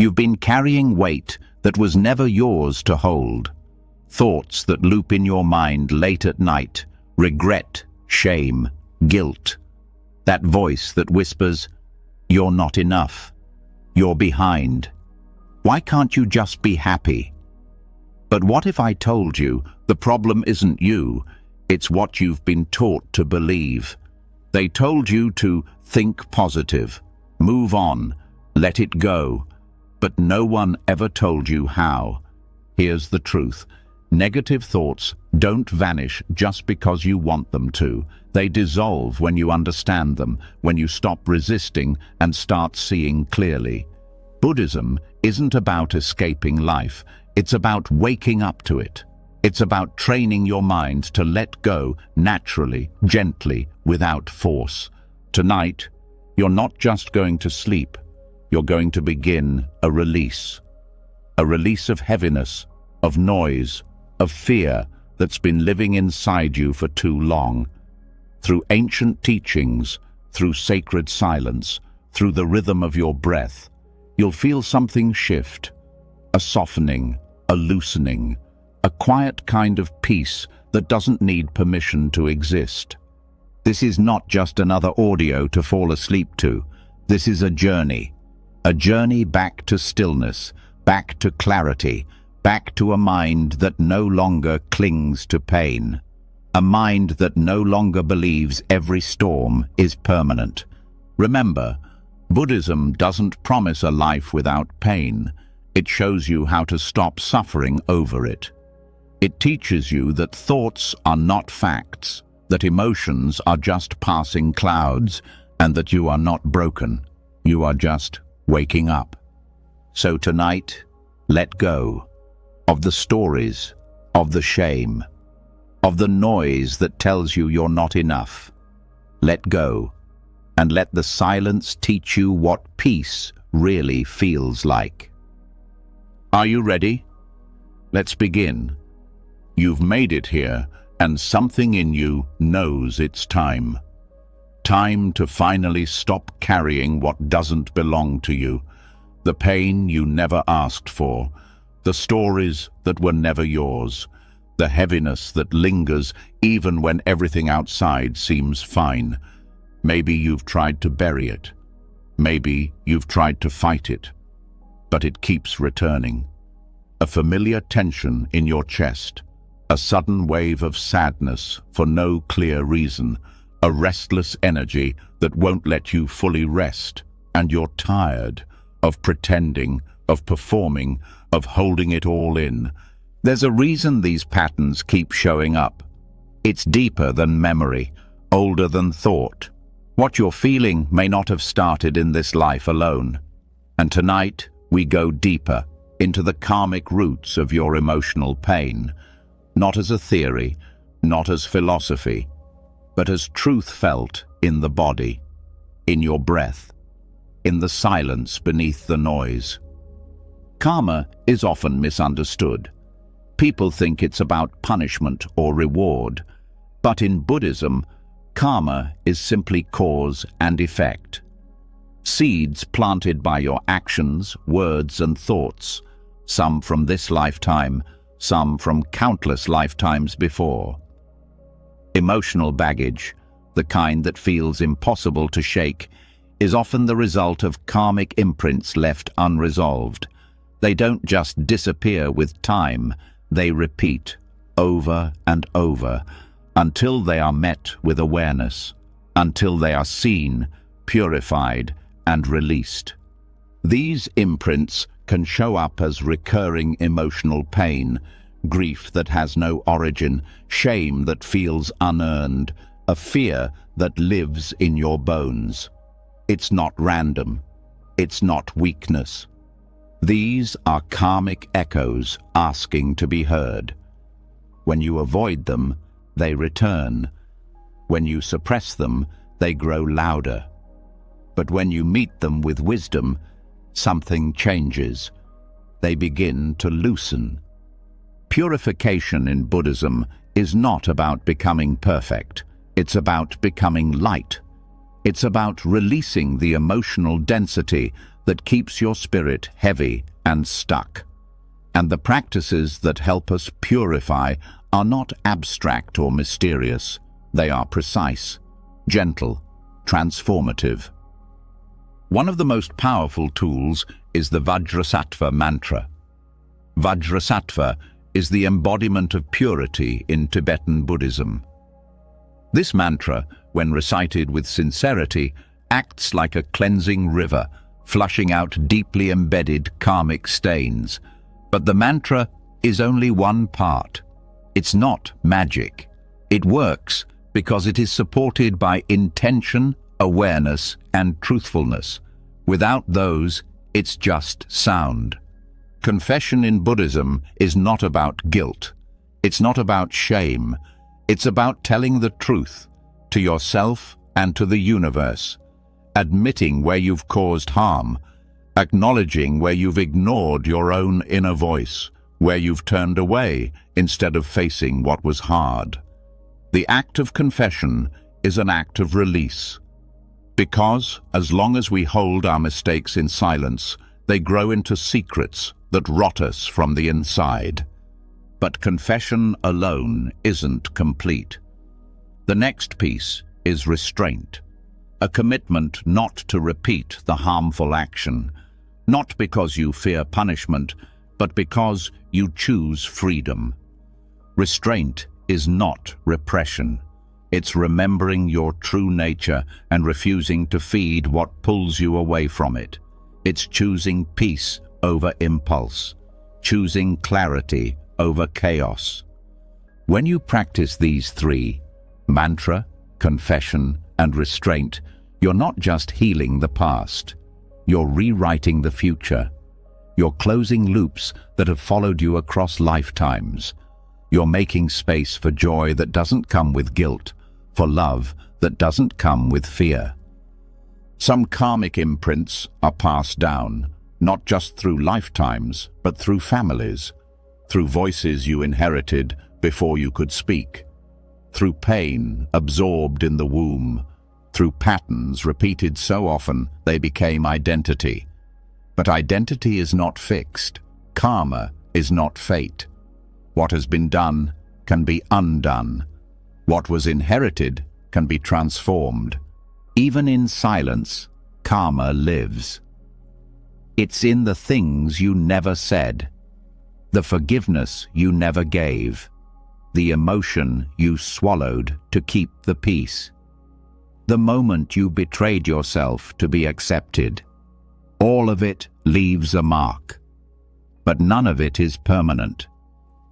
You've been carrying weight that was never yours to hold. Thoughts that loop in your mind late at night, regret, shame, guilt. That voice that whispers, "You're not enough. You're behind. Why can't you just be happy?" But what if I told you the problem isn't you, it's what you've been taught to believe? They told you to think positive, move on, let it go, but no one ever told you how. Here's the truth. Negative thoughts don't vanish just because you want them to. They dissolve when you understand them, when you stop resisting and start seeing clearly. Buddhism isn't about escaping life. It's about waking up to it. It's about training your mind to let go naturally, gently, without force. Tonight, you're not just going to sleep. You're going to begin a release. A release of heaviness, of noise, of fear that's been living inside you for too long. Through ancient teachings, through sacred silence, through the rhythm of your breath, you'll feel something shift, a softening, a loosening, a quiet kind of peace that doesn't need permission to exist. This is not just another audio to fall asleep to. This is a journey back to stillness, back to clarity, back to a mind that no longer clings to pain. A mind that no longer believes every storm is permanent. Remember, Buddhism doesn't promise a life without pain. It shows you how to stop suffering over it. It teaches you that thoughts are not facts, that emotions are just passing clouds, and that you are not broken. You are just waking up. So tonight, let go of the stories, of the shame, of the noise that tells you you're not enough. Let go, and let the silence teach you what peace really feels like. Are you ready? Let's begin. You've made it here, and something in you knows it's time. Time to finally stop carrying what doesn't belong to you. The pain you never asked for, the stories that were never yours, the heaviness that lingers even when everything outside seems fine. Maybe you've tried to bury it. Maybe you've tried to fight it. But it keeps returning. A familiar tension in your chest, a sudden wave of sadness for no clear reason, a restless energy that won't let you fully rest, and you're tired of pretending, of performing, of holding it all in. There's a reason these patterns keep showing up. It's deeper than memory, older than thought. What you're feeling may not have started in this life alone. And tonight, we go deeper into the karmic roots of your emotional pain, not as a theory, not as philosophy, but as truth felt in the body, in your breath, in the silence beneath the noise. Karma is often misunderstood. People think it's about punishment or reward, but in Buddhism, karma is simply cause and effect. Seeds planted by your actions, words, and thoughts, some from this lifetime, some from countless lifetimes before. Emotional baggage, the kind that feels impossible to shake, is often the result of karmic imprints left unresolved. They don't just disappear with time, they repeat over and over until they are met with awareness, until they are seen, purified, and released. These imprints can show up as recurring emotional pain, grief that has no origin, shame that feels unearned, a fear that lives in your bones. It's not random. It's not weakness. These are karmic echoes asking to be heard. When you avoid them, they return. When you suppress them, they grow louder. But when you meet them with wisdom, something changes. They begin to loosen. Purification in Buddhism is not about becoming perfect. It's about becoming light. It's about releasing the emotional density that keeps your spirit heavy and stuck. And the practices that help us purify are not abstract or mysterious. They are precise, gentle, transformative. One of the most powerful tools is the Vajrasattva mantra. Vajrasattva is the embodiment of purity in Tibetan Buddhism. This mantra, when recited with sincerity, acts like a cleansing river, flushing out deeply embedded karmic stains. But the mantra is only one part. It's not magic. It works because it is supported by intention, awareness, and truthfulness. Without those, it's just sound. Confession in Buddhism is not about guilt. It's not about shame. It's about telling the truth to yourself and to the universe, admitting where you've caused harm, acknowledging where you've ignored your own inner voice, where you've turned away instead of facing what was hard. The act of confession is an act of release, because as long as we hold our mistakes in silence, they grow into secrets that rot us from the inside. But confession alone isn't complete. The next piece is restraint, a commitment not to repeat the harmful action, not because you fear punishment, but because you choose freedom. Restraint is not repression. It's remembering your true nature and refusing to feed what pulls you away from it. It's choosing peace over impulse, choosing clarity over chaos. When you practice these three, mantra, confession, and restraint, you're not just healing the past. You're rewriting the future. You're closing loops that have followed you across lifetimes. You're making space for joy that doesn't come with guilt, for love that doesn't come with fear. Some karmic imprints are passed down, not just through lifetimes, but through families, through voices you inherited before you could speak, through pain absorbed in the womb, through patterns repeated so often they became identity. But identity is not fixed. Karma is not fate. What has been done can be undone. What was inherited can be transformed. Even in silence, karma lives. It's in the things you never said, the forgiveness you never gave, the emotion you swallowed to keep the peace, the moment you betrayed yourself to be accepted. All of it leaves a mark, but none of it is permanent.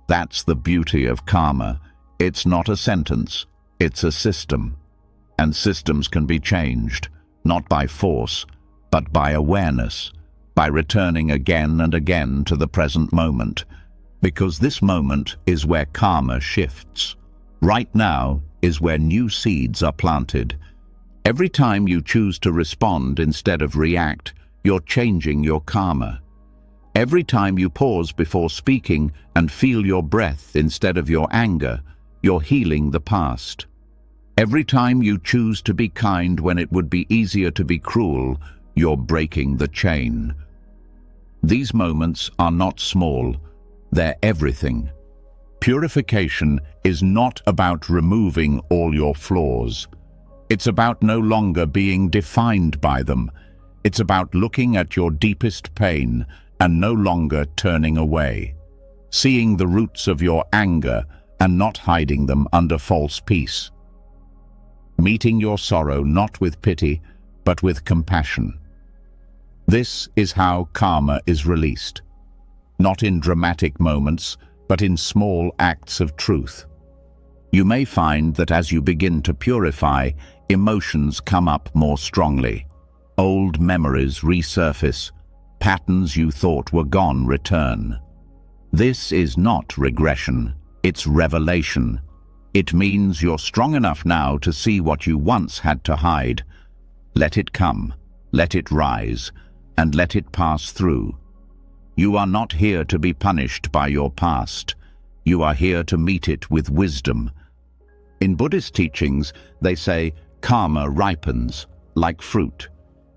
That's the beauty of karma. It's not a sentence, it's a system. And systems can be changed, not by force, but by awareness, by returning again and again to the present moment, because this moment is where karma shifts. Right now is where new seeds are planted. Every time you choose to respond instead of react, you're changing your karma. Every time you pause before speaking and feel your breath instead of your anger, you're healing the past. Every time you choose to be kind when it would be easier to be cruel, you're breaking the chain. These moments are not small, they're everything. Purification is not about removing all your flaws. It's about no longer being defined by them. It's about looking at your deepest pain and no longer turning away, seeing the roots of your anger and not hiding them under false peace. Meeting your sorrow not with pity, but with compassion. This is how karma is released, not in dramatic moments, but in small acts of truth. You may find that as you begin to purify, emotions come up more strongly. Old memories resurface, patterns you thought were gone return. This is not regression, it's revelation. It means you're strong enough now to see what you once had to hide. Let it come, let it rise, and let it pass through. You are not here to be punished by your past. You are here to meet it with wisdom. In Buddhist teachings, they say karma ripens like fruit.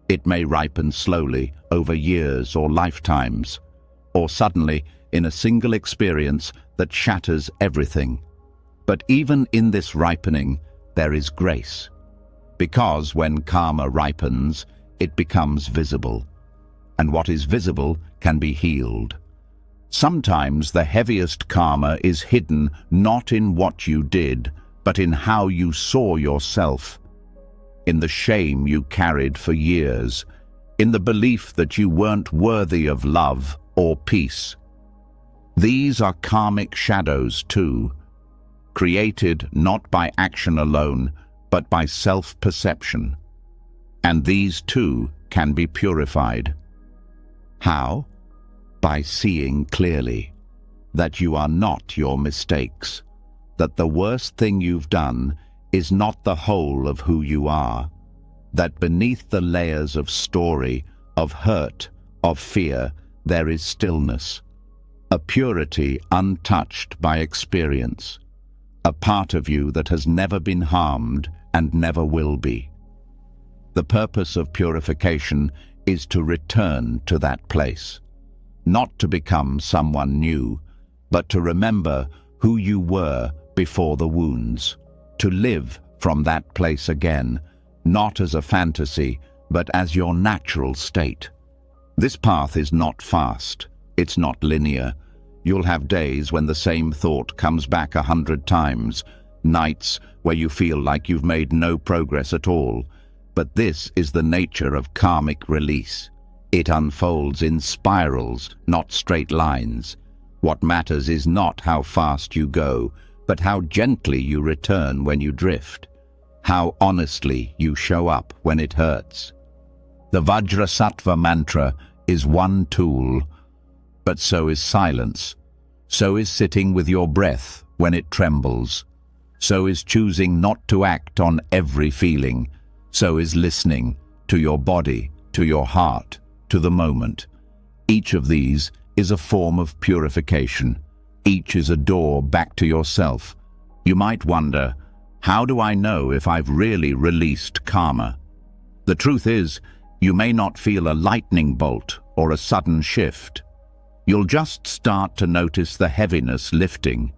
It may ripen slowly over years or lifetimes, or suddenly in a single experience that shatters everything. But even in this ripening, there is grace. Because when karma ripens, it becomes visible. And what is visible can be healed. Sometimes the heaviest karma is hidden not in what you did, but in how you saw yourself, in the shame you carried for years, in the belief that you weren't worthy of love or peace. These are karmic shadows too, created not by action alone, but by self-perception. And these too can be purified. How? By seeing clearly that you are not your mistakes, that the worst thing you've done is not the whole of who you are, that beneath the layers of story, of hurt, of fear, there is stillness, a purity untouched by experience, a part of you that has never been harmed and never will be. The purpose of purification is to return to that place, not to become someone new, but to remember who you were before the wounds, to live from that place again, not as a fantasy, but as your natural state. This path is not fast, it's not linear. You'll have days when the same thought comes back 100 times, nights where you feel like you've made no progress at all. But this is the nature of karmic release. It unfolds in spirals, not straight lines. What matters is not how fast you go, but how gently you return when you drift, how honestly you show up when it hurts. The Vajrasattva mantra is one tool, but so is silence. So is sitting with your breath when it trembles. So is choosing not to act on every feeling. So is listening to your body, to your heart, to the moment. Each of these is a form of purification. Each is a door back to yourself. You might wonder, how do I know if I've really released karma? The truth is, you may not feel a lightning bolt or a sudden shift. You'll just start to notice the heaviness lifting.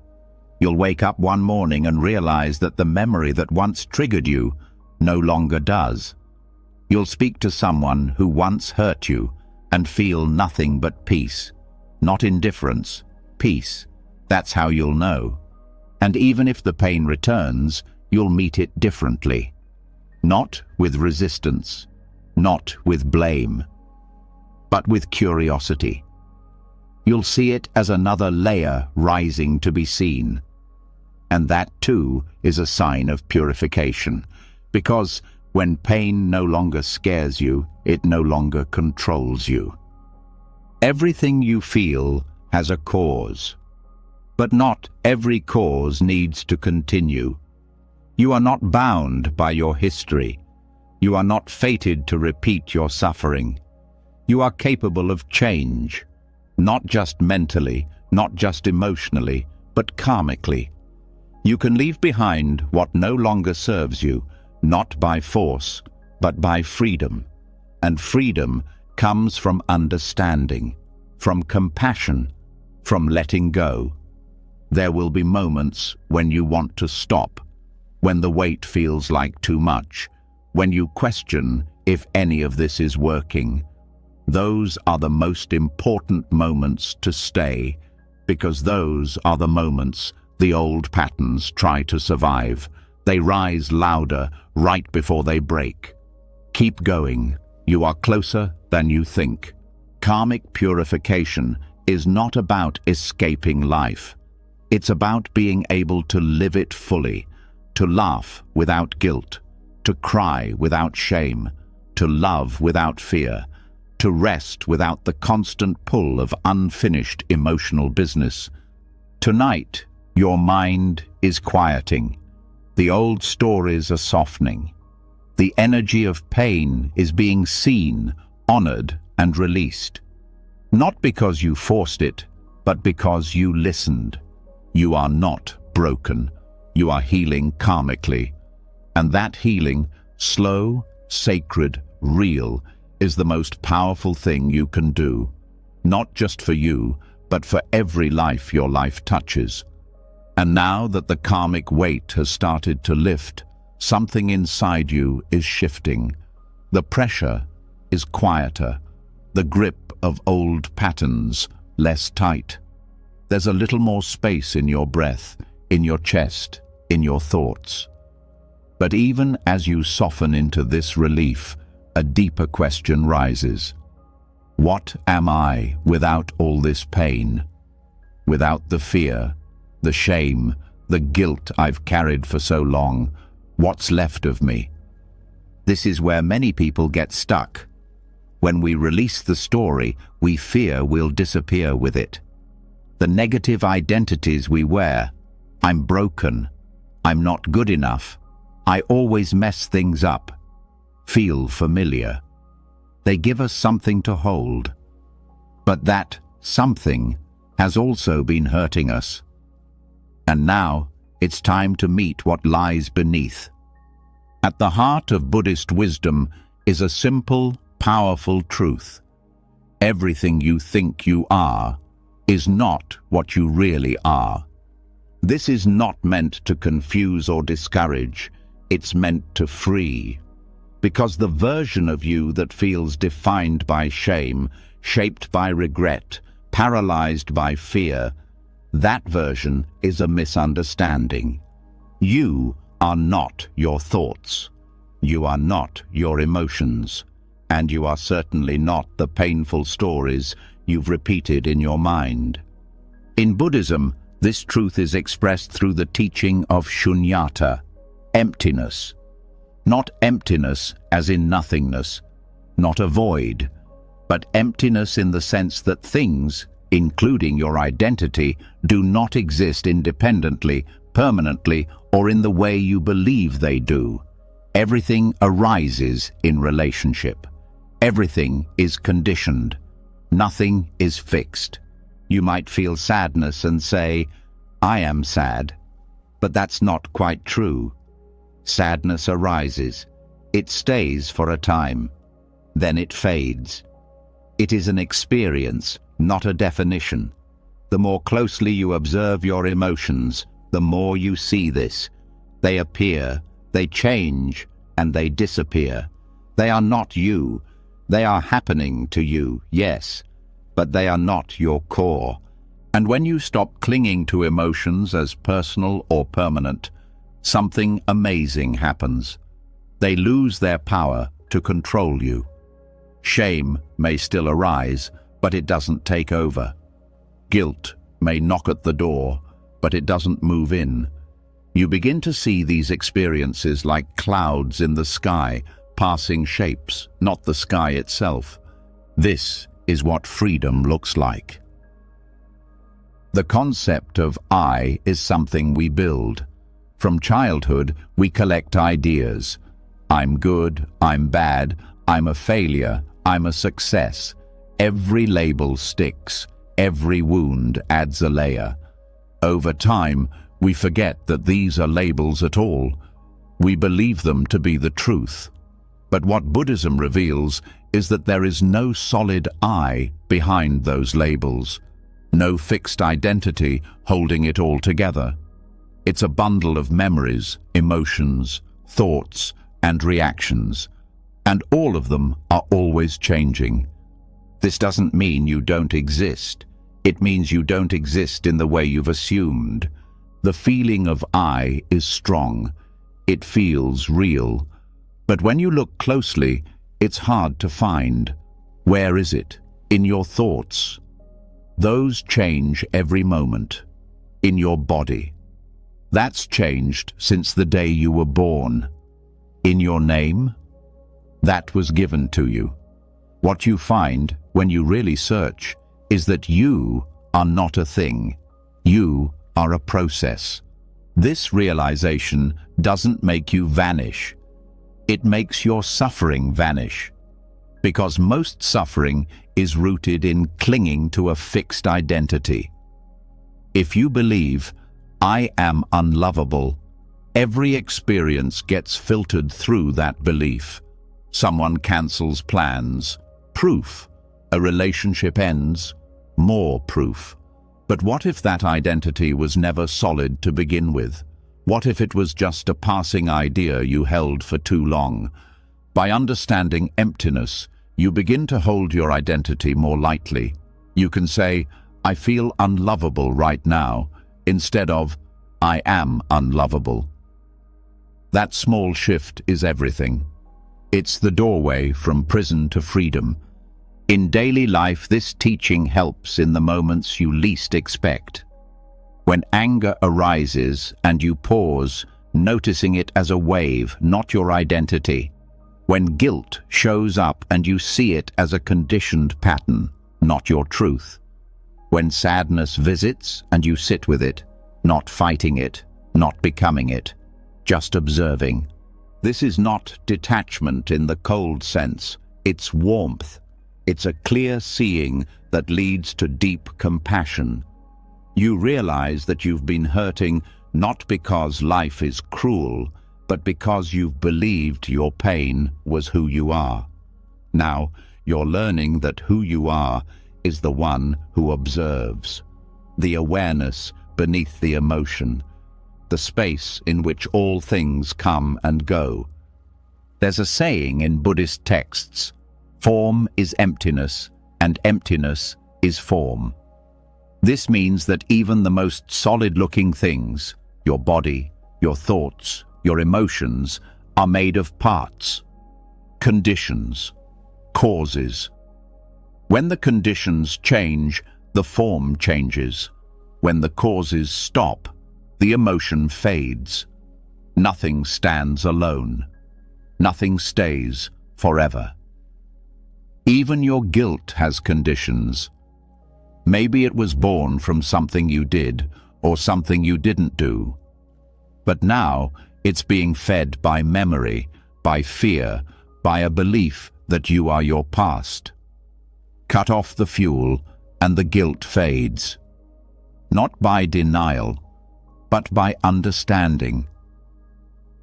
You'll wake up one morning and realize that the memory that once triggered you no longer does. You'll speak to someone who once hurt you and feel nothing but peace, not indifference, peace. That's how you'll know. And even if the pain returns, you'll meet it differently. Not with resistance, not with blame, but with curiosity. You'll see it as another layer rising to be seen. And that too is a sign of purification, because when pain no longer scares you, it no longer controls you. Everything you feel has a cause, but not every cause needs to continue. You are not bound by your history. You are not fated to repeat your suffering. You are capable of change, not just mentally, not just emotionally, but karmically. You can leave behind what no longer serves you, not by force, but by freedom. And freedom comes from understanding, from compassion, from letting go. There will be moments when you want to stop, when the weight feels like too much, when you question if any of this is working. Those are the most important moments to stay, because those are the moments the old patterns try to survive. They rise louder right before they break. Keep going. You are closer than you think. Karmic purification is not about escaping life. It's about being able to live it fully, to laugh without guilt, to cry without shame, to love without fear, to rest without the constant pull of unfinished emotional business. Tonight, your mind is quieting. The old stories are softening. The energy of pain is being seen, honored, and released. Not because you forced it, but because you listened. You are not broken. You are healing karmically. And that healing, slow, sacred, real, is the most powerful thing you can do, not just for you, but for every life your life touches. And now that the karmic weight has started to lift, something inside you is shifting. The pressure is quieter, the grip of old patterns less tight. There's a little more space in your breath, in your chest, in your thoughts. But even as you soften into this relief, a deeper question rises. What am I without all this pain? Without the fear, the shame, the guilt I've carried for so long, what's left of me? This is where many people get stuck. When we release the story, we fear we'll disappear with it. The negative identities we wear, I'm broken, I'm not good enough, I always mess things up, feel familiar. They give us something to hold. But that something has also been hurting us. And now it's time to meet what lies beneath. At the heart of Buddhist wisdom is a simple, powerful truth. Everything you think you are is not what you really are. This is not meant to confuse or discourage. It's meant to free. Because the version of you that feels defined by shame, shaped by regret, paralyzed by fear, that version is a misunderstanding. You are not your thoughts. You are not your emotions. And you are certainly not the painful stories you've repeated in your mind. In Buddhism, this truth is expressed through the teaching of shunyata, emptiness. Not emptiness as in nothingness, not a void, but emptiness in the sense that things, including your identity, do not exist independently, permanently, or in the way you believe they do. Everything arises in relationship. Everything is conditioned. Nothing is fixed. You might feel sadness and say, I am sad. But that's not quite true. Sadness arises. It stays for a time. Then it fades. It is an experience, not a definition. The more closely you observe your emotions, the more you see this. They appear, they change, and they disappear. They are not you. They are happening to you, yes, but they are not your core. And when you stop clinging to emotions as personal or permanent, something amazing happens. They lose their power to control you. Shame may still arise, but it doesn't take over. Guilt may knock at the door, but it doesn't move in. You begin to see these experiences like clouds in the sky, passing shapes, not the sky itself. This is what freedom looks like. The concept of I is something we build. From childhood, we collect ideas. I'm good, I'm bad, I'm a failure, I'm a success. Every label sticks. Every wound adds a layer. Over time, we forget that these are labels at all. We believe them to be the truth. But what Buddhism reveals is that there is no solid I behind those labels, no fixed identity holding it all together. It's a bundle of memories, emotions, thoughts, and reactions, and all of them are always changing. This doesn't mean you don't exist. It means you don't exist in the way you've assumed. The feeling of I is strong. It feels real. But when you look closely, it's hard to find. Where is it? In your thoughts. Those change every moment. In your body. That's changed since the day you were born. In your name? That was given to you. What you find, when you really search, is that you are not a thing. You are a process. This realization doesn't make you vanish. It makes your suffering vanish. Because most suffering is rooted in clinging to a fixed identity. If you believe, I am unlovable, every experience gets filtered through that belief. Someone cancels plans. Proof. A relationship ends. More proof. But what if that identity was never solid to begin with? What if it was just a passing idea you held for too long? By understanding emptiness, you begin to hold your identity more lightly. You can say, I feel unlovable right now, instead of, I am unlovable. That small shift is everything. It's the doorway from prison to freedom. In daily life, this teaching helps in the moments you least expect. When anger arises and you pause, noticing it as a wave, not your identity. When guilt shows up and you see it as a conditioned pattern, not your truth. When sadness visits and you sit with it, not fighting it, not becoming it, just observing. This is not detachment in the cold sense, it's warmth. It's a clear seeing that leads to deep compassion. You realize that you've been hurting not because life is cruel, but because you've believed your pain was who you are. Now, you're learning that who you are is the one who observes, the awareness beneath the emotion, the space in which all things come and go. There's a saying in Buddhist texts, form is emptiness, and emptiness is form. This means that even the most solid-looking things, your body, your thoughts, your emotions, are made of parts, conditions, causes. When the conditions change, the form changes. When the causes stop, the emotion fades. Nothing stands alone. Nothing stays forever. Even your guilt has conditions. Maybe it was born from something you did or something you didn't do. But now it's being fed by memory, by fear, by a belief that you are your past. Cut off the fuel and the guilt fades. Not by denial, but by understanding.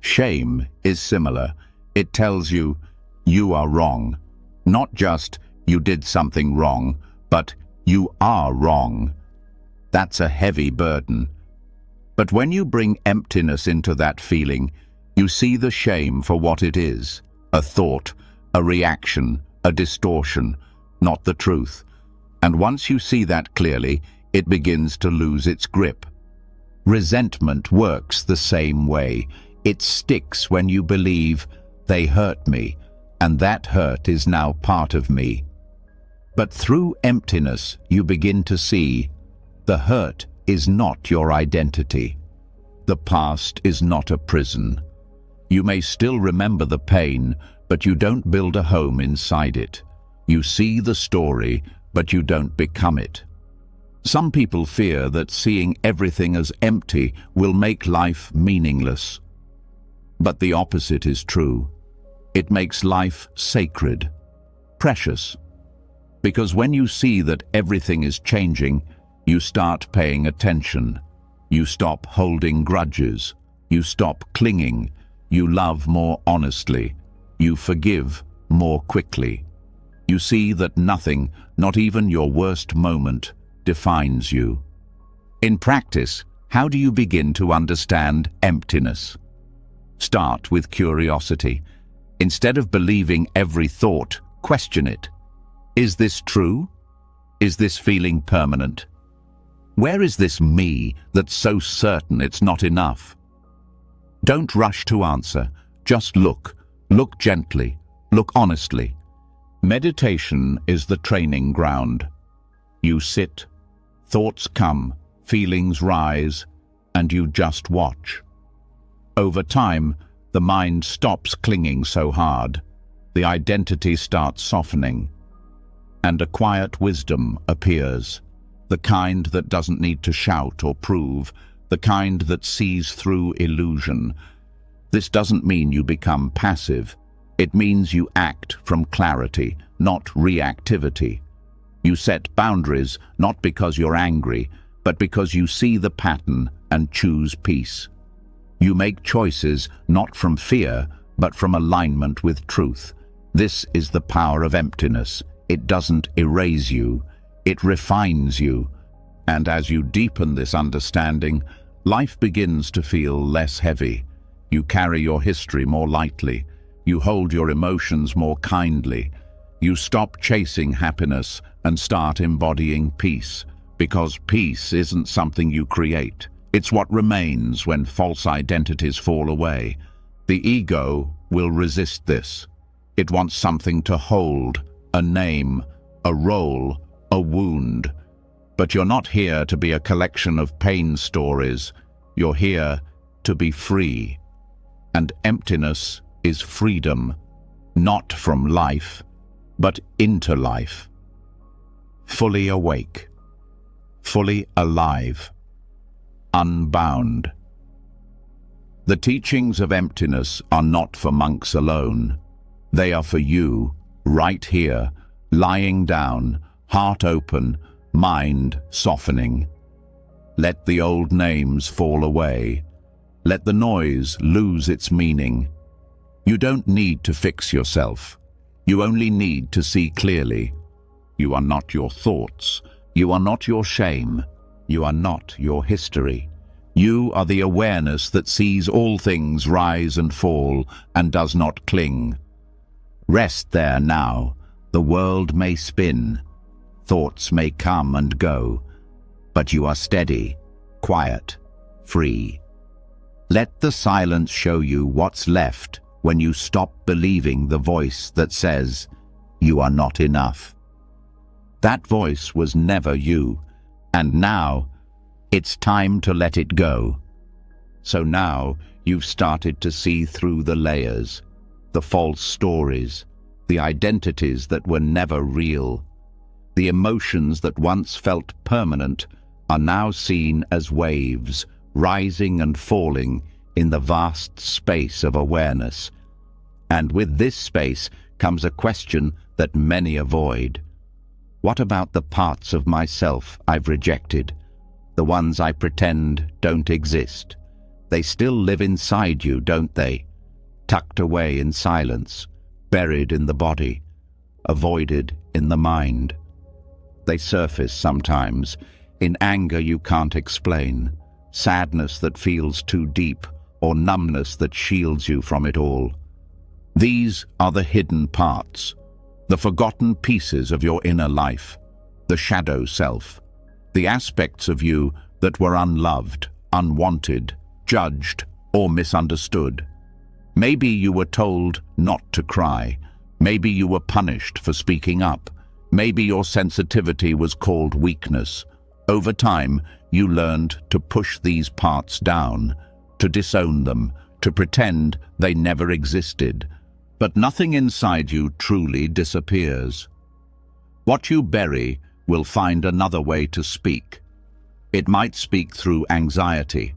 Shame is similar. It tells you, you are wrong. Not just, you did something wrong, but you are wrong. That's a heavy burden. But when you bring emptiness into that feeling, you see the shame for what it is, a thought, a reaction, a distortion, not the truth. And once you see that clearly, it begins to lose its grip. Resentment works the same way. It sticks when you believe, they hurt me, and that hurt is now part of me. But through emptiness, you begin to see, the hurt is not your identity. The past is not a prison. You may still remember the pain, but you don't build a home inside it. You see the story, but you don't become it. Some people fear that seeing everything as empty will make life meaningless. But the opposite is true. It makes life sacred, precious. Because when you see that everything is changing, you start paying attention. You stop holding grudges. You stop clinging. You love more honestly. You forgive more quickly. You see that nothing, not even your worst moment, defines you. In practice, how do you begin to understand emptiness? Start with curiosity. Instead of believing every thought, question it. Is this true? Is this feeling permanent? Where is this me that's so certain it's not enough? Don't rush to answer. Just look. Look gently. Look honestly. Meditation is the training ground. You sit, thoughts come, feelings rise, and you just watch. Over time, the mind stops clinging so hard. The identity starts softening. And a quiet wisdom appears. The kind that doesn't need to shout or prove. The kind that sees through illusion. This doesn't mean you become passive. It means you act from clarity, not reactivity. You set boundaries not because you're angry, but because you see the pattern and choose peace. You make choices not from fear, but from alignment with truth. This is the power of emptiness. It doesn't erase you, it refines you. And as you deepen this understanding, life begins to feel less heavy. You carry your history more lightly. You hold your emotions more kindly. You stop chasing happiness and start embodying peace, because peace isn't something you create. It's what remains when false identities fall away. The ego will resist this. It wants something to hold, a name, a role, a wound. But you're not here to be a collection of pain stories. You're here to be free. And emptiness is freedom, not from life, but into life. Fully awake, fully alive, unbound. The teachings of emptiness are not for monks alone. They are for you, right here, lying down, heart open, mind softening. Let the old names fall away. Let the noise lose its meaning. You don't need to fix yourself. You only need to see clearly. You are not your thoughts. You are not your shame. You are not your history. You are the awareness that sees all things rise and fall and does not cling. Rest there now. The world may spin. Thoughts may come and go. But you are steady, quiet, free. Let the silence show you what's left when you stop believing the voice that says, you are not enough. That voice was never you, and now it's time to let it go. So now you've started to see through the layers, the false stories, the identities that were never real. The emotions that once felt permanent are now seen as waves, rising and falling in the vast space of awareness. And with this space comes a question that many avoid. What about the parts of myself I've rejected? The ones I pretend don't exist? They still live inside you, don't they? Tucked away in silence, buried in the body, avoided in the mind. They surface sometimes, in anger you can't explain, sadness that feels too deep, or numbness that shields you from it all. These are the hidden parts, the forgotten pieces of your inner life, the shadow self, the aspects of you that were unloved, unwanted, judged, or misunderstood. Maybe you were told not to cry. Maybe you were punished for speaking up. Maybe your sensitivity was called weakness. Over time, you learned to push these parts down, to disown them, to pretend they never existed. But nothing inside you truly disappears. What you bury will find another way to speak. It might speak through anxiety.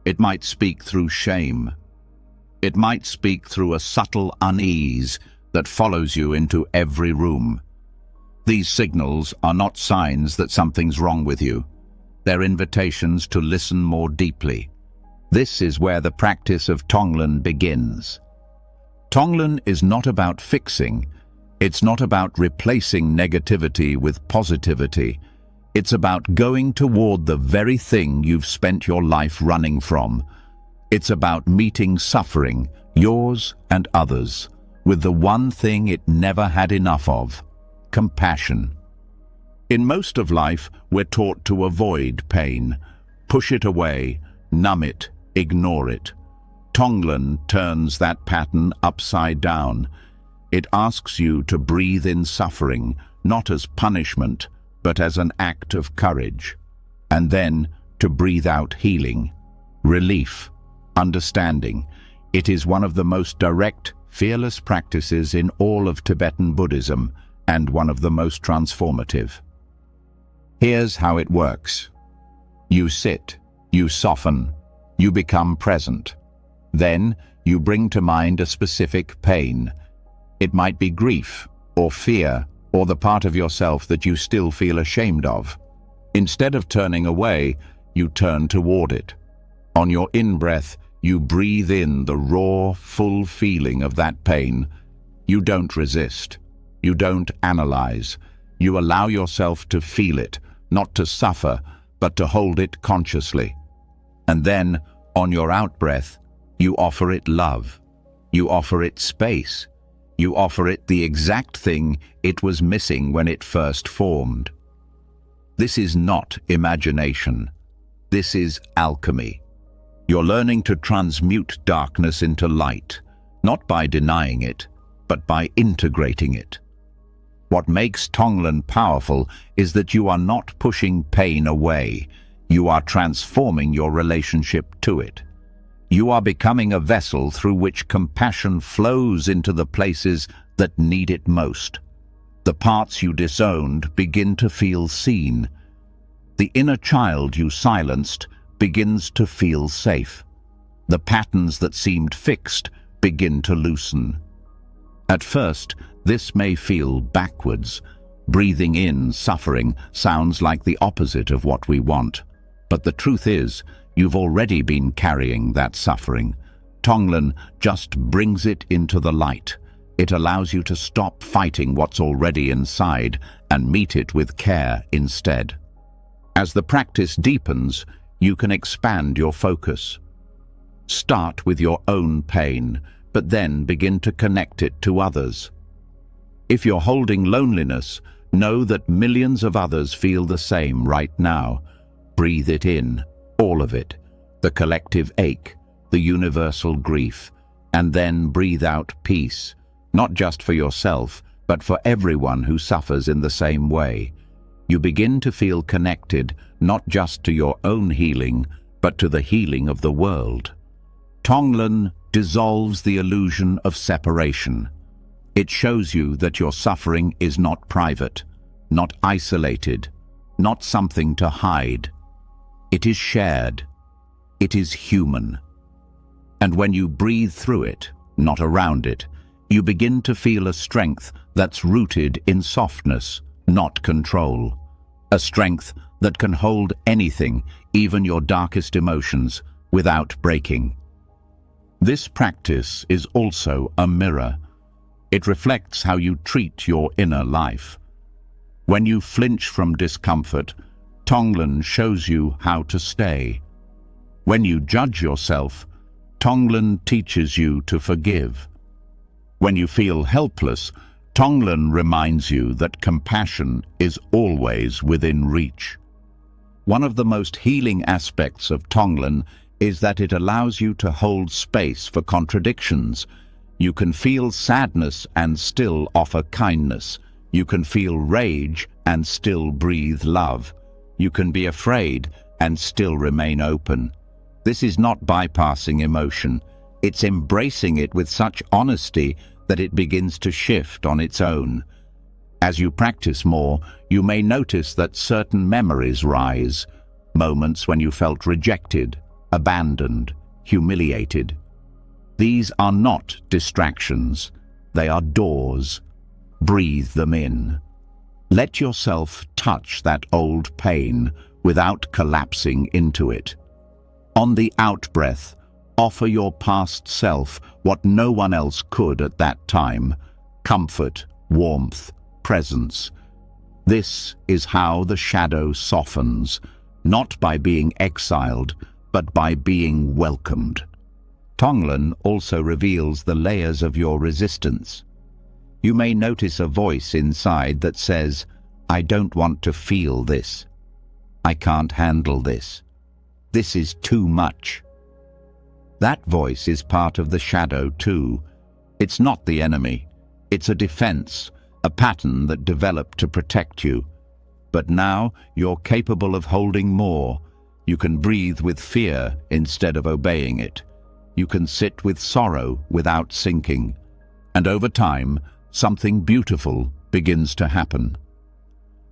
It might speak through shame. It might speak through a subtle unease that follows you into every room. These signals are not signs that something's wrong with you. They're invitations to listen more deeply. This is where the practice of Tonglen begins. Tonglen is not about fixing. It's not about replacing negativity with positivity. It's about going toward the very thing you've spent your life running from. It's about meeting suffering, yours and others, with the one thing it never had enough of: compassion. In most of life, we're taught to avoid pain, push it away, numb it, ignore it. Tonglen turns that pattern upside down. It asks you to breathe in suffering, not as punishment, but as an act of courage. And then to breathe out healing, relief, understanding. It is one of the most direct, fearless practices in all of Tibetan Buddhism, and one of the most transformative. Here's how it works. You sit, you soften, you become present. Then you bring to mind a specific pain. It might be grief, or fear, or the part of yourself that you still feel ashamed of. Instead of turning away, you turn toward it. On your in-breath, you breathe in the raw, full feeling of that pain. You don't resist. You don't analyze. You allow yourself to feel it, not to suffer, but to hold it consciously. And then, on your out-breath, you offer it love. You offer it space. You offer it the exact thing it was missing when it first formed. This is not imagination. This is alchemy. You're learning to transmute darkness into light, not by denying it, but by integrating it. What makes Tonglen powerful is that you are not pushing pain away. You are transforming your relationship to it. You are becoming a vessel through which compassion flows into the places that need it most. The parts you disowned begin to feel seen. The inner child you silenced begins to feel safe. The patterns that seemed fixed begin to loosen. At first, this may feel backwards. Breathing in suffering sounds like the opposite of what we want. But the truth is, you've already been carrying that suffering. Tonglen just brings it into the light. It allows you to stop fighting what's already inside and meet it with care instead. As the practice deepens, you can expand your focus. Start with your own pain, but then begin to connect it to others. If you're holding loneliness, know that millions of others feel the same right now. Breathe it in, all of it, the collective ache, the universal grief, and then breathe out peace, not just for yourself, but for everyone who suffers in the same way. You begin to feel connected, not just to your own healing, but to the healing of the world. Tonglen dissolves the illusion of separation. It shows you that your suffering is not private, not isolated, not something to hide. It is shared. It is human. And when you breathe through it, not around it, you begin to feel a strength that's rooted in softness, not control. A strength that can hold anything, even your darkest emotions, without breaking. This practice is also a mirror. It reflects how you treat your inner life. When you flinch from discomfort, Tonglen shows you how to stay. When you judge yourself, Tonglen teaches you to forgive. When you feel helpless, Tonglen reminds you that compassion is always within reach. One of the most healing aspects of Tonglen is that it allows you to hold space for contradictions. You can feel sadness and still offer kindness. You can feel rage and still breathe love. You can be afraid and still remain open. This is not bypassing emotion. It's embracing it with such honesty that it begins to shift on its own. As you practice more, you may notice that certain memories rise, moments when you felt rejected, abandoned, humiliated. These are not distractions. They are doors. Breathe them in. Let yourself touch that old pain without collapsing into it. On the out-breath, offer your past self what no one else could at that time: comfort, warmth, presence. This is how the shadow softens, not by being exiled, but by being welcomed. Tonglen also reveals the layers of your resistance. You may notice a voice inside that says, "I don't want to feel this. I can't handle this. This is too much." That voice is part of the shadow too. It's not the enemy. It's a defense, a pattern that developed to protect you. But now you're capable of holding more. You can breathe with fear instead of obeying it. You can sit with sorrow without sinking. And over time, something beautiful begins to happen.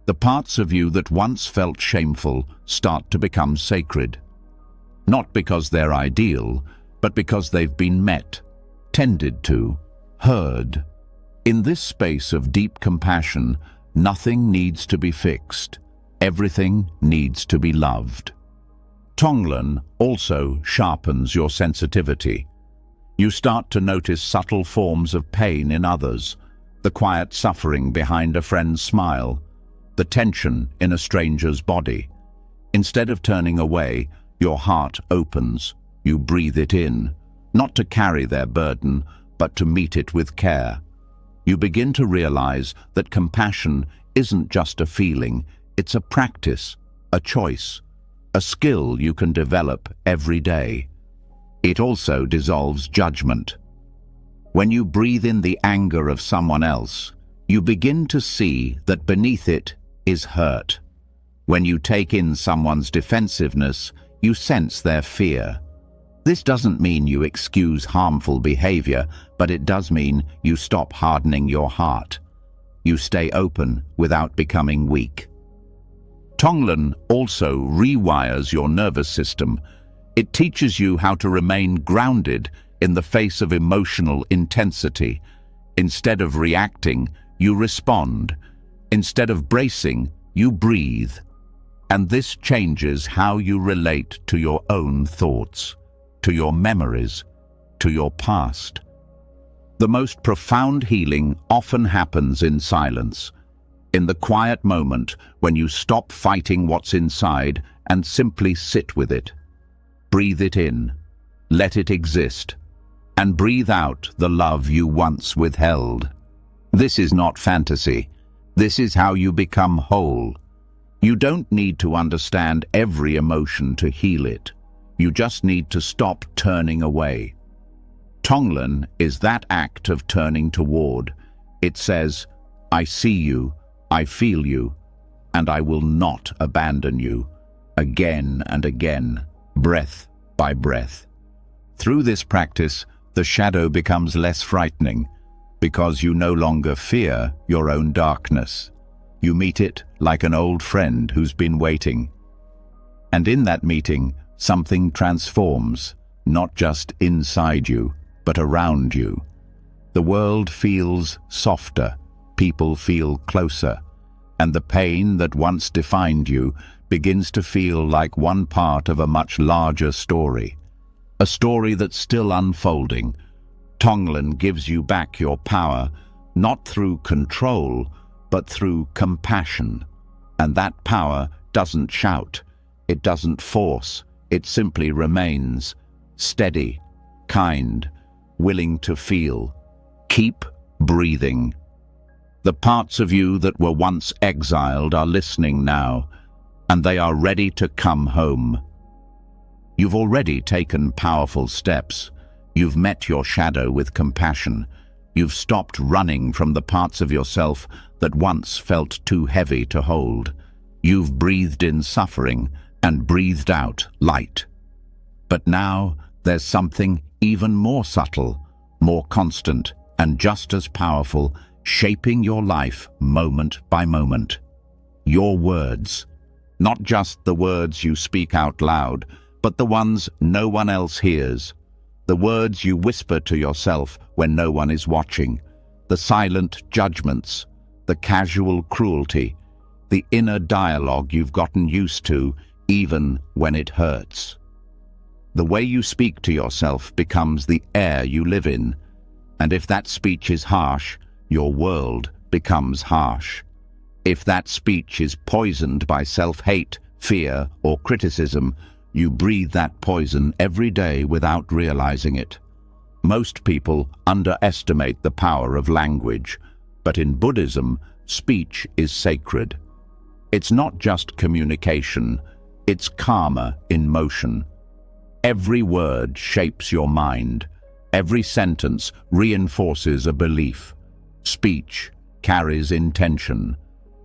The parts of you that once felt shameful start to become sacred. Not because they're ideal, but because they've been met, tended to, heard. In this space of deep compassion, nothing needs to be fixed. Everything needs to be loved. Tonglen also sharpens your sensitivity. You start to notice subtle forms of pain in others, the quiet suffering behind a friend's smile, the tension in a stranger's body. Instead of turning away, your heart opens. You breathe it in, not to carry their burden, but to meet it with care. You begin to realize that compassion isn't just a feeling, it's a practice, a choice, a skill you can develop every day. It also dissolves judgment. When you breathe in the anger of someone else, you begin to see that beneath it is hurt. When you take in someone's defensiveness, you sense their fear. This doesn't mean you excuse harmful behavior, but it does mean you stop hardening your heart. You stay open without becoming weak. Tonglen also rewires your nervous system. It teaches you how to remain grounded in the face of emotional intensity. Instead of reacting, you respond. Instead of bracing, you breathe. And this changes how you relate to your own thoughts, to your memories, to your past. The most profound healing often happens in silence, in the quiet moment when you stop fighting what's inside and simply sit with it. Breathe it in, let it exist, and breathe out the love you once withheld. This is not fantasy. This is how you become whole. You don't need to understand every emotion to heal it. You just need to stop turning away. Tonglen is that act of turning toward. It says, I see you, I feel you, and I will not abandon you, again and again, breath by breath. Through this practice, the shadow becomes less frightening, because you no longer fear your own darkness. You meet it like an old friend who's been waiting. And in that meeting, something transforms, not just inside you, but around you. The world feels softer, people feel closer, and the pain that once defined you begins to feel like one part of a much larger story. A story that's still unfolding. Tonglen gives you back your power, not through control, but through compassion. And that power doesn't shout, it doesn't force, it simply remains steady, kind, willing to feel. Keep breathing. The parts of you that were once exiled are listening now, and they are ready to come home. You've already taken powerful steps. You've met your shadow with compassion. You've stopped running from the parts of yourself that once felt too heavy to hold. You've breathed in suffering and breathed out light. But now there's something even more subtle, more constant, and just as powerful, shaping your life moment by moment. Your words. Not just the words you speak out loud, but the ones no one else hears. The words you whisper to yourself when no one is watching. The silent judgments, the casual cruelty, the inner dialogue you've gotten used to even when it hurts. The way you speak to yourself becomes the air you live in, and if that speech is harsh, your world becomes harsh. If that speech is poisoned by self-hate, fear, or criticism, you breathe that poison every day without realizing it. Most people underestimate the power of language, but in Buddhism, speech is sacred. It's not just communication, it's karma in motion. Every word shapes your mind. Every sentence reinforces a belief. Speech carries intention.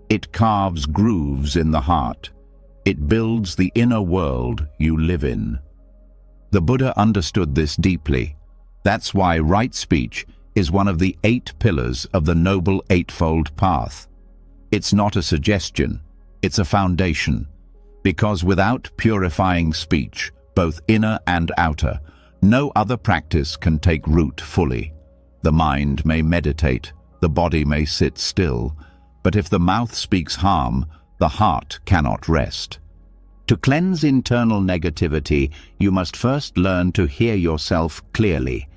It carves grooves in the heart. It builds the inner world you live in. The Buddha understood this deeply. That's why right speech is one of the 8 pillars of the Noble Eightfold Path. It's not a suggestion, it's a foundation. Because without purifying speech, both inner and outer, no other practice can take root fully. The mind may meditate, the body may sit still, but if the mouth speaks harm, the heart cannot rest. To cleanse internal negativity, you must first learn to hear yourself clearly.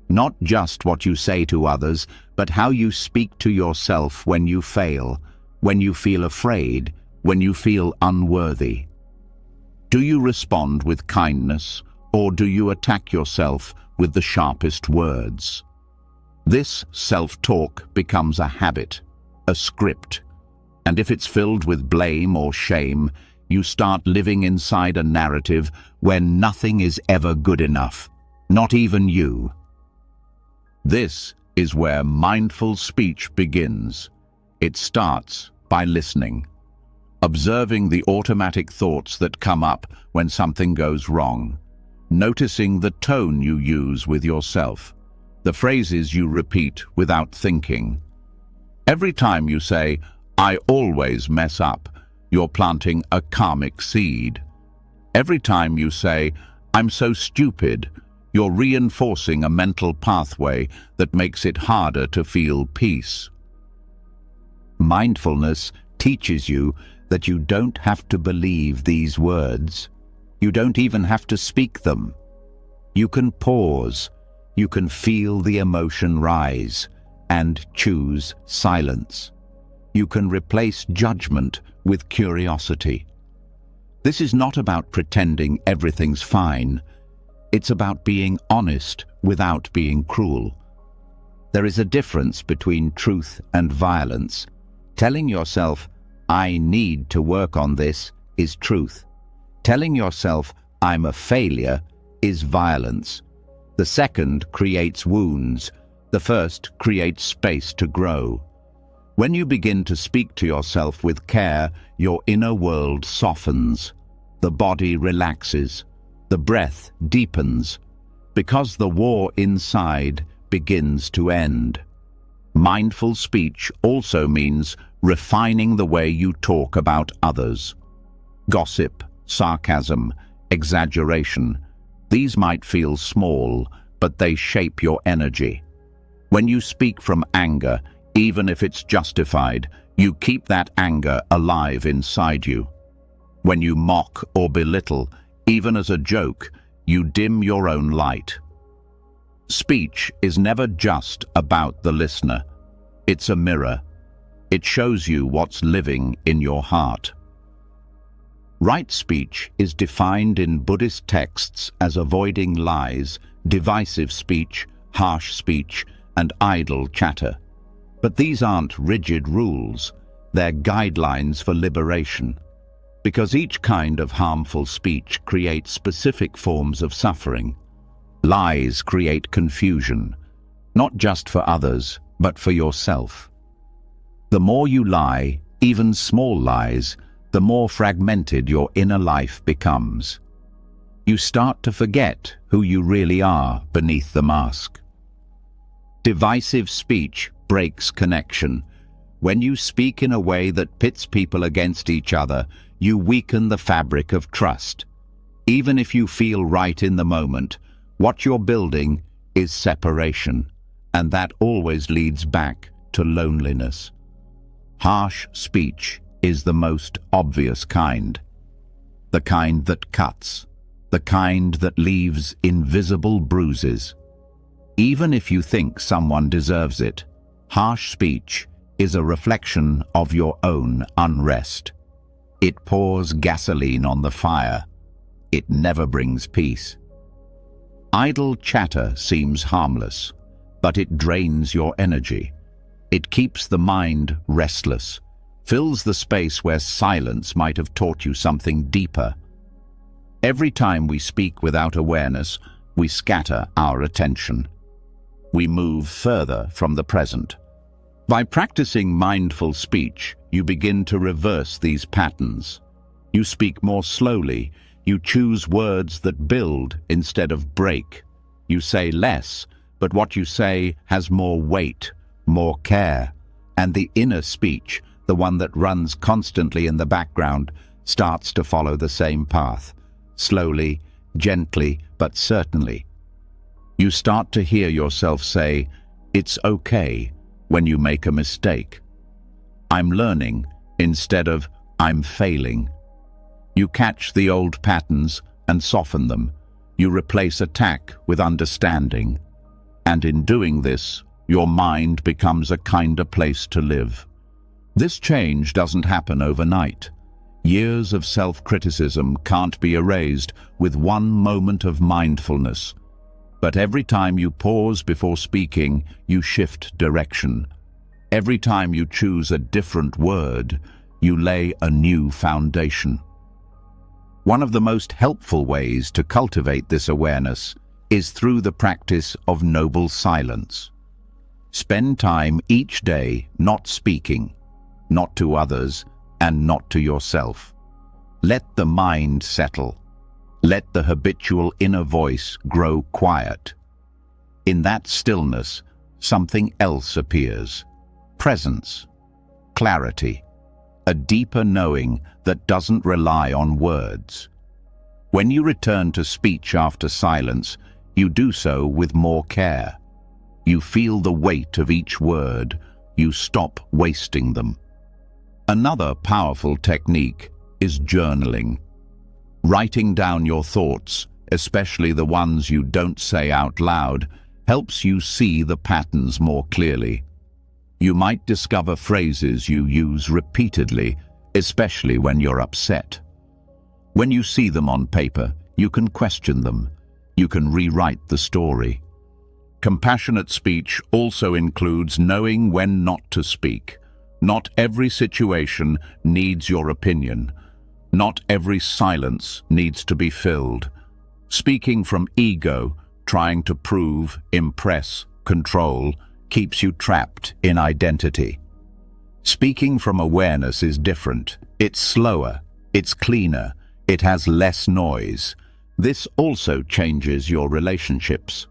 Not just what you say to others, but how you speak to yourself when you fail, when you feel afraid, when you feel unworthy. Do you respond with kindness, or do you attack yourself with the sharpest words? This self-talk becomes a habit, a script, and if it's filled with blame or shame, you start living inside a narrative where nothing is ever good enough, not even you. This is where mindful speech begins. It starts by listening, observing the automatic thoughts that come up when something goes wrong, noticing the tone you use with yourself, the phrases you repeat without thinking. Every time you say, "I always mess up," you're planting a karmic seed. Every time you say, "I'm so stupid," you're reinforcing a mental pathway that makes it harder to feel peace. Mindfulness teaches you that you don't have to believe these words. You don't even have to speak them. You can pause, you can feel the emotion rise, and choose silence. You can replace judgment with curiosity. This is not about pretending everything's fine. It's about being honest without being cruel. There is a difference between truth and violence. Telling yourself, "I need to work on this," is truth. Telling yourself, "I'm a failure," is violence. The second creates wounds. The first creates space to grow. When you begin to speak to yourself with care, your inner world softens. The body relaxes. The breath deepens. Because the war inside begins to end. Mindful speech also means refining the way you talk about others. Gossip, sarcasm, exaggeration. These might feel small, but they shape your energy. When you speak from anger, even if it's justified, you keep that anger alive inside you. When you mock or belittle, even as a joke, you dim your own light. Speech is never just about the listener. It's a mirror. It shows you what's living in your heart. Right speech is defined in Buddhist texts as avoiding lies, divisive speech, harsh speech, and idle chatter. But these aren't rigid rules. They're guidelines for liberation. Because each kind of harmful speech creates specific forms of suffering. Lies create confusion, not just for others, but for yourself. The more you lie, even small lies, the more fragmented your inner life becomes. You start to forget who you really are beneath the mask. Divisive speech breaks connection. When you speak in a way that pits people against each other, you weaken the fabric of trust. Even if you feel right in the moment, what you're building is separation, and that always leads back to loneliness. Harsh speech is the most obvious kind. The kind that cuts. The kind that leaves invisible bruises. Even if you think someone deserves it, harsh speech is a reflection of your own unrest. It pours gasoline on the fire. It never brings peace. Idle chatter seems harmless, but it drains your energy. It keeps the mind restless, fills the space where silence might have taught you something deeper. Every time we speak without awareness, we scatter our attention. We move further from the present. By practicing mindful speech, you begin to reverse these patterns. You speak more slowly. You choose words that build instead of break. You say less, but what you say has more weight, more care. And the inner speech, the one that runs constantly in the background, starts to follow the same path. Slowly, gently, but certainly. You start to hear yourself say, "It's okay," when you make a mistake. "I'm learning," instead of "I'm failing." You catch the old patterns and soften them. You replace attack with understanding. And in doing this, your mind becomes a kinder place to live. This change doesn't happen overnight. Years of self-criticism can't be erased with one moment of mindfulness. But every time you pause before speaking, you shift direction. Every time you choose a different word, you lay a new foundation. One of the most helpful ways to cultivate this awareness is through the practice of noble silence. Spend time each day not speaking, not to others, and not to yourself. Let the mind settle. Let the habitual inner voice grow quiet. In that stillness, something else appears. Presence, clarity, a deeper knowing that doesn't rely on words. When you return to speech after silence, you do so with more care. You feel the weight of each word. You stop wasting them. Another powerful technique is journaling. Writing down your thoughts, especially the ones you don't say out loud, helps you see the patterns more clearly. You might discover phrases you use repeatedly, especially when you're upset. When you see them on paper, you can question them. You can rewrite the story. Compassionate speech also includes knowing when not to speak. Not every situation needs your opinion. Not every silence needs to be filled. Speaking from ego, trying to prove, impress, control, keeps you trapped in identity. Speaking from awareness is different. It's slower, it's cleaner, it has less noise. This also changes your relationships.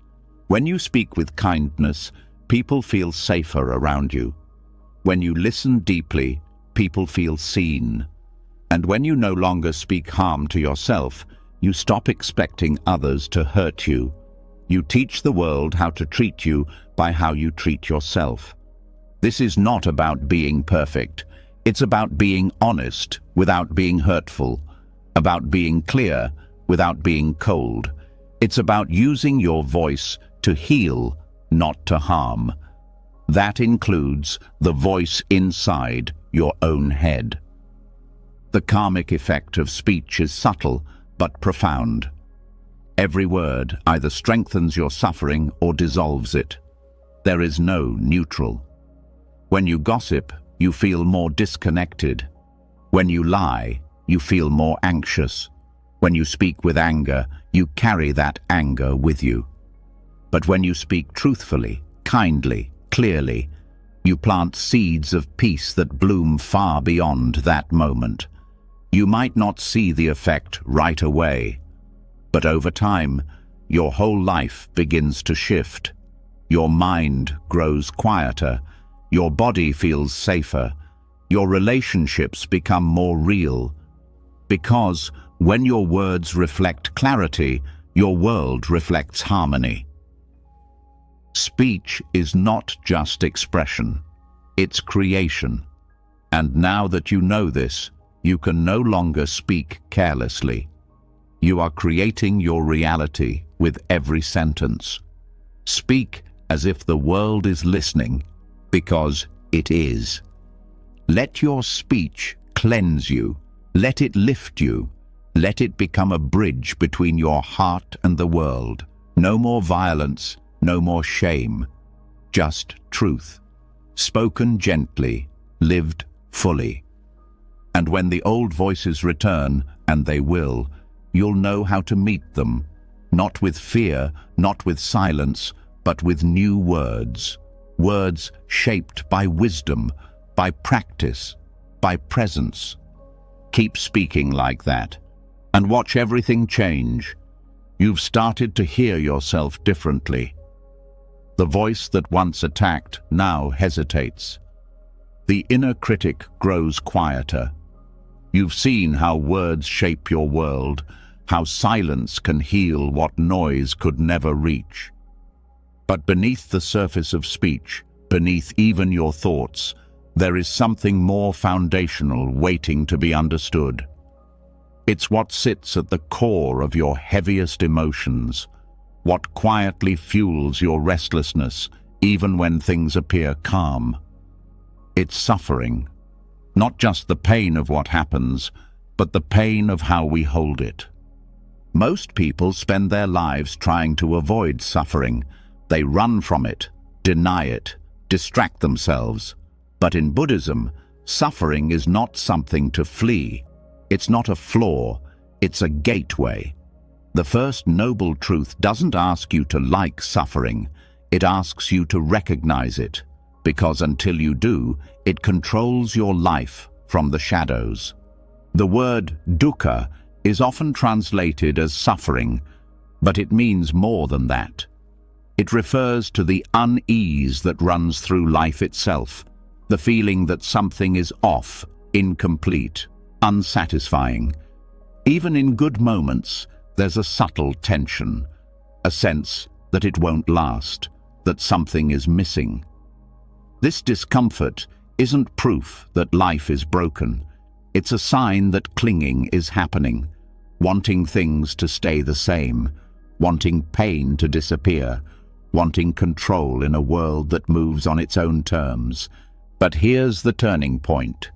When you speak with kindness, people feel safer around you. When you listen deeply, people feel seen. And when you no longer speak harm to yourself, you stop expecting others to hurt you. You teach the world how to treat you by how you treat yourself. This is not about being perfect. It's about being honest without being hurtful, about being clear without being cold. It's about using your voice to heal, not to harm. That includes the voice inside your own head. The karmic effect of speech is subtle but profound. Every word either strengthens your suffering or dissolves it. There is no neutral. When you gossip, you feel more disconnected. When you lie, you feel more anxious. When you speak with anger, you carry that anger with you. But when you speak truthfully, kindly, clearly, you plant seeds of peace that bloom far beyond that moment. You might not see the effect right away, but over time, your whole life begins to shift. Your mind grows quieter, your body feels safer, your relationships become more real. Because when your words reflect clarity, your world reflects harmony. Speech is not just expression, it's creation. And now that you know this, you can no longer speak carelessly. You are creating your reality with every sentence. Speak as if the world is listening, because it is. Let your speech cleanse you. Let it lift you. Let it become a bridge between your heart and the world. No more violence, no more shame. Just truth. Spoken gently, lived fully. And when the old voices return, and they will, you'll know how to meet them, not with fear, not with silence, but with new words. Words shaped by wisdom, by practice, by presence. Keep speaking like that, and watch everything change. You've started to hear yourself differently. The voice that once attacked now hesitates. The inner critic grows quieter. You've seen how words shape your world, how silence can heal what noise could never reach. But beneath the surface of speech, beneath even your thoughts, there is something more foundational waiting to be understood. It's what sits at the core of your heaviest emotions, what quietly fuels your restlessness even when things appear calm. It's suffering, not just the pain of what happens, but the pain of how we hold it. Most people spend their lives trying to avoid suffering. They run from it, deny it, distract themselves. But in Buddhism, suffering is not something to flee. It's not a flaw, it's a gateway. The first noble truth doesn't ask you to like suffering, it asks you to recognize it, because until you do, it controls your life from the shadows. The word dukkha is often translated as suffering, but it means more than that. It refers to the unease that runs through life itself, the feeling that something is off, incomplete, unsatisfying. Even in good moments, there's a subtle tension, a sense that it won't last, that something is missing. This discomfort isn't proof that life is broken. It's a sign that clinging is happening, wanting things to stay the same, wanting pain to disappear, wanting control in a world that moves on its own terms. But here's the turning point.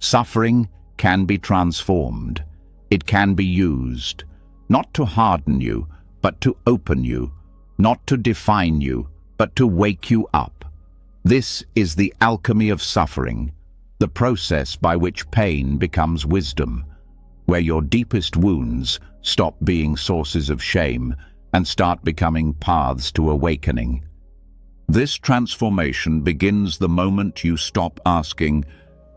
Suffering can be transformed. It can be used, not to harden you, but to open you, not to define you, but to wake you up. This is the alchemy of suffering, the process by which pain becomes wisdom, where your deepest wounds stop being sources of shame and start becoming paths to awakening. This transformation begins the moment you stop asking,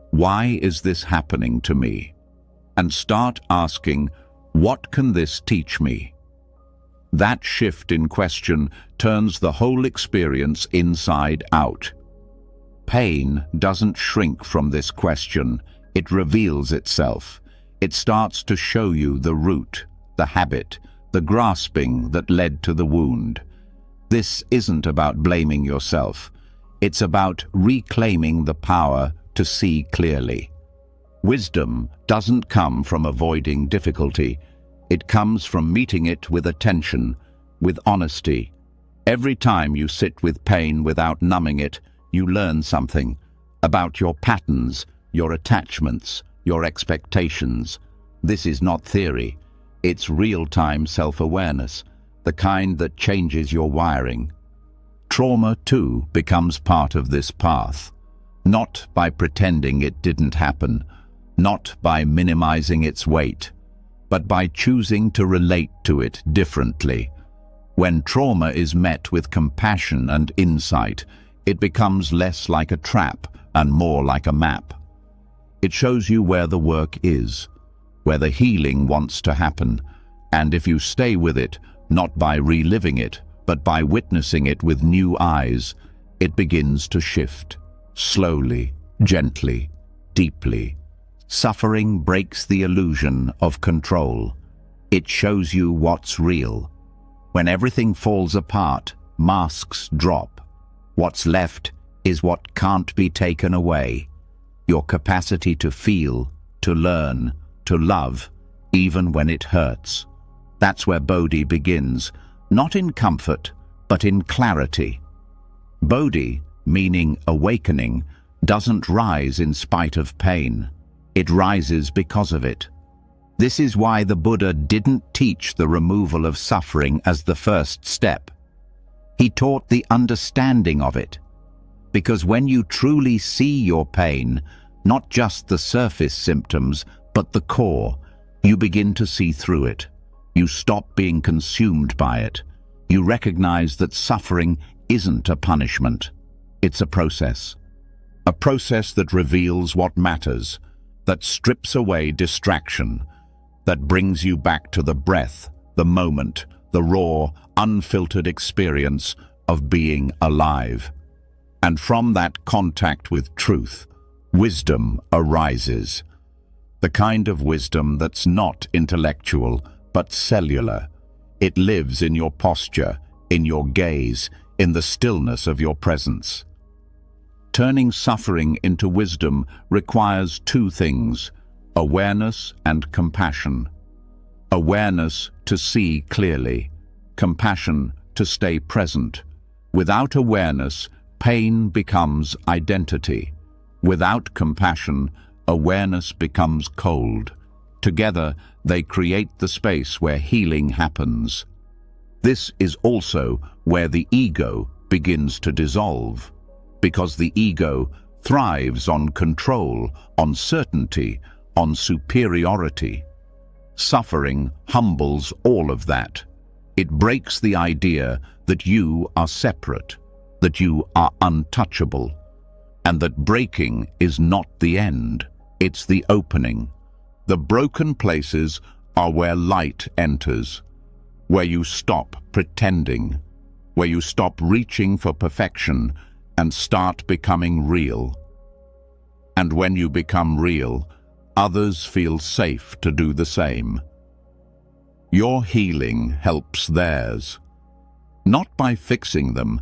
"Why is this happening to me?" and start asking, "What can this teach me?" That shift in question turns the whole experience inside out. Pain doesn't shrink from this question, it reveals itself. It starts to show you the root, the habit, the grasping that led to the wound. This isn't about blaming yourself. It's about reclaiming the power to see clearly. Wisdom doesn't come from avoiding difficulty. It comes from meeting it with attention, with honesty. Every time you sit with pain without numbing it, you learn something about your patterns, your attachments, your expectations. This is not theory. It's real-time self-awareness, the kind that changes your wiring. Trauma, too, becomes part of this path. Not by pretending it didn't happen, not by minimizing its weight, but by choosing to relate to it differently. When trauma is met with compassion and insight, it becomes less like a trap and more like a map. It shows you where the work is, where the healing wants to happen, and if you stay with it, not by reliving it, but by witnessing it with new eyes, it begins to shift, slowly, gently, deeply. Suffering breaks the illusion of control. It shows you what's real. When everything falls apart, masks drop. What's left is what can't be taken away. Your capacity to feel, to learn, to love, even when it hurts. That's where Bodhi begins, not in comfort, but in clarity. Bodhi, meaning awakening, doesn't rise in spite of pain. It rises because of it. This is why the Buddha didn't teach the removal of suffering as the first step. He taught the understanding of it. Because when you truly see your pain, not just the surface symptoms, but the core, you begin to see through it. You stop being consumed by it. You recognize that suffering isn't a punishment. It's a process. A process that reveals what matters, that strips away distraction, that brings you back to the breath, the moment, the raw, unfiltered experience of being alive. And from that contact with truth, wisdom arises. The kind of wisdom that's not intellectual, but cellular. It lives in your posture, in your gaze, in the stillness of your presence. Turning suffering into wisdom requires two things: awareness and compassion. Awareness to see clearly, compassion to stay present. Without awareness, pain becomes identity. Without compassion, awareness becomes cold. Together, they create the space where healing happens. This is also where the ego begins to dissolve, because the ego thrives on control, on certainty, on superiority. Suffering humbles all of that. It breaks the idea that you are separate, that you are untouchable, and that breaking is not the end, it's the opening. The broken places are where light enters, where you stop pretending, where you stop reaching for perfection and start becoming real. And when you become real, others feel safe to do the same. Your healing helps theirs, not by fixing them,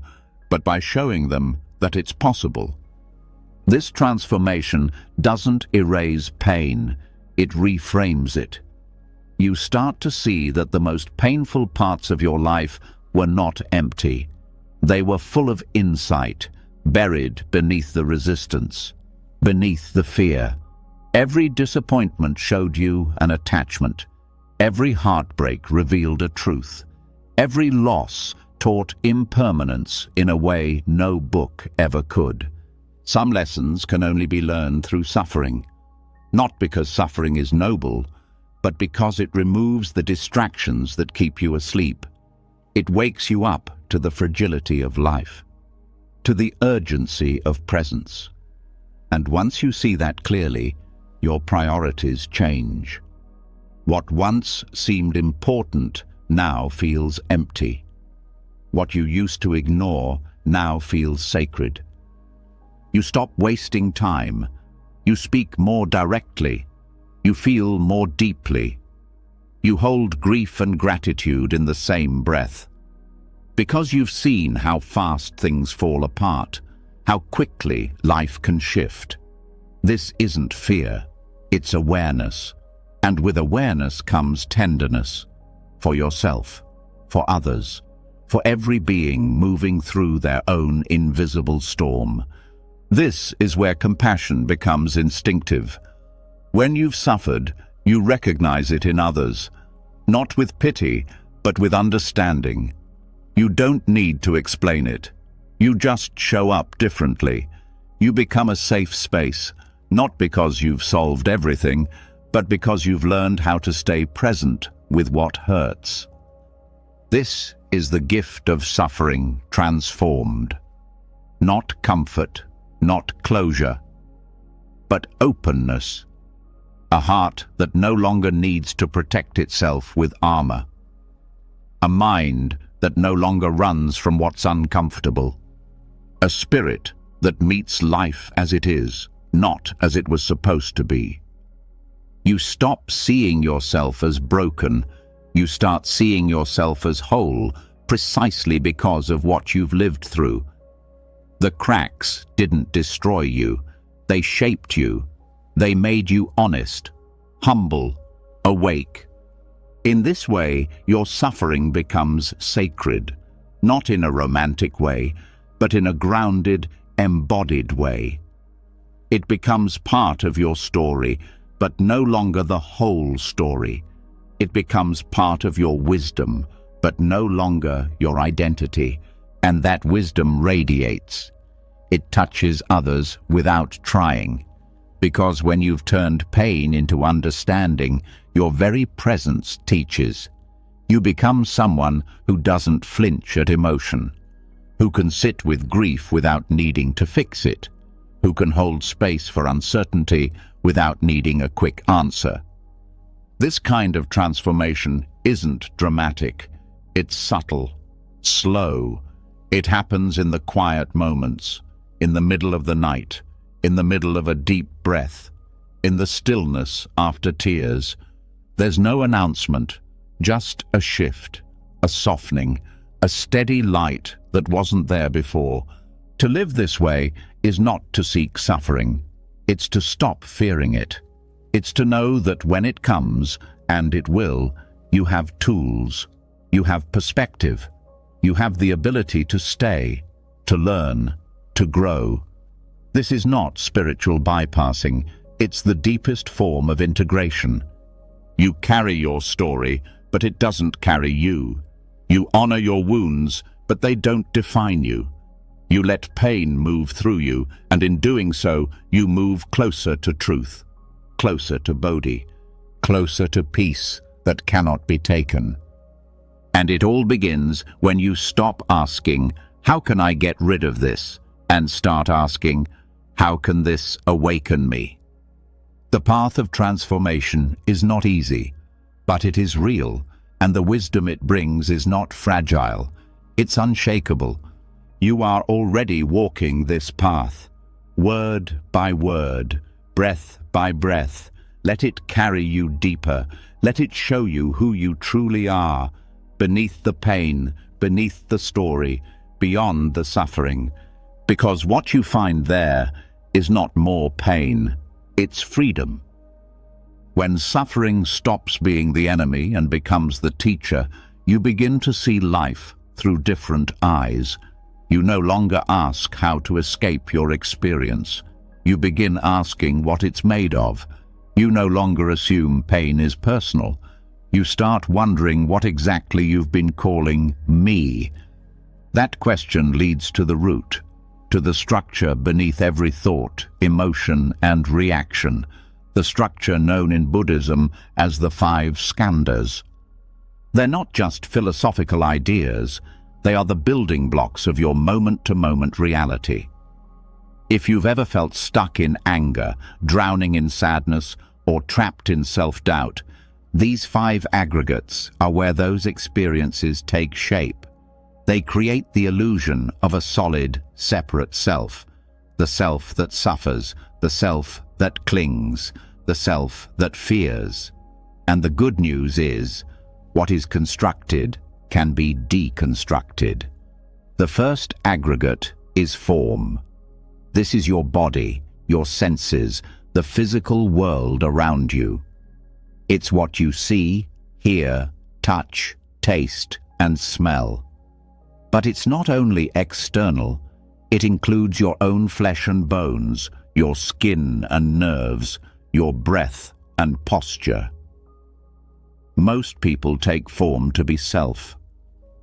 but by showing them that it's possible. This transformation doesn't erase pain, it reframes it. You start to see that the most painful parts of your life were not empty. They were full of insight, buried beneath the resistance, beneath the fear. Every disappointment showed you an attachment. Every heartbreak revealed a truth. Every loss taught impermanence in a way no book ever could. Some lessons can only be learned through suffering, not because suffering is noble, but because it removes the distractions that keep you asleep. It wakes you up to the fragility of life, to the urgency of presence. And once you see that clearly, your priorities change. What once seemed important now feels empty. What you used to ignore now feels sacred. You stop wasting time. You speak more directly. You feel more deeply. You hold grief and gratitude in the same breath. Because you've seen how fast things fall apart, how quickly life can shift. This isn't fear, it's awareness. And with awareness comes tenderness, for yourself, for others, for every being moving through their own invisible storm. This is where compassion becomes instinctive. When you've suffered, you recognize it in others, not with pity, but with understanding. You don't need to explain it. You just show up differently. You become a safe space, not because you've solved everything, but because you've learned how to stay present with what hurts. This is the gift of suffering transformed. Not comfort, not closure, but openness. A heart that no longer needs to protect itself with armor. A mind that no longer runs from what's uncomfortable. A spirit that meets life as it is, not as it was supposed to be. You stop seeing yourself as broken. You start seeing yourself as whole, precisely because of what you've lived through. The cracks didn't destroy you. They shaped you. They made you honest, humble, awake. In this way, your suffering becomes sacred, not in a romantic way, but in a grounded, embodied way. It becomes part of your story, but no longer the whole story. It becomes part of your wisdom, but no longer your identity, and that wisdom radiates. It touches others without trying. Because when you've turned pain into understanding, your very presence teaches. You become someone who doesn't flinch at emotion, who can sit with grief without needing to fix it, who can hold space for uncertainty without needing a quick answer. This kind of transformation isn't dramatic. It's subtle, slow. It happens in the quiet moments, in the middle of the night, in the middle of a deep breath, in the stillness after tears. There's no announcement, just a shift, a softening, a steady light that wasn't there before. To live this way is not to seek suffering. It's to stop fearing it. It's to know that when it comes, and it will, you have tools. You have perspective. You have the ability to stay, to learn, to grow. This is not spiritual bypassing. It's the deepest form of integration. You carry your story, but it doesn't carry you. You honor your wounds, but they don't define you. You let pain move through you, and in doing so, you move closer to truth, closer to Bodhi, closer to peace that cannot be taken. And it all begins when you stop asking, "How can I get rid of this?" and start asking, "How can this awaken me?" The path of transformation is not easy, but it is real, and the wisdom it brings is not fragile. It's unshakable. You are already walking this path, word by word, breath by breath. Let it carry you deeper. Let it show you who you truly are, beneath the pain, beneath the story, beyond the suffering. Because what you find there is not more pain, it's freedom. When suffering stops being the enemy and becomes the teacher, you begin to see life through different eyes. You no longer ask how to escape your experience. You begin asking what it's made of. You no longer assume pain is personal. You start wondering what exactly you've been calling me. That question leads to the root, to the structure beneath every thought, emotion, and reaction, the structure known in Buddhism as the 5 skandhas. They're not just philosophical ideas, they are the building blocks of your moment-to-moment reality. If you've ever felt stuck in anger, drowning in sadness, or trapped in self-doubt, these 5 aggregates are where those experiences take shape. They create the illusion of a solid, separate self, the self that suffers, the self that clings, the self that fears. And the good news is, what is constructed can be deconstructed. The first aggregate is form. This is your body, your senses, the physical world around you. It's what you see, hear, touch, taste, and smell. But it's not only external, it includes your own flesh and bones, your skin and nerves, your breath and posture. Most people take form to be self.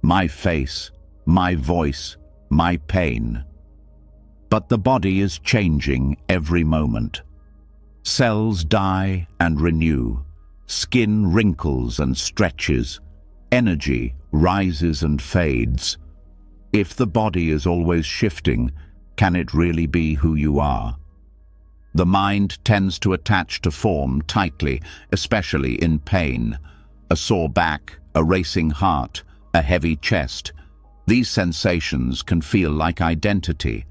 My face, my voice, my pain. But the body is changing every moment. Cells die and renew. Skin wrinkles and stretches. Energy rises and fades. If the body is always shifting, can it really be who you are? The mind tends to attach to form tightly, especially in pain. A sore back, a racing heart, a heavy chest. These sensations can feel like identity.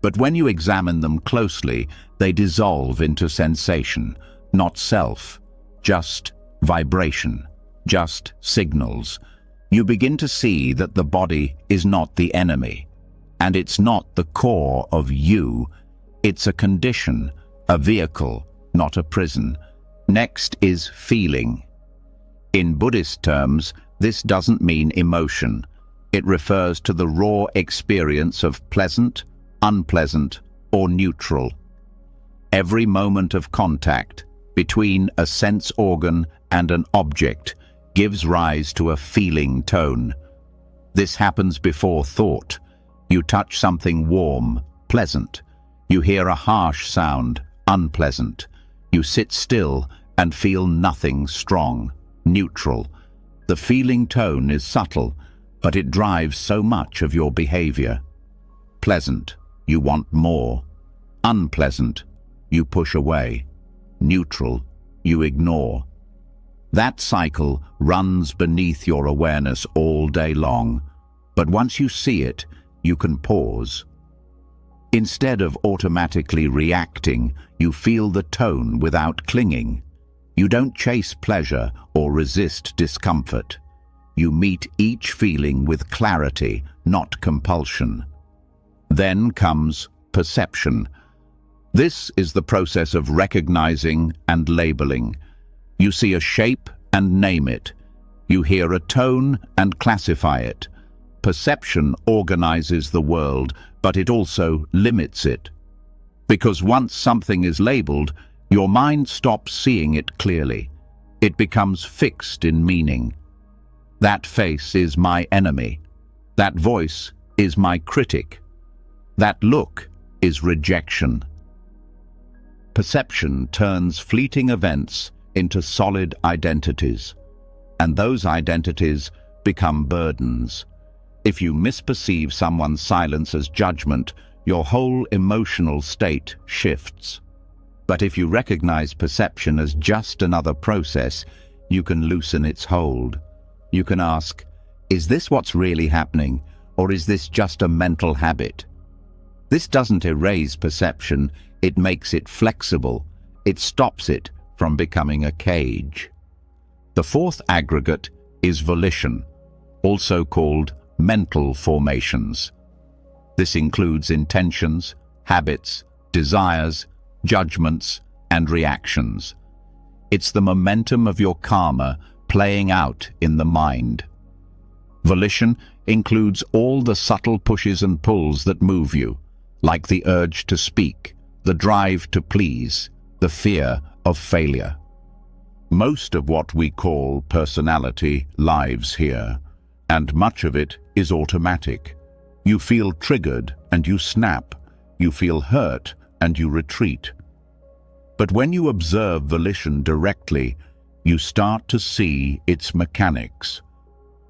But when you examine them closely, they dissolve into sensation, not self, just vibration, just signals. You begin to see that the body is not the enemy, and it's not the core of you. It's a condition, a vehicle, not a prison. Next is feeling. In Buddhist terms, this doesn't mean emotion. It refers to the raw experience of pleasant, unpleasant, or neutral. Every moment of contact between a sense organ and an object gives rise to a feeling tone. This happens before thought. You touch something warm, pleasant. You hear a harsh sound, unpleasant. You sit still and feel nothing strong, neutral. The feeling tone is subtle, but it drives so much of your behavior. Pleasant, you want more. Unpleasant, you push away. Neutral, you ignore. That cycle runs beneath your awareness all day long, but once you see it, you can pause. Instead of automatically reacting, you feel the tone without clinging. You don't chase pleasure or resist discomfort. You meet each feeling with clarity, not compulsion. Then comes perception. This is the process of recognizing and labeling. You see a shape and name it. You hear a tone and classify it. Perception organizes the world, but it also limits it. Because once something is labeled, your mind stops seeing it clearly. It becomes fixed in meaning. That face is my enemy. That voice is my critic. That look is rejection. Perception turns fleeting events into solid identities, and those identities become burdens. If you misperceive someone's silence as judgment, your whole emotional state shifts. But if you recognize perception as just another process, you can loosen its hold. You can ask, is this what's really happening, or is this just a mental habit? This doesn't erase perception, it makes it flexible. It stops it from becoming a cage. The fourth aggregate is volition, also called mental formations. This includes intentions, habits, desires, judgments, and reactions. It's the momentum of your karma playing out in the mind. Volition includes all the subtle pushes and pulls that move you, like the urge to speak, the drive to please, the fear of failure. Most of what we call personality lives here, and much of it is automatic. You feel triggered and you snap. You feel hurt and you retreat. But when you observe volition directly, you start to see its mechanics.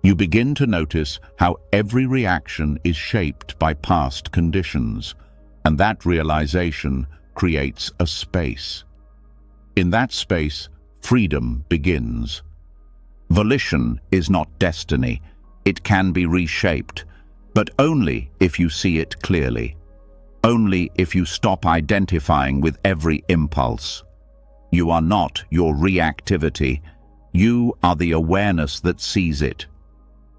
You begin to notice how every reaction is shaped by past conditions, and that realization creates a space. In that space, freedom begins. Volition is not destiny. It can be reshaped, but only if you see it clearly. Only if you stop identifying with every impulse. You are not your reactivity. You are the awareness that sees it.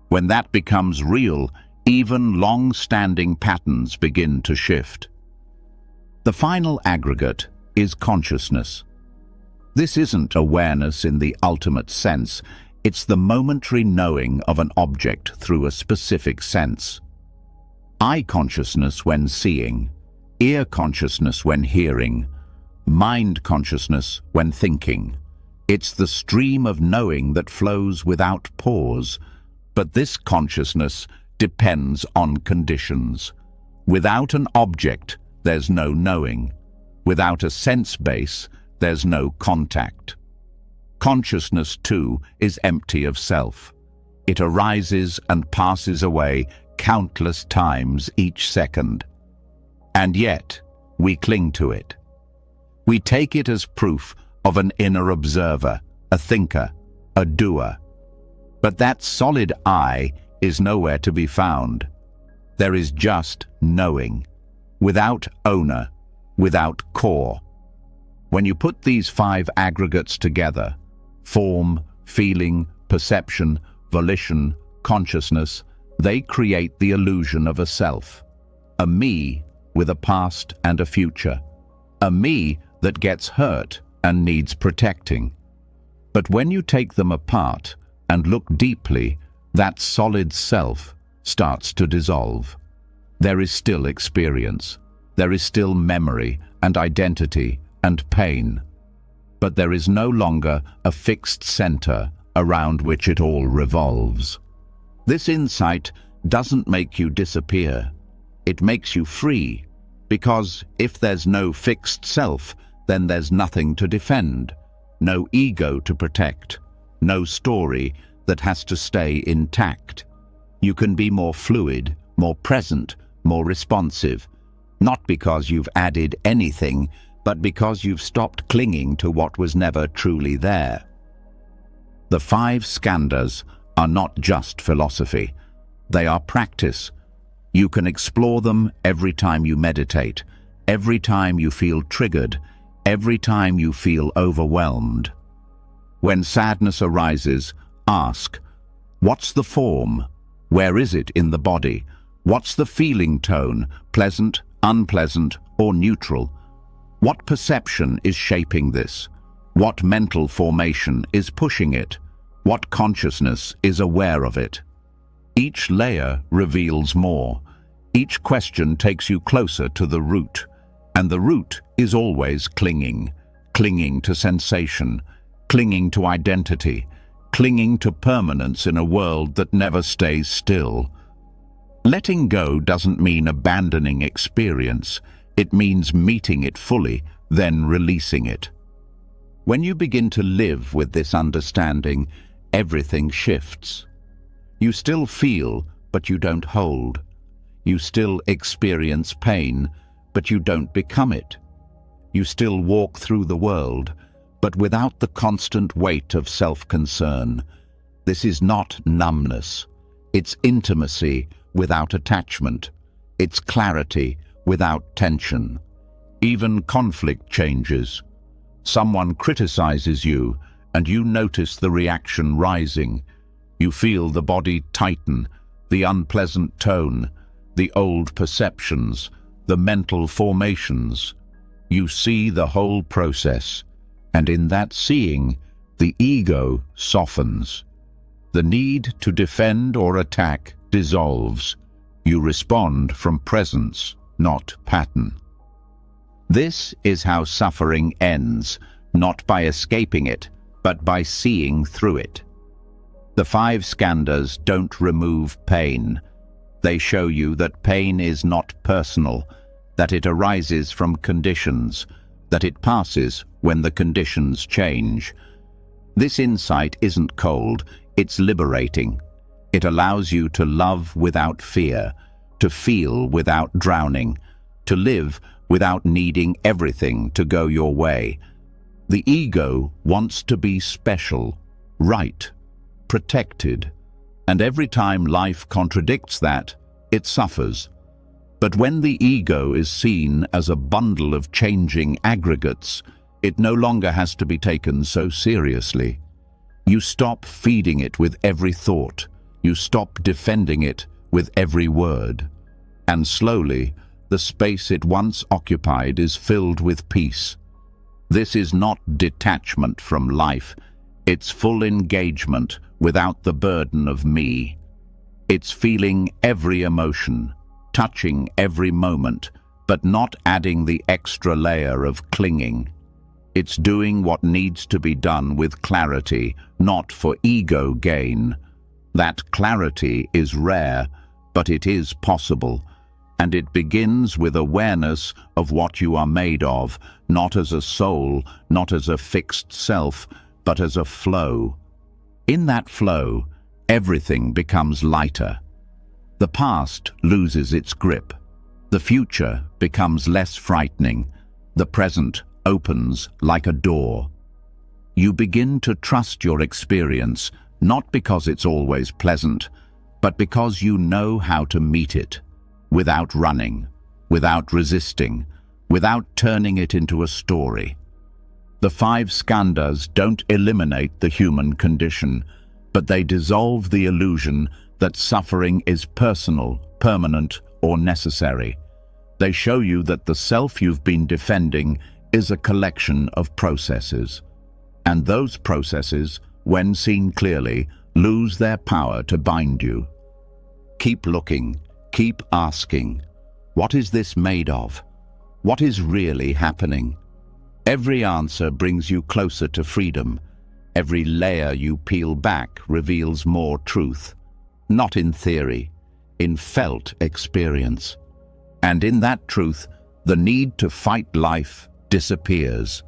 When that becomes real, even long-standing patterns begin to shift. The final aggregate is consciousness. This isn't awareness in the ultimate sense. It's the momentary knowing of an object through a specific sense. Eye consciousness when seeing, ear consciousness when hearing, mind consciousness when thinking. It's the stream of knowing that flows without pause, but this consciousness depends on conditions. Without an object, there's no knowing. Without a sense base, there's no contact. Consciousness, too, is empty of self. It arises and passes away countless times each second. And yet, we cling to it. We take it as proof of an inner observer, a thinker, a doer. But that solid I is nowhere to be found. There is just knowing, without owner, without core. When you put these 5 aggregates together, form, feeling, perception, volition, consciousness, they create the illusion of a self, a me with a past and a future, a me that gets hurt and needs protecting. But when you take them apart and look deeply, that solid self starts to dissolve. There is still experience, there is still memory and identity and pain, but there is no longer a fixed center around which it all revolves. This insight doesn't make you disappear. It makes you free, because if there's no fixed self, then there's nothing to defend, no ego to protect, no story that has to stay intact. You can be more fluid, more present, more responsive, not because you've added anything, but because you've stopped clinging to what was never truly there. The 5 skandhas are not just philosophy. They are practice. You can explore them every time you meditate, every time you feel triggered, every time you feel overwhelmed. When sadness arises, ask, what's the form? Where is it in the body? What's the feeling tone, pleasant, unpleasant, or neutral? What perception is shaping this? What mental formation is pushing it? What consciousness is aware of it? Each layer reveals more. Each question takes you closer to the root, and the root is always clinging to sensation, clinging to identity, clinging to permanence in a world that never stays still. Letting go doesn't mean abandoning experience. It means meeting it fully, then releasing it. When you begin to live with this understanding, everything shifts. You still feel, but you don't hold. You still experience pain, but you don't become it. You still walk through the world, but without the constant weight of self-concern. This is not numbness. It's intimacy without attachment. It's clarity without tension. Even conflict changes. Someone criticizes you, and you notice the reaction rising. You feel the body tighten, the unpleasant tone, the old perceptions, the mental formations. You see the whole process, and in that seeing, the ego softens. The need to defend or attack dissolves. You respond from presence, not pattern. This is how suffering ends, not by escaping it, but by seeing through it. The 5 skandhas don't remove pain. They show you that pain is not personal, that it arises from conditions, that it passes when the conditions change. This insight isn't cold, it's liberating. It allows you to love without fear, to feel without drowning, to live without needing everything to go your way. The ego wants to be special, right, protected, and every time life contradicts that, it suffers. But when the ego is seen as a bundle of changing aggregates, it no longer has to be taken so seriously. You stop feeding it with every thought. You stop defending it with every word. And slowly, the space it once occupied is filled with peace. This is not detachment from life. It's full engagement without the burden of me. It's feeling every emotion, touching every moment, but not adding the extra layer of clinging. It's doing what needs to be done with clarity, not for ego gain. That clarity is rare, but it is possible. And it begins with awareness of what you are made of, not as a soul, not as a fixed self, but as a flow. In that flow, everything becomes lighter. The past loses its grip. The future becomes less frightening. The present opens like a door. You begin to trust your experience, not because it's always pleasant, but because you know how to meet it. Without running, without resisting, without turning it into a story. The 5 skandhas don't eliminate the human condition, but they dissolve the illusion that suffering is personal, permanent, or necessary. They show you that the self you've been defending is a collection of processes. And those processes, when seen clearly, lose their power to bind you. Keep looking. Keep asking, what is this made of? What is really happening? Every answer brings you closer to freedom. Every layer you peel back reveals more truth. Not in theory, in felt experience. And in that truth, the need to fight life disappears.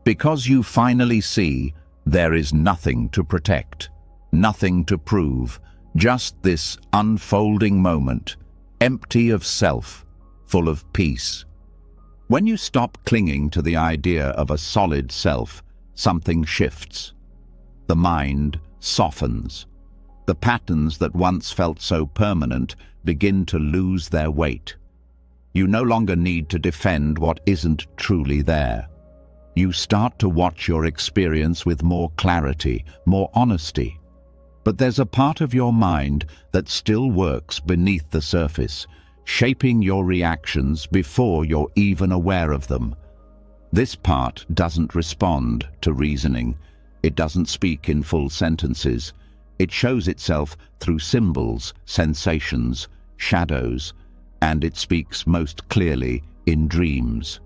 Because you finally see there is nothing to protect, nothing to prove, just this unfolding moment, empty of self, full of peace. When you stop clinging to the idea of a solid self, something shifts. The mind softens. The patterns that once felt so permanent begin to lose their weight. You no longer need to defend what isn't truly there. You start to watch your experience with more clarity, more honesty. But there's a part of your mind that still works beneath the surface, shaping your reactions before you're even aware of them. This part doesn't respond to reasoning. It doesn't speak in full sentences. It shows itself through symbols, sensations, shadows, and it speaks most clearly in dreams.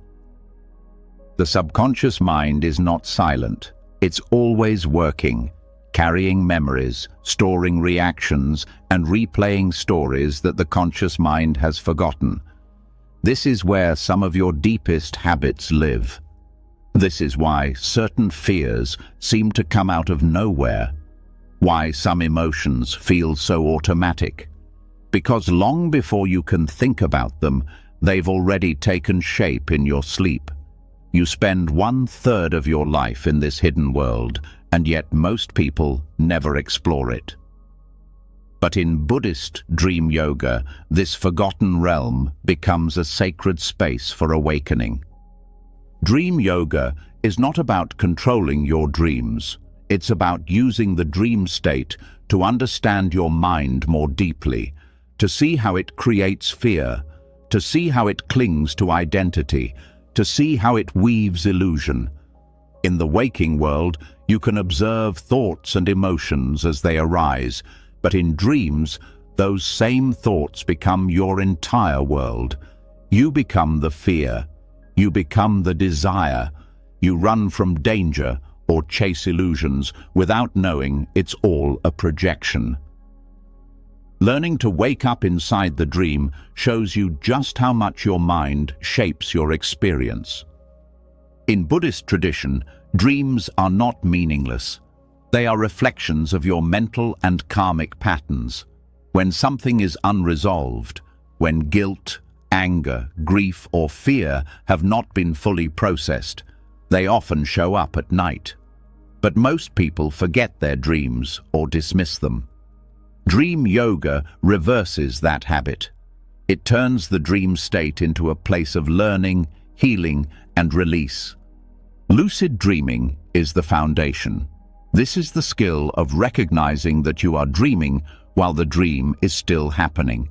The subconscious mind is not silent. It's always working, carrying memories, storing reactions, and replaying stories that the conscious mind has forgotten. This is where some of your deepest habits live. This is why certain fears seem to come out of nowhere, why some emotions feel so automatic. Because long before you can think about them, they've already taken shape in your sleep. You spend 1/3 of your life in this hidden world, and yet most people never explore it. But in Buddhist dream yoga, this forgotten realm becomes a sacred space for awakening. Dream yoga is not about controlling your dreams. It's about using the dream state to understand your mind more deeply, to see how it creates fear, to see how it clings to identity, to see how it weaves illusion. In the waking world, you can observe thoughts and emotions as they arise, but in dreams, those same thoughts become your entire world. You become the fear. You become the desire. You run from danger or chase illusions without knowing it's all a projection. Learning to wake up inside the dream shows you just how much your mind shapes your experience. In Buddhist tradition, dreams are not meaningless. They are reflections of your mental and karmic patterns. When something is unresolved, when guilt, anger, grief, or fear have not been fully processed, they often show up at night. But most people forget their dreams or dismiss them. Dream yoga reverses that habit. It turns the dream state into a place of learning, healing, and release. Lucid dreaming is the foundation. This is the skill of recognizing that you are dreaming while the dream is still happening.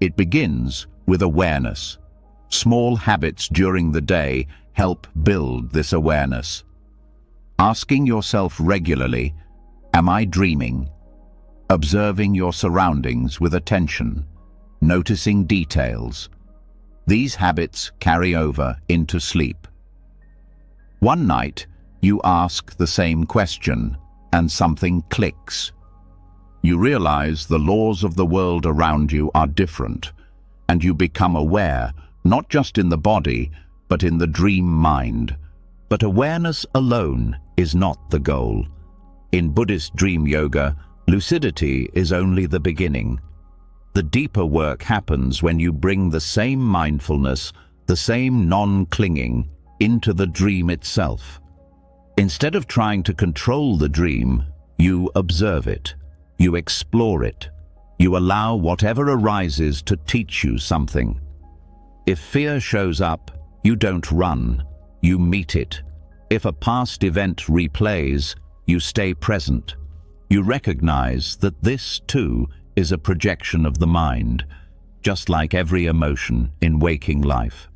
It begins with awareness. Small habits during the day help build this awareness. Asking yourself regularly, "Am I dreaming?" Observing your surroundings with attention, noticing details. These habits carry over into sleep. One night, you ask the same question, and something clicks. You realize the laws of the world around you are different, and you become aware, not just in the body, but in the dream mind. But awareness alone is not the goal. In Buddhist dream yoga, lucidity is only the beginning. The deeper work happens when you bring the same mindfulness, the same non-clinging, into the dream itself. Instead of trying to control the dream, you observe it, you explore it, you allow whatever arises to teach you something. If fear shows up, you don't run, you meet it. If a past event replays, you stay present. You recognize that this, too, is a projection of the mind, just like every emotion in waking life.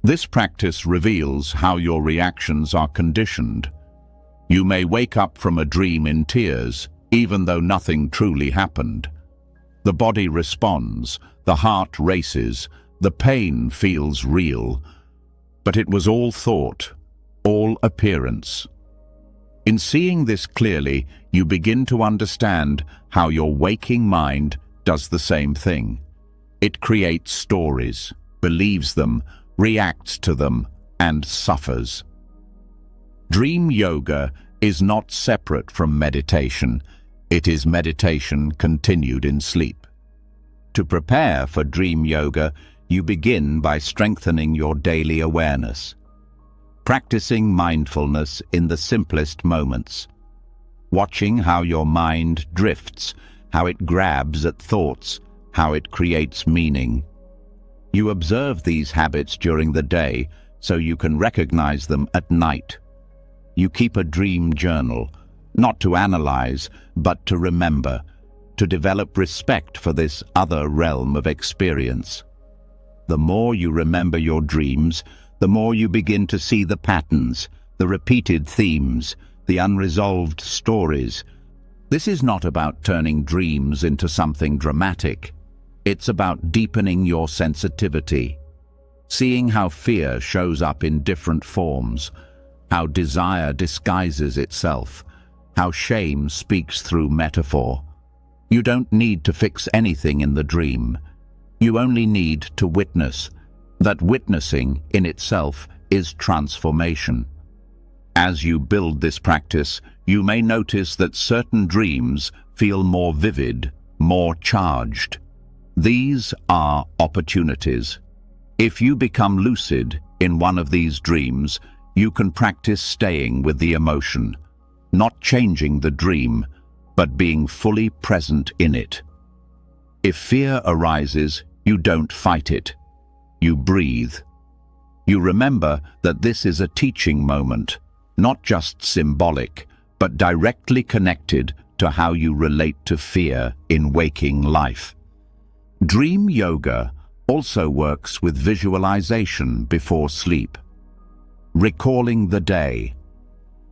This practice reveals how your reactions are conditioned. You may wake up from a dream in tears, even though nothing truly happened. The body responds, the heart races, the pain feels real. But it was all thought, all appearance. In seeing this clearly, you begin to understand how your waking mind does the same thing. It creates stories, believes them, reacts to them, and suffers. Dream yoga is not separate from meditation. It is meditation continued in sleep. To prepare for dream yoga, you begin by strengthening your daily awareness. Practicing mindfulness in the simplest moments. Watching how your mind drifts, how it grabs at thoughts, how it creates meaning. You observe these habits during the day so you can recognize them at night. You keep a dream journal, not to analyze, but to remember, to develop respect for this other realm of experience. The more you remember your dreams, the more you begin to see the patterns, the repeated themes, the unresolved stories. This is not about turning dreams into something dramatic. It's about deepening your sensitivity, seeing how fear shows up in different forms, how desire disguises itself, how shame speaks through metaphor. You don't need to fix anything in the dream. You only need to witness. That witnessing in itself is transformation. As you build this practice, you may notice that certain dreams feel more vivid, more charged. These are opportunities. If you become lucid in one of these dreams, you can practice staying with the emotion, not changing the dream, but being fully present in it. If fear arises, you don't fight it. You breathe. You remember that this is a teaching moment, not just symbolic, but directly connected to how you relate to fear in waking life. Dream yoga also works with visualization before sleep. Recalling the day,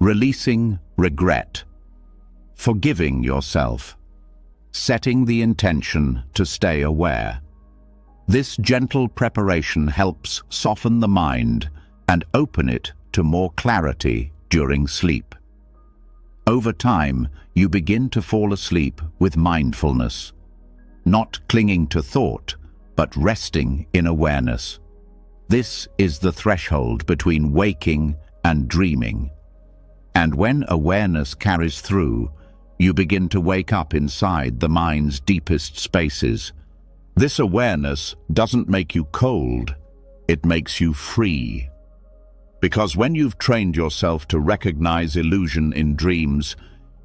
releasing regret, forgiving yourself, setting the intention to stay aware. This gentle preparation helps soften the mind and open it to more clarity during sleep. Over time, you begin to fall asleep with mindfulness, not clinging to thought, but resting in awareness. This is the threshold between waking and dreaming. And when awareness carries through, you begin to wake up inside the mind's deepest spaces. This awareness doesn't make you cold, it makes you free. Because when you've trained yourself to recognize illusion in dreams,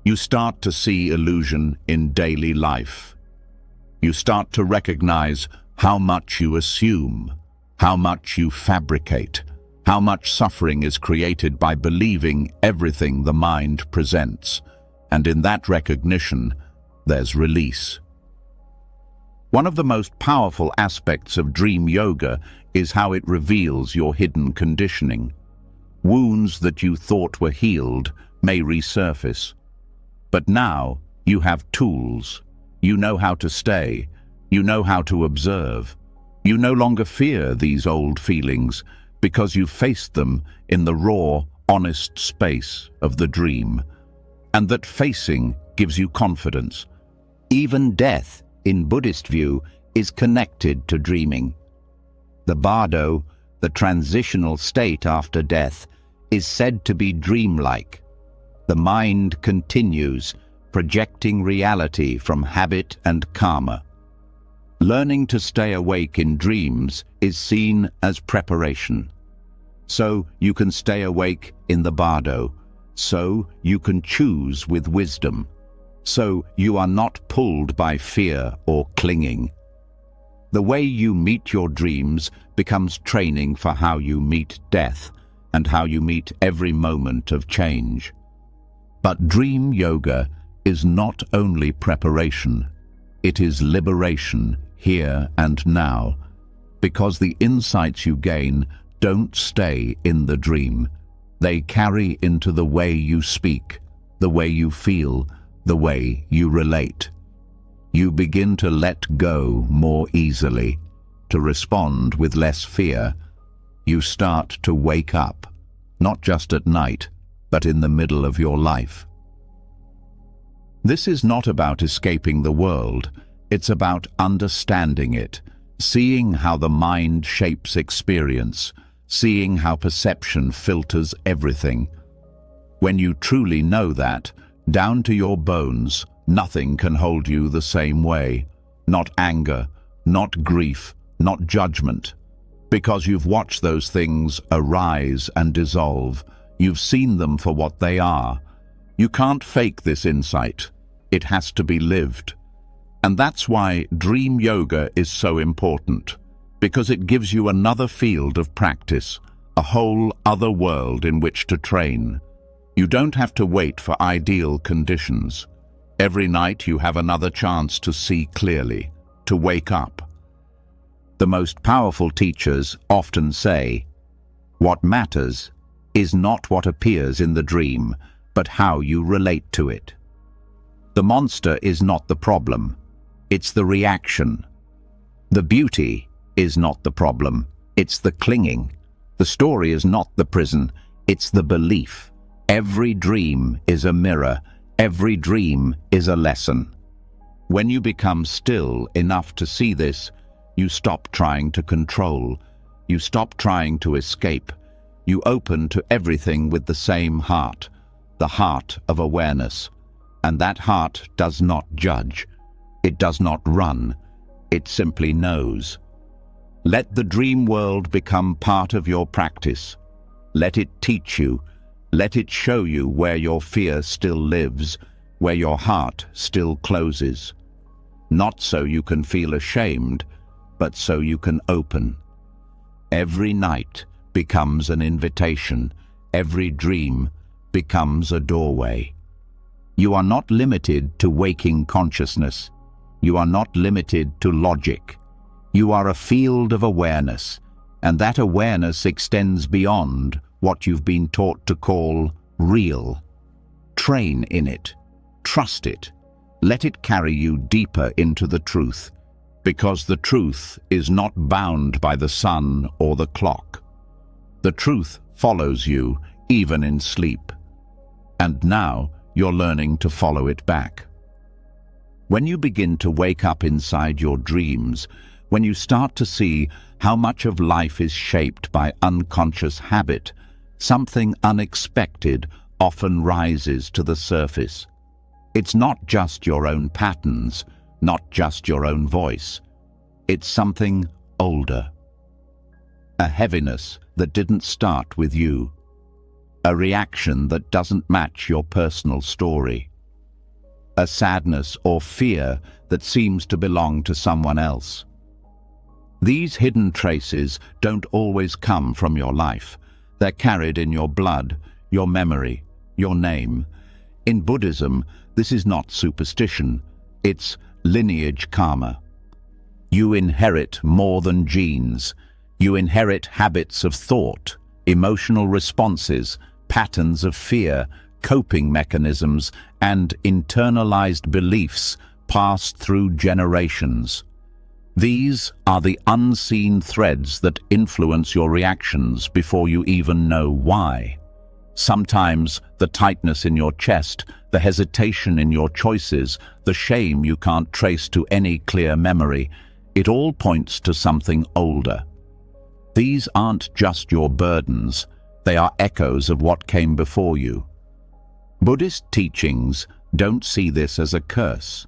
you start to see illusion in daily life. You start to recognize how much you assume, how much you fabricate, how much suffering is created by believing everything the mind presents. And in that recognition, there's release. One of the most powerful aspects of dream yoga is how it reveals your hidden conditioning. Wounds that you thought were healed may resurface. But now you have tools. You know how to stay. You know how to observe. You no longer fear these old feelings because you faced them in the raw, honest space of the dream. And that facing gives you confidence. Even death, in Buddhist view, is connected to dreaming. The bardo, the transitional state after death, is said to be dreamlike. The mind continues, projecting reality from habit and karma. Learning to stay awake in dreams is seen as preparation. So you can stay awake in the bardo. So you can choose with wisdom. So you are not pulled by fear or clinging. The way you meet your dreams becomes training for how you meet death and how you meet every moment of change. But dream yoga is not only preparation, it is liberation here and now, because the insights you gain don't stay in the dream. They carry into the way you speak, the way you feel, the way you relate. You begin to let go more easily, to respond with less fear. You start to wake up, not just at night, but in the middle of your life. This is not about escaping the world. It's about understanding it, seeing how the mind shapes experience, seeing how perception filters everything. When you truly know that, down to your bones, nothing can hold you the same way. Not anger, not grief, not judgment. Because you've watched those things arise and dissolve. You've seen them for what they are. You can't fake this insight. It has to be lived. And that's why dream yoga is so important. Because it gives you another field of practice, a whole other world in which to train. You don't have to wait for ideal conditions. Every night you have another chance to see clearly, to wake up. The most powerful teachers often say, "What matters is not what appears in the dream, but how you relate to it. The monster is not the problem, it's the reaction. The beauty is not the problem, it's the clinging. The story is not the prison, it's the belief. Every dream is a mirror, every dream is a lesson. When you become still enough to see this, you stop trying to control, you stop trying to escape, you open to everything with the same heart, the heart of awareness. And that heart does not judge, it does not run, it simply knows. Let the dream world become part of your practice. Let it teach you, let it show you where your fear still lives, where your heart still closes. Not so you can feel ashamed, but so you can open. Every night becomes an invitation, every dream becomes a doorway. You are not limited to waking consciousness. You are not limited to logic. You are a field of awareness, and that awareness extends beyond what you've been taught to call real. Train in it. Trust it. Let it carry you deeper into the truth, because the truth is not bound by the sun or the clock. The truth follows you even in sleep. And now you're learning to follow it back. When you begin to wake up inside your dreams, when you start to see how much of life is shaped by unconscious habit, something unexpected often rises to the surface. It's not just your own patterns, not just your own voice. It's something older. A heaviness that didn't start with you. A reaction that doesn't match your personal story. A sadness or fear that seems to belong to someone else. These hidden traces don't always come from your life. They're carried in your blood, your memory, your name. In Buddhism, this is not superstition, it's lineage karma. You inherit more than genes. You inherit habits of thought, emotional responses, patterns of fear, coping mechanisms, and internalized beliefs passed through generations. These are the unseen threads that influence your reactions before you even know why. Sometimes the tightness in your chest, the hesitation in your choices, the shame you can't trace to any clear memory, it all points to something older. These aren't just your burdens, they are echoes of what came before you. Buddhist teachings don't see this as a curse.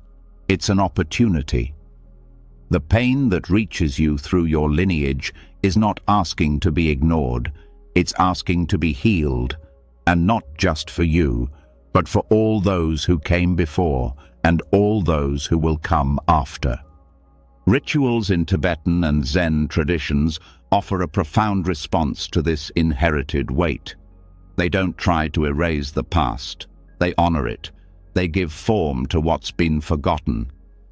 It's an opportunity. The pain that reaches you through your lineage is not asking to be ignored, it's asking to be healed, and not just for you, but for all those who came before and all those who will come after. Rituals in Tibetan and Zen traditions offer a profound response to this inherited weight. They don't try to erase the past, they honor it. They give form to what's been forgotten.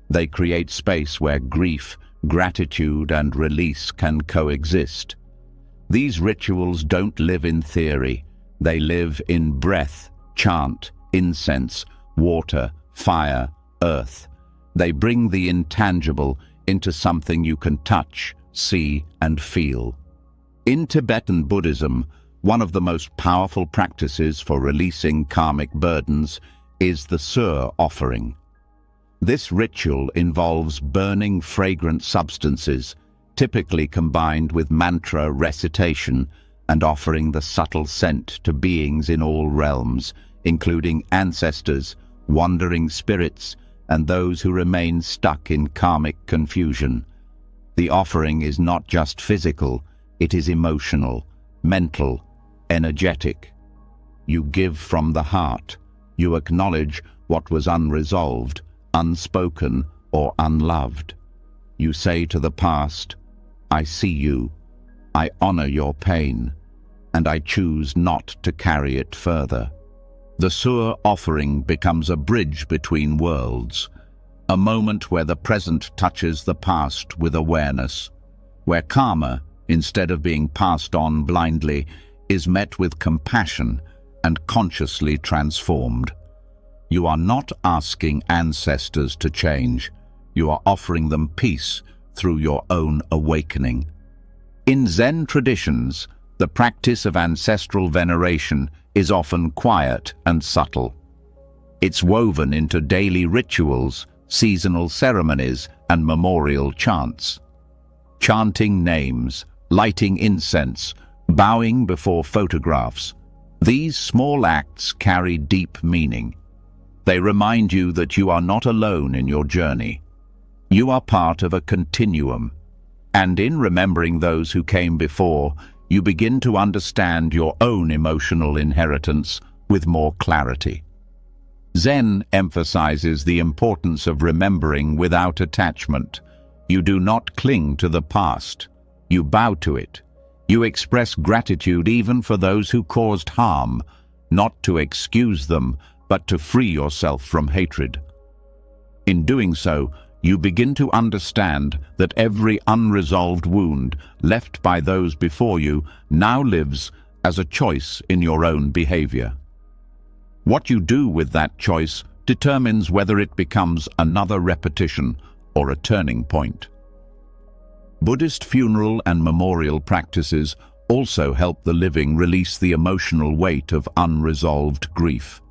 They create space where grief, gratitude, and release can coexist. These rituals don't live in theory, they live in breath, chant, incense, water, fire, earth. They bring the intangible into something you can touch, see, and feel. In Tibetan Buddhism, one of the most powerful practices for releasing karmic burdens is the sur offering. This ritual involves burning fragrant substances, typically combined with mantra recitation, and offering the subtle scent to beings in all realms, including ancestors, wandering spirits, and those who remain stuck in karmic confusion. The offering is not just physical, it is emotional, mental, energetic. You give from the heart. You acknowledge what was unresolved, unspoken, or unloved. You say to the past, I see you, I honor your pain, and I choose not to carry it further. The sur offering becomes a bridge between worlds, a moment where the present touches the past with awareness, where karma, instead of being passed on blindly, is met with compassion, and consciously transformed. You are not asking ancestors to change. You are offering them peace through your own awakening. In Zen traditions, the practice of ancestral veneration is often quiet and subtle. It's woven into daily rituals, seasonal ceremonies, and memorial chants. Chanting names, lighting incense, bowing before photographs. These small acts carry deep meaning. They remind you that you are not alone in your journey. You are part of a continuum, and in remembering those who came before, you begin to understand your own emotional inheritance with more clarity. Zen emphasizes the importance of remembering without attachment. You do not cling to the past. You bow to it. You express gratitude even for those who caused harm, not to excuse them, but to free yourself from hatred. In doing so, you begin to understand that every unresolved wound left by those before you now lives as a choice in your own behavior. What you do with that choice determines whether it becomes another repetition or a turning point. Buddhist funeral and memorial practices also help the living release the emotional weight of unresolved grief.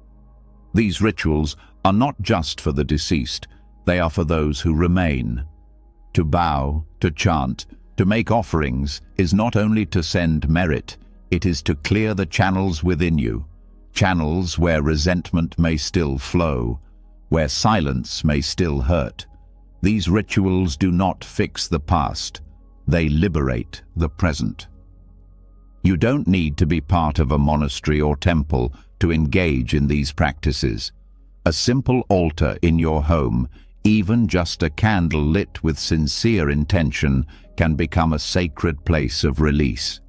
These rituals are not just for the deceased, they are for those who remain. To bow, to chant, to make offerings is not only to send merit, it is to clear the channels within you, channels where resentment may still flow, where silence may still hurt. These rituals do not fix the past, they liberate the present. You don't need to be part of a monastery or temple to engage in these practices. A simple altar in your home, even just a candle lit with sincere intention, can become a sacred place of release.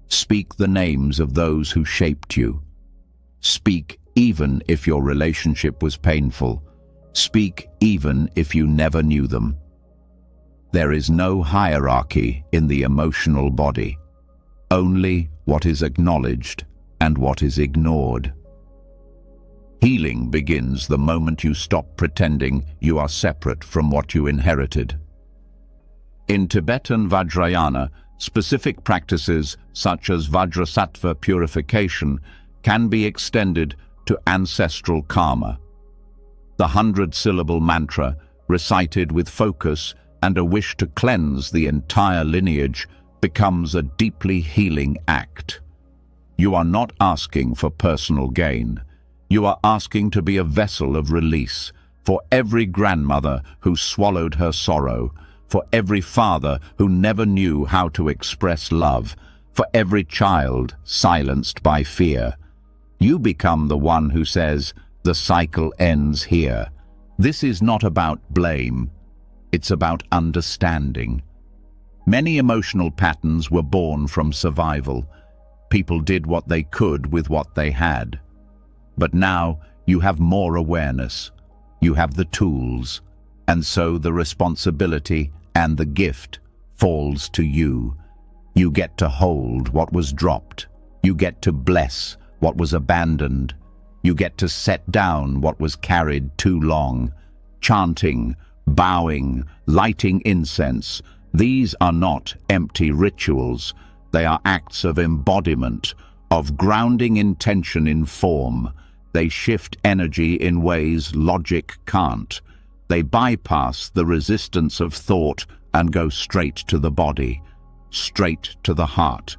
Speak the names of those who shaped you. Speak even if your relationship was painful. Speak even if you never knew them. There is no hierarchy in the emotional body, only what is acknowledged and what is ignored. Healing begins the moment you stop pretending you are separate from what you inherited. In Tibetan Vajrayana, specific practices such as Vajrasattva purification can be extended to ancestral karma. The 100-syllable mantra, recited with focus and a wish to cleanse the entire lineage, becomes a deeply healing act. You are not asking for personal gain. You are asking to be a vessel of release for every grandmother who swallowed her sorrow, for every father who never knew how to express love, for every child silenced by fear. You become the one who says, "The cycle ends here." This is not about blame. It's about understanding. Many emotional patterns were born from survival. People did what they could with what they had. But now you have more awareness. You have the tools. And so the responsibility and the gift falls to you. You get to hold what was dropped. You get to bless what was abandoned. You get to set down what was carried too long. Chanting, bowing, lighting incense, these are not empty rituals. They are acts of embodiment, of grounding intention in form. They shift energy in ways logic can't. They bypass the resistance of thought and go straight to the body, straight to the heart.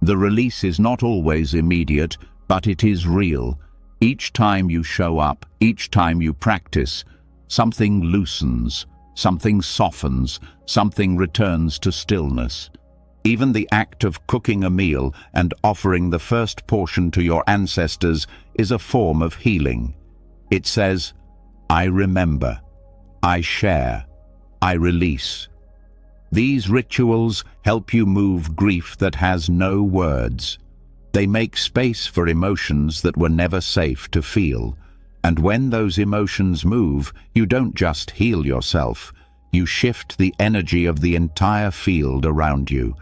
The release is not always immediate, but it is real. Each time you show up, each time you practice, something loosens, something softens, something returns to stillness. Even the act of cooking a meal and offering the first portion to your ancestors is a form of healing. It says, "I remember, I share, I release." These rituals help you move grief that has no words. They make space for emotions that were never safe to feel. And when those emotions move, you don't just heal yourself, you shift the energy of the entire field around you.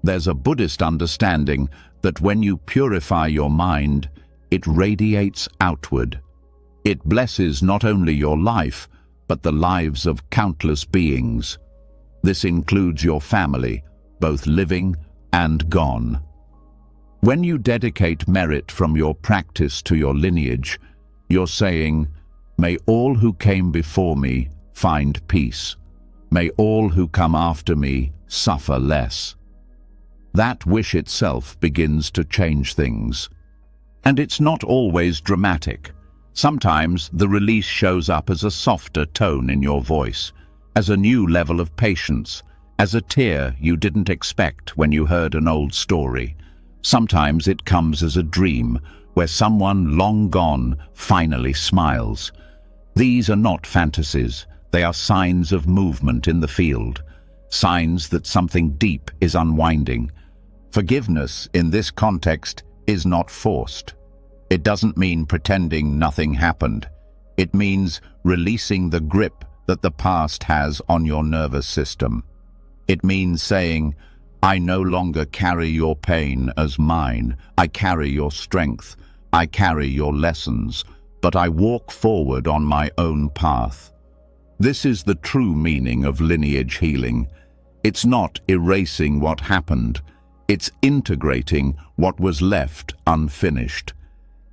There's a Buddhist understanding that when you purify your mind, it radiates outward. It blesses not only your life, but the lives of countless beings. This includes your family, both living and gone. When you dedicate merit from your practice to your lineage, you're saying, "May all who came before me find peace. May all who come after me suffer less." That wish itself begins to change things. And it's not always dramatic. Sometimes the release shows up as a softer tone in your voice, as a new level of patience, as a tear you didn't expect when you heard an old story. Sometimes it comes as a dream, where someone long gone finally smiles. These are not fantasies, they are signs of movement in the field, signs that something deep is unwinding. Forgiveness, in this context, is not forced. It doesn't mean pretending nothing happened. It means releasing the grip that the past has on your nervous system. It means saying, "I no longer carry your pain as mine. I carry your strength. I carry your lessons, but I walk forward on my own path." This is the true meaning of lineage healing. It's not erasing what happened. It's integrating what was left unfinished.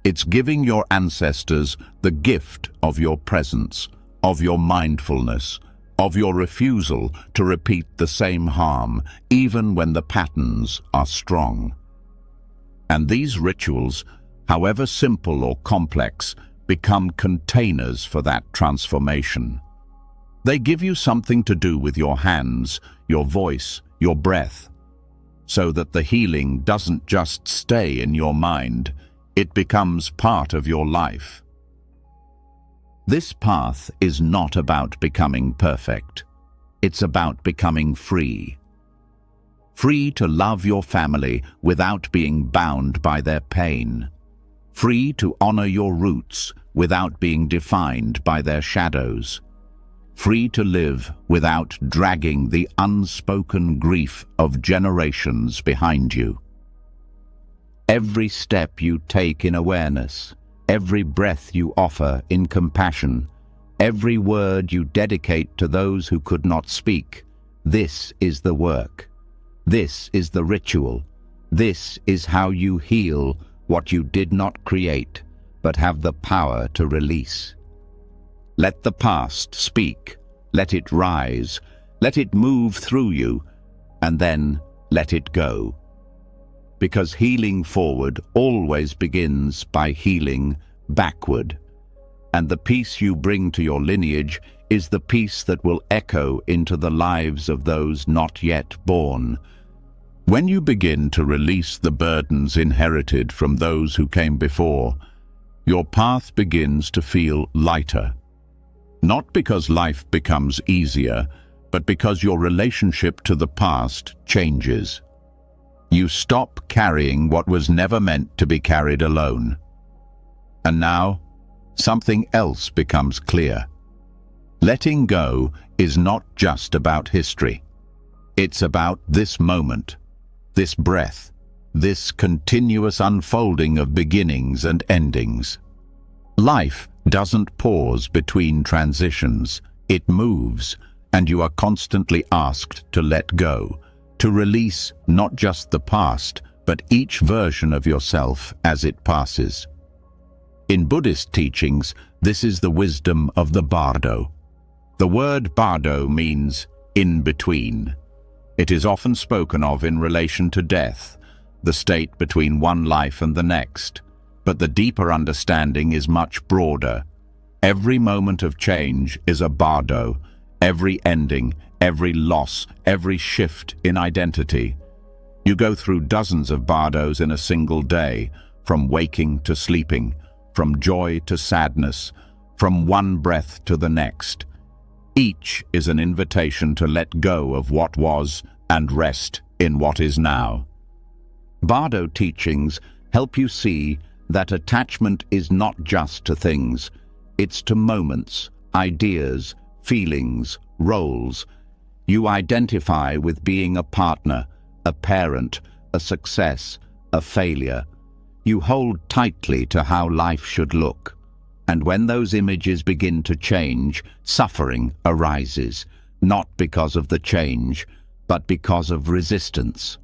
It's giving your ancestors the gift of your presence, of your mindfulness, of your refusal to repeat the same harm, even when the patterns are strong. And these rituals, however simple or complex, become containers for that transformation. They give you something to do with your hands, your voice, your breath, so that the healing doesn't just stay in your mind, it becomes part of your life. This path is not about becoming perfect. It's about becoming free. Free to love your family without being bound by their pain. Free to honor your roots without being defined by their shadows. Free to live without dragging the unspoken grief of generations behind you. Every step you take in awareness, every breath you offer in compassion, every word you dedicate to those who could not speak, this is the work. This is the ritual. This is how you heal what you did not create, but have the power to release. Let the past speak. Let it rise. Let it move through you, and then let it go. Because healing forward always begins by healing backward. And the peace you bring to your lineage is the peace that will echo into the lives of those not yet born. When you begin to release the burdens inherited from those who came before, your path begins to feel lighter. Not because life becomes easier, but because your relationship to the past changes. You stop carrying what was never meant to be carried alone. And now, something else becomes clear. Letting go is not just about history. It's about this moment, this breath, this continuous unfolding of beginnings and endings. Life doesn't pause between transitions. It moves, and you are constantly asked to let go, to release not just the past, but each version of yourself as it passes. In Buddhist teachings, this is the wisdom of the bardo. The word bardo means in between. It is often spoken of in relation to death, the state between one life and the next. But the deeper understanding is much broader. Every moment of change is a bardo. Every ending, every loss, every shift in identity. You go through dozens of bardos in a single day, from waking to sleeping, from joy to sadness, from one breath to the next. Each is an invitation to let go of what was and rest in what is now. Bardo teachings help you see that attachment is not just to things, it's to moments, ideas, feelings, roles. You identify with being a partner, a parent, a success, a failure. You hold tightly to how life should look. And when those images begin to change, suffering arises, not because of the change, but because of resistance.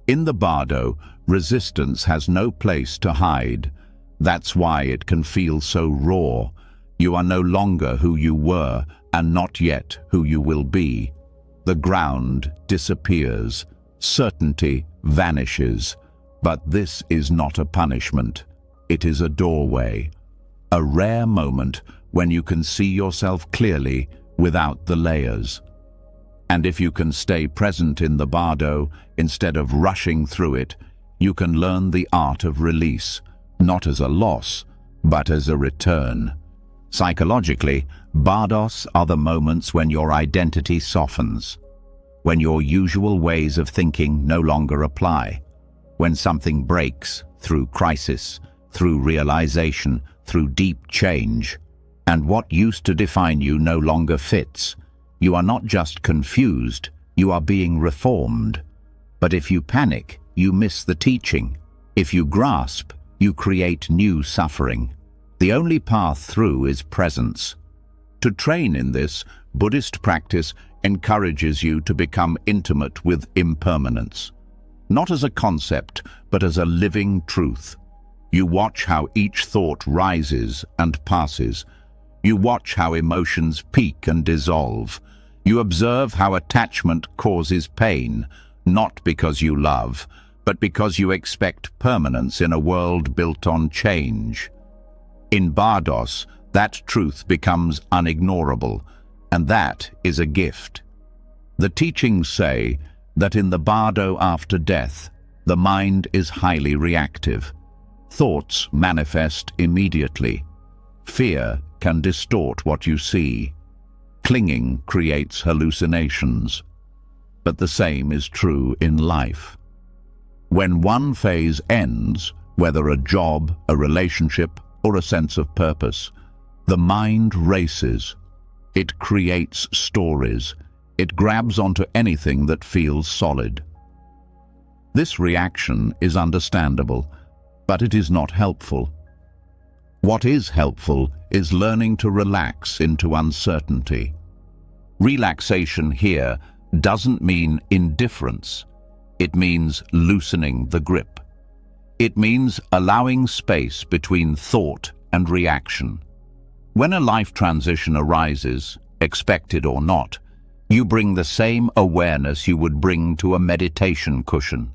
In the bardo, resistance has no place to hide. That's why it can feel so raw. You are no longer who you were, and not yet who you will be. The ground disappears, certainty vanishes. But this is not a punishment. It is a doorway, a rare moment when you can see yourself clearly without the layers. And if you can stay present in the bardo instead of rushing through it, you can learn the art of release, not as a loss, but as a return. Psychologically, bardos are the moments when your identity softens, when your usual ways of thinking no longer apply, when something breaks through crisis, through realization, through deep change, and what used to define you no longer fits. You are not just confused, you are being reformed. But if you panic, you miss the teaching. If you grasp, you create new suffering. The only path through is presence. To train in this, Buddhist practice encourages you to become intimate with impermanence. Not as a concept, but as a living truth. You watch how each thought rises and passes. You watch how emotions peak and dissolve. You observe how attachment causes pain, not because you love, but because you expect permanence in a world built on change. In bardos, that truth becomes unignorable, and that is a gift. The teachings say that in the bardo after death, the mind is highly reactive. Thoughts manifest immediately. Fear can distort what you see. Clinging creates hallucinations. But the same is true in life. When one phase ends, whether a job, a relationship, or a sense of purpose, the mind races. It creates stories. It grabs onto anything that feels solid. This reaction is understandable, but it is not helpful. What is helpful is learning to relax into uncertainty. Relaxation here doesn't mean indifference. It means loosening the grip. It means allowing space between thought and reaction. When a life transition arises, expected or not, you bring the same awareness you would bring to a meditation cushion.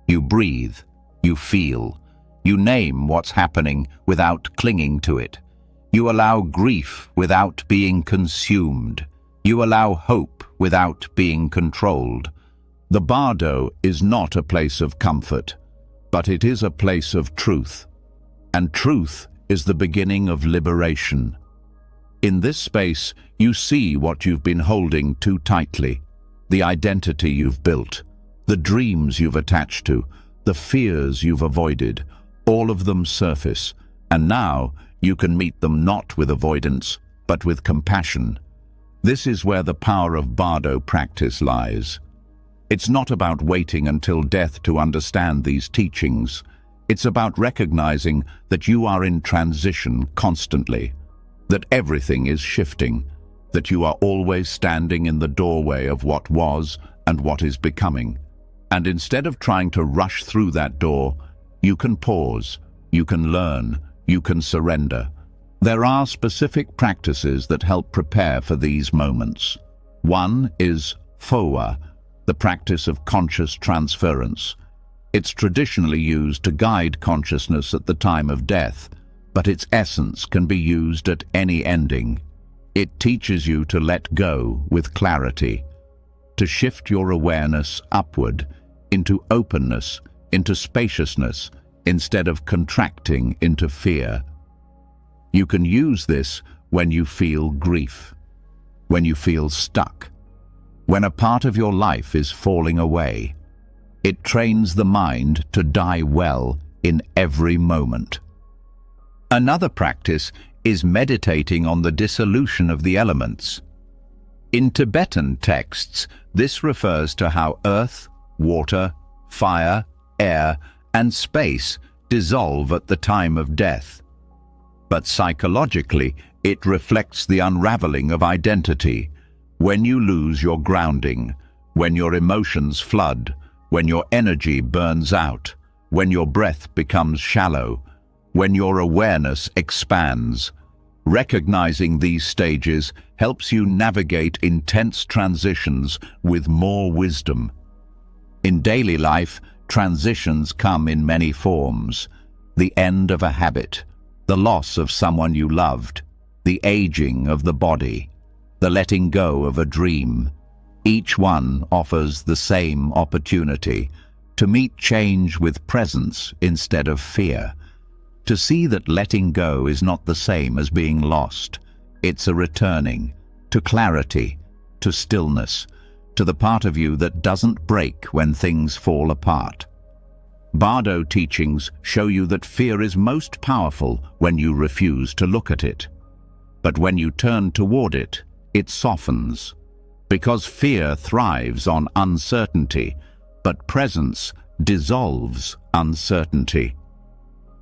You breathe, you feel, you name what's happening without clinging to it. You allow grief without being consumed. You allow hope without being controlled. The bardo is not a place of comfort, but it is a place of truth. And truth is the beginning of liberation. In this space, you see what you've been holding too tightly, the identity you've built, the dreams you've attached to, the fears you've avoided. All of them surface, and now you can meet them not with avoidance, but with compassion. This is where the power of bardo practice lies. It's not about waiting until death to understand these teachings. It's about recognizing that you are in transition constantly, that everything is shifting, that you are always standing in the doorway of what was and what is becoming. And instead of trying to rush through that door, you can pause, you can learn, you can surrender. There are specific practices that help prepare for these moments. One is phowa, the practice of conscious transference. It's traditionally used to guide consciousness at the time of death, but its essence can be used at any ending. It teaches you to let go with clarity, to shift your awareness upward, into openness, into spaciousness, instead of contracting into fear. You can use this when you feel grief, when you feel stuck, when a part of your life is falling away. It trains the mind to die well in every moment. Another practice is meditating on the dissolution of the elements. In Tibetan texts, this refers to how earth, water, fire, air, and space dissolve at the time of death. But psychologically, it reflects the unraveling of identity. When you lose your grounding, when your emotions flood, when your energy burns out, when your breath becomes shallow, when your awareness expands. Recognizing these stages helps you navigate intense transitions with more wisdom. In daily life, transitions come in many forms. The end of a habit, the loss of someone you loved, the aging of the body, the letting go of a dream. Each one offers the same opportunity to meet change with presence instead of fear. To see that letting go is not the same as being lost. It's a returning to clarity, to stillness, to the part of you that doesn't break when things fall apart. Bardo teachings show you that fear is most powerful when you refuse to look at it. But when you turn toward it, it softens. Because fear thrives on uncertainty, but presence dissolves uncertainty.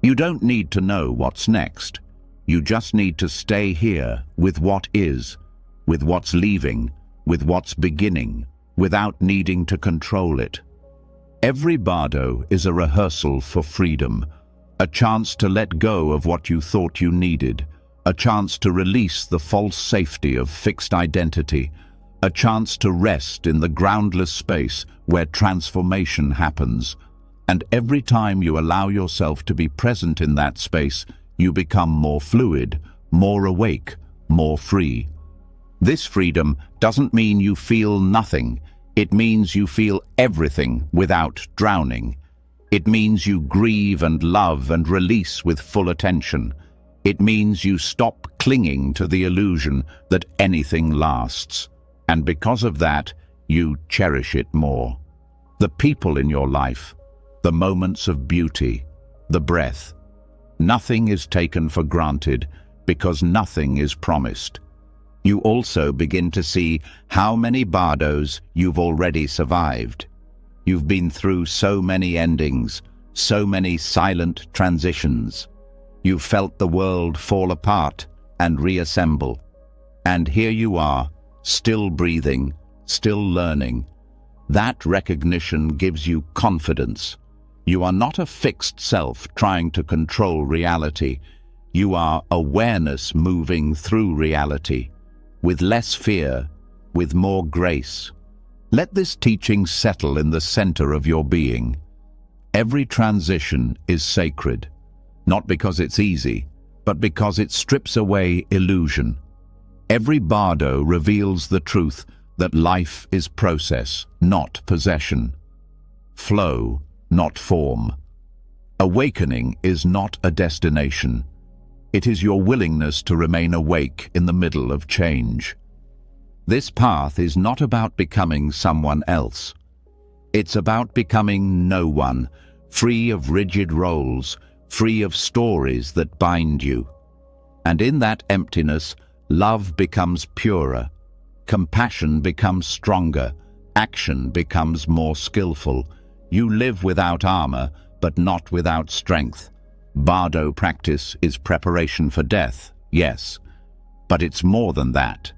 You don't need to know what's next. You just need to stay here with what is, with what's leaving, with what's beginning, without needing to control it. Every bardo is a rehearsal for freedom, a chance to let go of what you thought you needed, a chance to release the false safety of fixed identity, a chance to rest in the groundless space where transformation happens. And every time you allow yourself to be present in that space, you become more fluid, more awake, more free. This freedom doesn't mean you feel nothing. It means you feel everything without drowning. It means you grieve and love and release with full attention. It means you stop clinging to the illusion that anything lasts. And because of that, you cherish it more. The people in your life, the moments of beauty, the breath. Nothing is taken for granted because nothing is promised. You also begin to see how many bardos you've already survived. You've been through so many endings, so many silent transitions. You've felt the world fall apart and reassemble. And here you are, still breathing, still learning. That recognition gives you confidence. You are not a fixed self trying to control reality. You are awareness moving through reality, with less fear, with more grace. Let this teaching settle in the center of your being. Every transition is sacred, not because it's easy, but because it strips away illusion. Every bardo reveals the truth that life is process, not possession. Flow, not form. Awakening is not a destination. It is your willingness to remain awake in the middle of change. This path is not about becoming someone else. It's about becoming no one, free of rigid roles, free of stories that bind you. And in that emptiness, love becomes purer, compassion becomes stronger, action becomes more skillful. You live without armor, but not without strength. Bardo practice is preparation for death, yes, but it's more than that.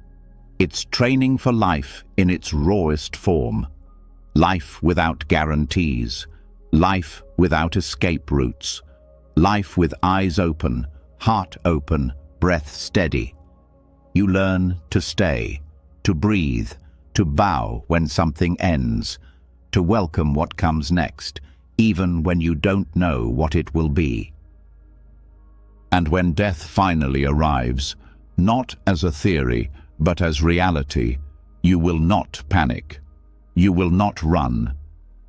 It's training for life in its rawest form. Life without guarantees, life without escape routes, life with eyes open, heart open, breath steady. You learn to stay, to breathe, to bow when something ends, to welcome what comes next, even when you don't know what it will be. And when death finally arrives, not as a theory, but as reality, you will not panic. You will not run.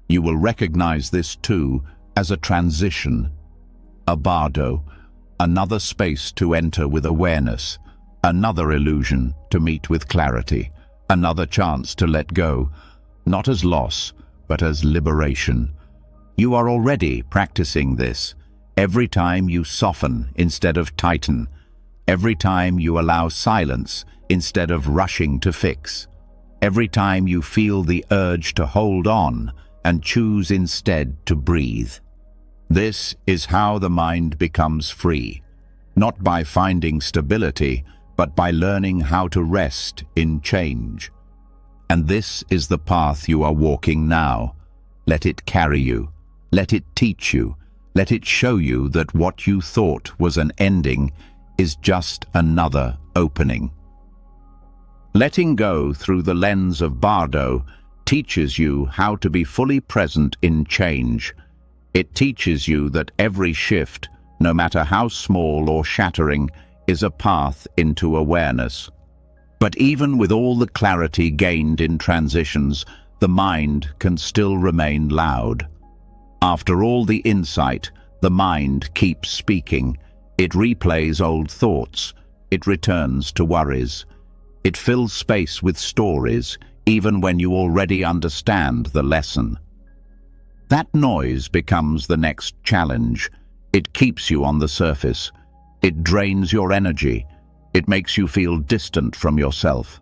You will recognize this too as a transition, a bardo, another space to enter with awareness, another illusion to meet with clarity, another chance to let go, not as loss, but as liberation. You are already practicing this. Every time you soften instead of tighten, every time you allow silence instead of rushing to fix, every time you feel the urge to hold on and choose instead to breathe. This is how the mind becomes free, not by finding stability, but by learning how to rest in change. And this is the path you are walking now. Let it carry you. Let it teach you. Let it show you that what you thought was an ending is just another opening. Letting go through the lens of Bardo teaches you how to be fully present in change. It teaches you that every shift, no matter how small or shattering, is a path into awareness. But even with all the clarity gained in transitions, the mind can still remain loud. After all the insight, the mind keeps speaking. It replays old thoughts. It returns to worries. It fills space with stories, even when you already understand the lesson. That noise becomes the next challenge. It keeps you on the surface. It drains your energy. It makes you feel distant from yourself.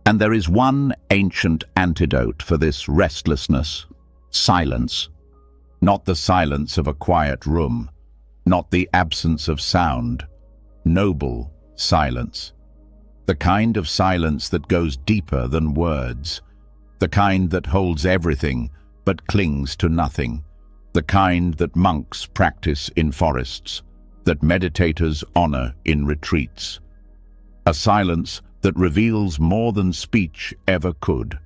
And there is one ancient antidote for this restlessness: silence. Not the silence of a quiet room, not the absence of sound. Noble silence. The kind of silence that goes deeper than words. The kind that holds everything but clings to nothing. The kind that monks practice in forests, that meditators honor in retreats. A silence that reveals more than speech ever could.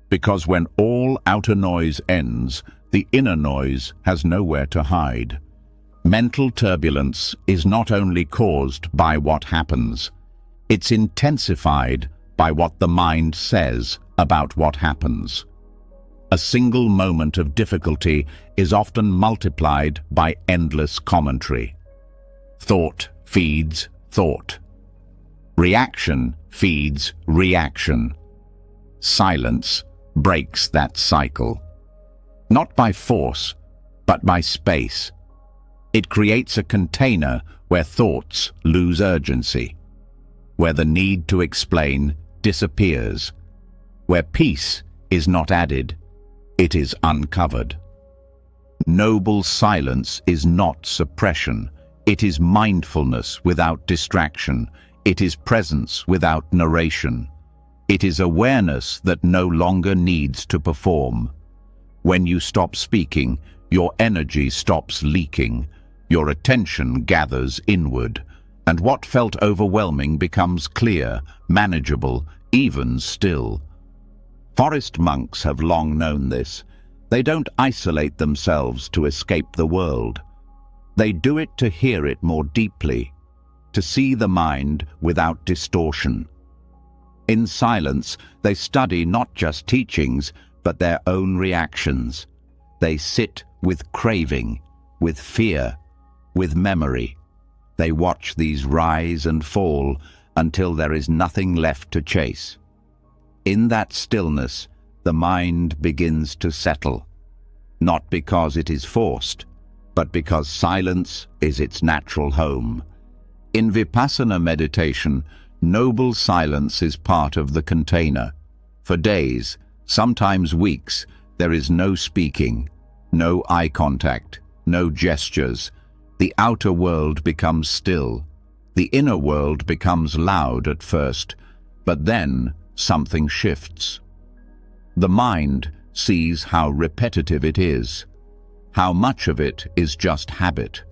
Because when all outer noise ends, the inner noise has nowhere to hide. Mental turbulence is not only caused by what happens, it's intensified by what the mind says about what happens. A single moment of difficulty is often multiplied by endless commentary. Thought feeds thought. Reaction feeds reaction. Silence breaks that cycle. Not by force, but by space. It creates a container where thoughts lose urgency, where the need to explain disappears, where peace is not added, it is uncovered. Noble silence is not suppression. It is mindfulness without distraction. It is presence without narration. It is awareness that no longer needs to perform. When you stop speaking, your energy stops leaking. Your attention gathers inward, and what felt overwhelming becomes clear, manageable, even still. Forest monks have long known this. They don't isolate themselves to escape the world. They do it to hear it more deeply, to see the mind without distortion. In silence, they study not just teachings, but their own reactions. They sit with craving, with fear, with memory. They watch these rise and fall until there is nothing left to chase. In that stillness, the mind begins to settle, not because it is forced, but because silence is its natural home. In Vipassana meditation, noble silence is part of the container. For days, sometimes weeks, there is no speaking, no eye contact, no gestures. The outer world becomes still. The inner world becomes loud at first, but then something shifts. The mind sees how repetitive it is, how much of it is just habit.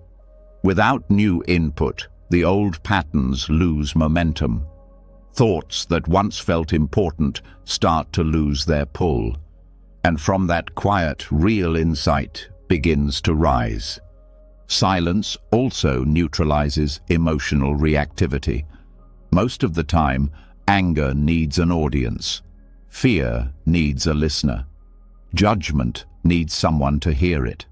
Without new input, the old patterns lose momentum. Thoughts that once felt important start to lose their pull. And from that quiet, real insight begins to rise. Silence also neutralizes emotional reactivity. Most of the time, anger needs an audience. Fear needs a listener. Judgment needs someone to hear it.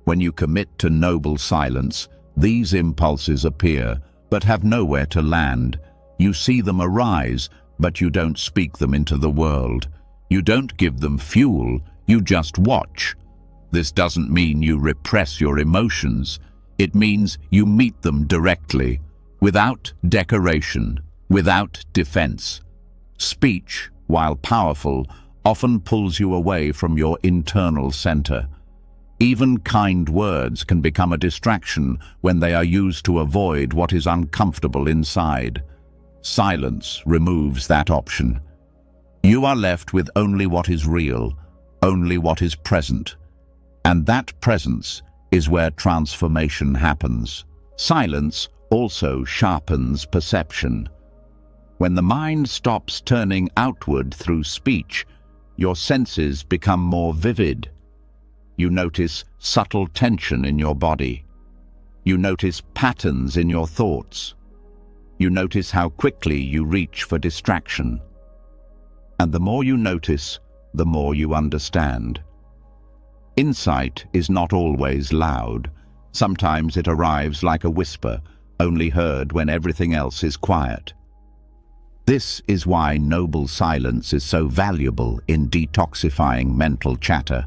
When you commit to noble silence, these impulses appear, but have nowhere to land. You see them arise, but you don't speak them into the world. You don't give them fuel, you just watch. This doesn't mean you repress your emotions. It means you meet them directly, without decoration, without defense. Speech, while powerful, often pulls you away from your internal center. Even kind words can become a distraction when they are used to avoid what is uncomfortable inside. Silence removes that option. You are left with only what is real, only what is present. And that presence is where transformation happens. Silence also sharpens perception. When the mind stops turning outward through speech, your senses become more vivid. You notice subtle tension in your body. You notice patterns in your thoughts. You notice how quickly you reach for distraction. And the more you notice, the more you understand. Insight is not always loud. Sometimes it arrives like a whisper, only heard when everything else is quiet. This is why noble silence is so valuable in detoxifying mental chatter.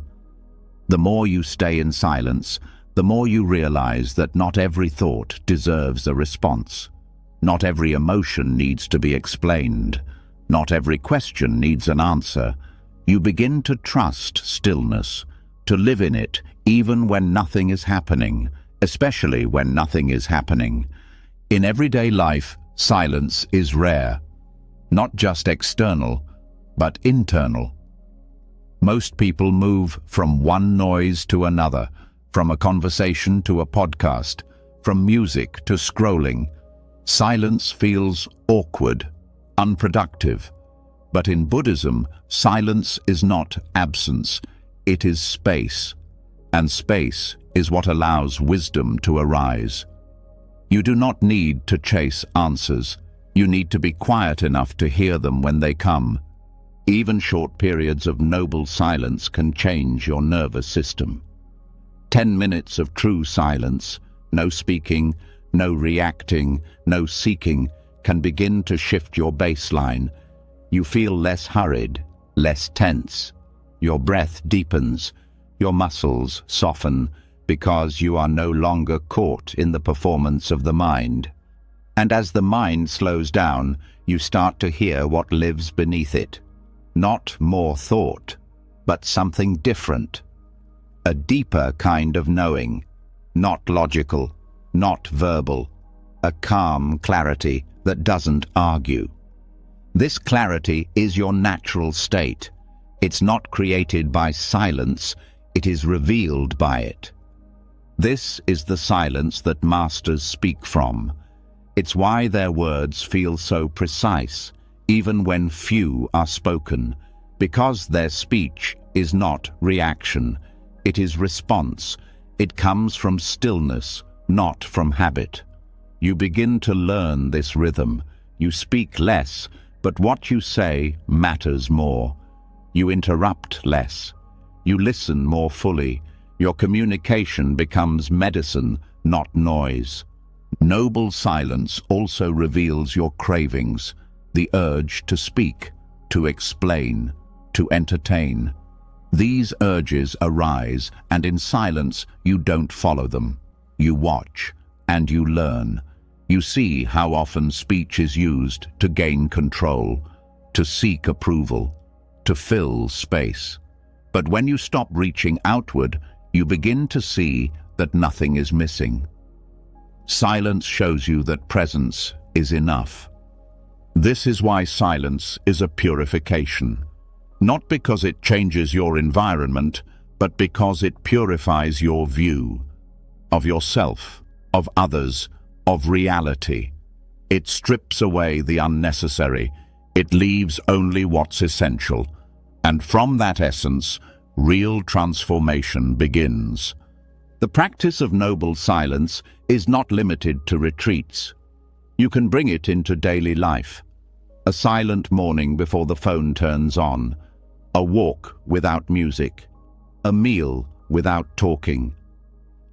The more you stay in silence, the more you realize that not every thought deserves a response. Not every emotion needs to be explained. Not every question needs an answer. You begin to trust stillness, to live in it even when nothing is happening, especially when nothing is happening. In everyday life, silence is rare. Not just external, but internal. Most people move from one noise to another, from a conversation to a podcast, from music to scrolling. Silence feels awkward, unproductive. But in Buddhism, silence is not absence, it is space. And space is what allows wisdom to arise. You do not need to chase answers. You need to be quiet enough to hear them when they come. Even short periods of noble silence can change your nervous system. 10 minutes of true silence, no speaking, no reacting, no seeking, can begin to shift your baseline. You feel less hurried, less tense. Your breath deepens, your muscles soften, because you are no longer caught in the performance of the mind. And as the mind slows down, you start to hear what lives beneath it. Not more thought, but something different. A deeper kind of knowing, not logical, not verbal. A calm clarity that doesn't argue. This clarity is your natural state. It's not created by silence, it is revealed by it. This is the silence that masters speak from. It's why their words feel so precise, even when few are spoken, because their speech is not reaction, it is response. It comes from stillness, not from habit. You begin to learn this rhythm. You speak less, but what you say matters more. You interrupt less. You listen more fully. Your communication becomes medicine, not noise. Noble silence also reveals your cravings, the urge to speak, to explain, to entertain. These urges arise, and in silence you don't follow them. You watch, and you learn. You see how often speech is used to gain control, to seek approval, to fill space. But when you stop reaching outward, you begin to see that nothing is missing. Silence shows you that presence is enough. This is why silence is a purification. Not because it changes your environment, but because it purifies your view of yourself, of others, of reality. It strips away the unnecessary. It leaves only what's essential. And from that essence, real transformation begins. The practice of noble silence is not limited to retreats. You can bring it into daily life. A silent morning before the phone turns on. A walk without music. A meal without talking.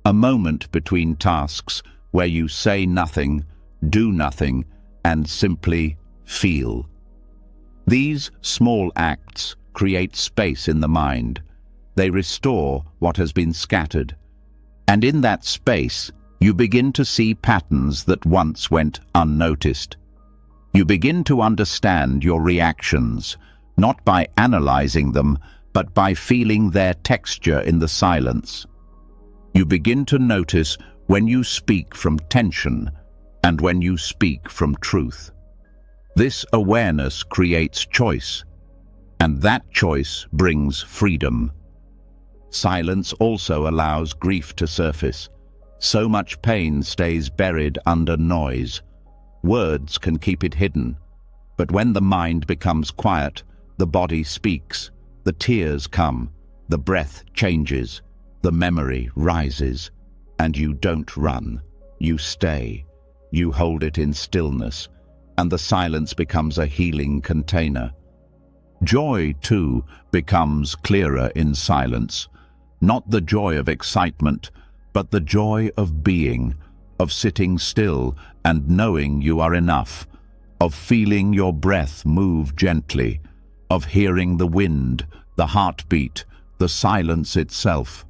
A moment between tasks where you say nothing, do nothing, and simply feel. These small acts create space in the mind. They restore what has been scattered. And in that space, you begin to see patterns that once went unnoticed. You begin to understand your reactions, not by analyzing them, but by feeling their texture in the silence. You begin to notice when you speak from tension and when you speak from truth. This awareness creates choice, and that choice brings freedom. Silence also allows grief to surface. So much pain stays buried under noise. Words can keep it hidden, but when the mind becomes quiet, the body speaks, the tears come, the breath changes, the memory rises, and you don't run, you stay, you hold it in stillness, and the silence becomes a healing container. Joy, too, becomes clearer in silence, not the joy of excitement, but the joy of being, of sitting still and knowing you are enough, of feeling your breath move gently, of hearing the wind, the heartbeat, the silence itself.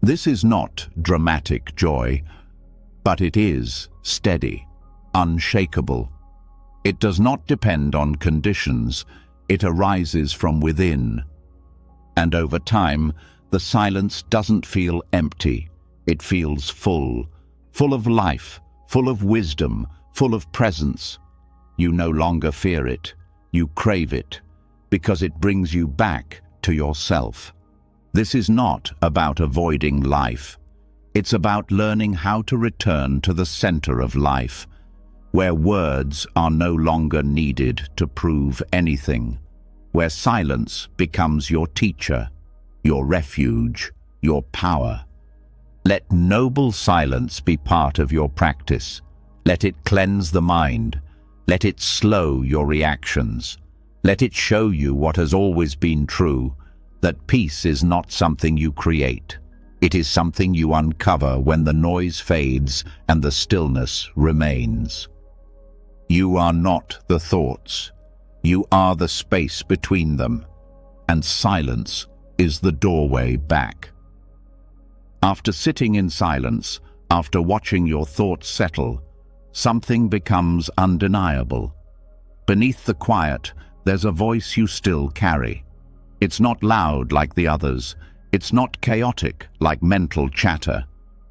This is not dramatic joy, but it is steady, unshakable. It does not depend on conditions, it arises from within. And over time, the silence doesn't feel empty, it feels full, full of life, full of wisdom, full of presence. You no longer fear it, you crave it, because it brings you back to yourself. This is not about avoiding life. It's about learning how to return to the center of life, where words are no longer needed to prove anything, where silence becomes your teacher, your refuge, your power. Let noble silence be part of your practice. Let it cleanse the mind. Let it slow your reactions. Let it show you what has always been true, that peace is not something you create. It is something you uncover when the noise fades and the stillness remains. You are not the thoughts. You are the space between them, and silence is the doorway back. After sitting in silence, after watching your thoughts settle, something becomes undeniable. Beneath the quiet, there's a voice you still carry. It's not loud like the others. It's not chaotic like mental chatter.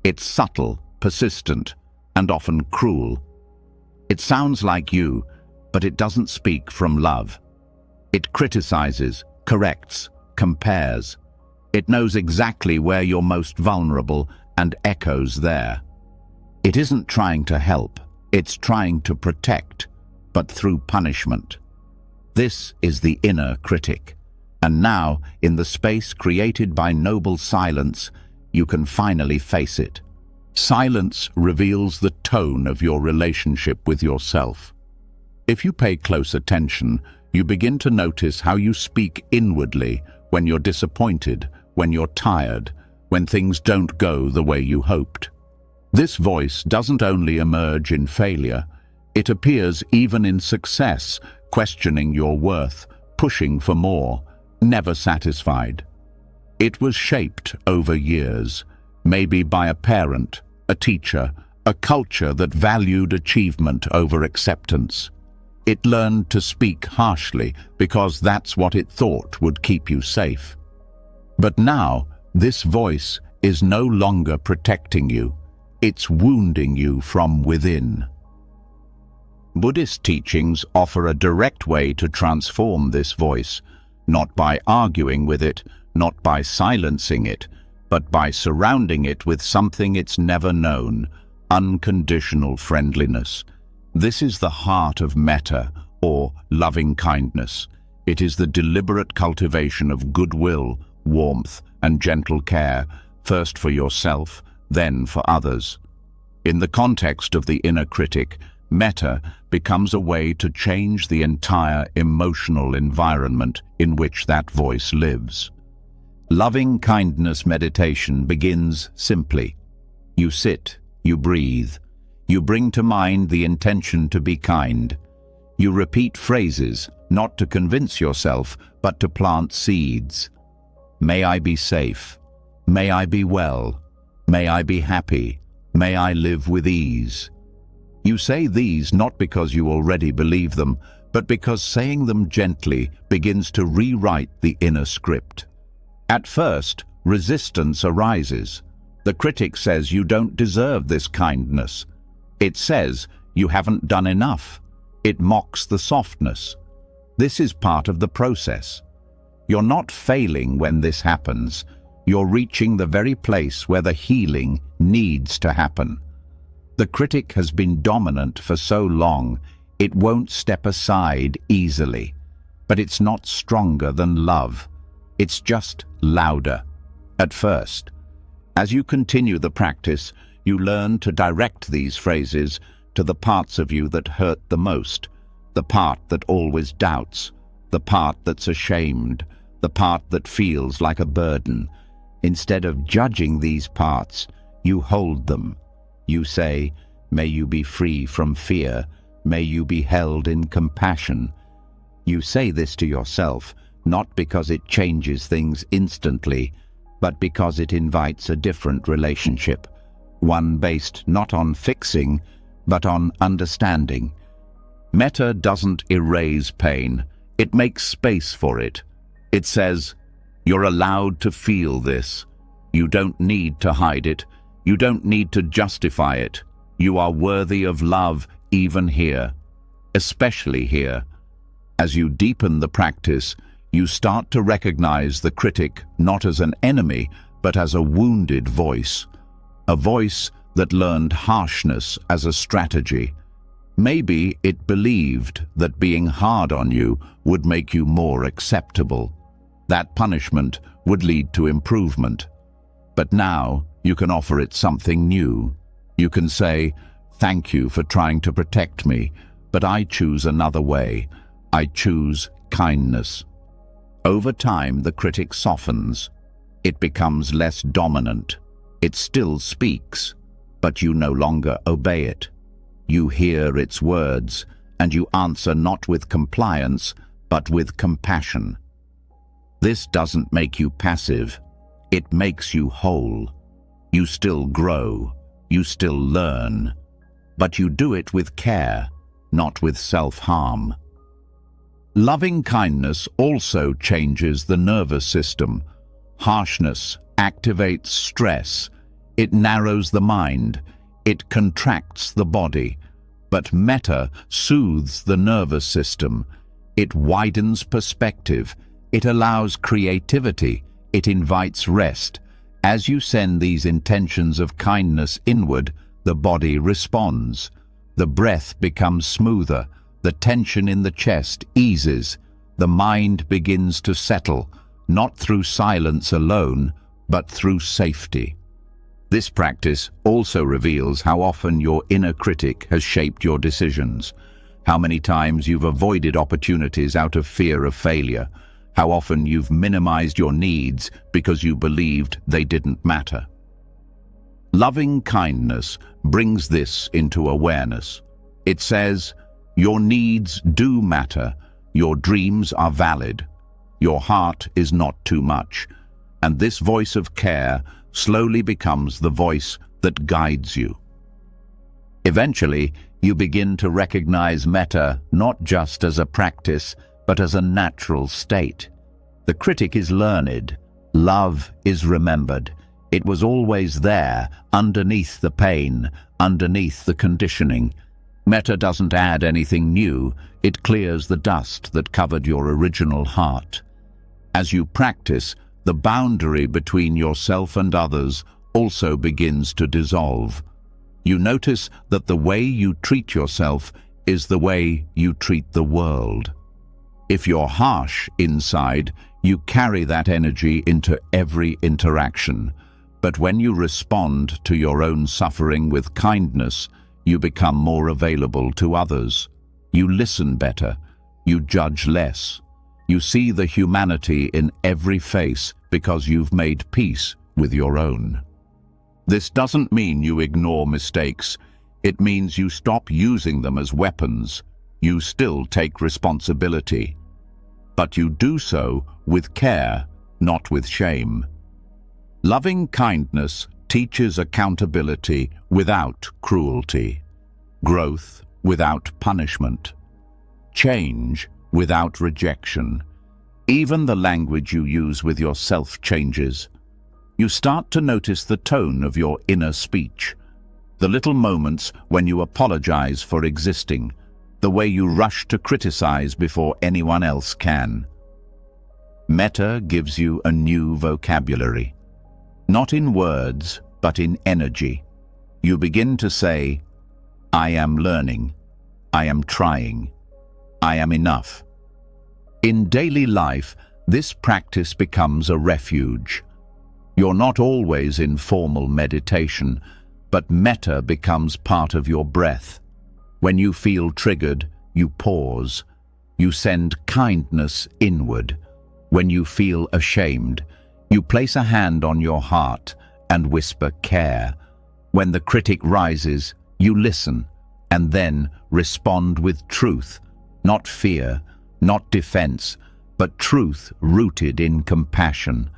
It's subtle, persistent, and often cruel. It sounds like you, but it doesn't speak from love. It criticizes, corrects, compares. It knows exactly where you're most vulnerable and echoes there. It isn't trying to help, it's trying to protect, but through punishment. This is the inner critic. And now, in the space created by noble silence, you can finally face it. Silence reveals the tone of your relationship with yourself. If you pay close attention, you begin to notice how you speak inwardly when you're disappointed, when you're tired, when things don't go the way you hoped. This voice doesn't only emerge in failure, it appears even in success, questioning your worth, pushing for more, never satisfied. It was shaped over years, maybe by a parent, a teacher, a culture that valued achievement over acceptance. It learned to speak harshly because that's what it thought would keep you safe. But now, this voice is no longer protecting you. It's wounding you from within. Buddhist teachings offer a direct way to transform this voice, not by arguing with it, not by silencing it, but by surrounding it with something it's never known, unconditional friendliness. This is the heart of metta, or loving kindness. It is the deliberate cultivation of goodwill, warmth, and gentle care, first for yourself, then for others. In the context of the inner critic, metta becomes a way to change the entire emotional environment in which that voice lives. Loving kindness meditation begins simply. You sit, you breathe, you bring to mind the intention to be kind. You repeat phrases, not to convince yourself, but to plant seeds. May I be safe. May I be well. May I be happy. May I live with ease. You say these not because you already believe them, but because saying them gently begins to rewrite the inner script. At first, resistance arises. The critic says you don't deserve this kindness. It says you haven't done enough. It mocks the softness. This is part of the process. You're not failing when this happens. You're reaching the very place where the healing needs to happen. The critic has been dominant for so long, it won't step aside easily. But it's not stronger than love. It's just louder, at first. As you continue the practice, you learn to direct these phrases to the parts of you that hurt the most, the part that always doubts, the part that's ashamed, the part that feels like a burden. Instead of judging these parts, you hold them. You say, "May you be free from fear. May you be held in compassion." You say this to yourself, not because it changes things instantly, but because it invites a different relationship, one based not on fixing, but on understanding. Metta doesn't erase pain, it makes space for it. It says, you're allowed to feel this. You don't need to hide it. You don't need to justify it. You are worthy of love even here, especially here. As you deepen the practice, you start to recognize the critic not as an enemy, but as a wounded voice. A voice that learned harshness as a strategy. Maybe it believed that being hard on you would make you more acceptable. That punishment would lead to improvement. But now you can offer it something new. You can say, "Thank you for trying to protect me, but I choose another way. I choose kindness." Over time, the critic softens. It becomes less dominant. It still speaks, but you no longer obey it. You hear its words, and you answer not with compliance, but with compassion. This doesn't make you passive. It makes you whole. You still grow. You still learn. But you do it with care, not with self-harm. Loving kindness also changes the nervous system. Harshness activates stress. It narrows the mind. It contracts the body. But metta soothes the nervous system. It widens perspective. It allows creativity. It invites rest. As you send these intentions of kindness inward, the body responds. The breath becomes smoother. The tension in the chest eases. The mind begins to settle, not through silence alone, but through safety. This practice also reveals how often your inner critic has shaped your decisions, how many times you've avoided opportunities out of fear of failure, how often you've minimized your needs because you believed they didn't matter. Loving kindness brings this into awareness. It says, your needs do matter, your dreams are valid, your heart is not too much, and this voice of care slowly becomes the voice that guides you. Eventually, you begin to recognize metta not just as a practice, but as a natural state. The critic is learned, love is remembered. It was always there, underneath the pain, underneath the conditioning. Metta doesn't add anything new, it clears the dust that covered your original heart. As you practice, the boundary between yourself and others also begins to dissolve. You notice that the way you treat yourself is the way you treat the world. If you're harsh inside, you carry that energy into every interaction. But when you respond to your own suffering with kindness, you become more available to others. You listen better. You judge less. You see the humanity in every face because you've made peace with your own. This doesn't mean you ignore mistakes. It means you stop using them as weapons. You still take responsibility. But you do so with care, not with shame. Loving kindness teaches accountability without cruelty, growth without punishment. Change without rejection. Even the language you use with yourself changes. You start to notice the tone of your inner speech, the little moments when you apologize for existing, the way you rush to criticize before anyone else can. Metta gives you a new vocabulary. Not in words, but in energy. You begin to say, I am learning, I am trying, I am enough. In daily life, this practice becomes a refuge. You're not always in formal meditation, but metta becomes part of your breath. When you feel triggered, you pause. You send kindness inward. When you feel ashamed, you place a hand on your heart and whisper care. When the critic rises, you listen and then respond with truth, not fear, not defense, but truth rooted in compassion.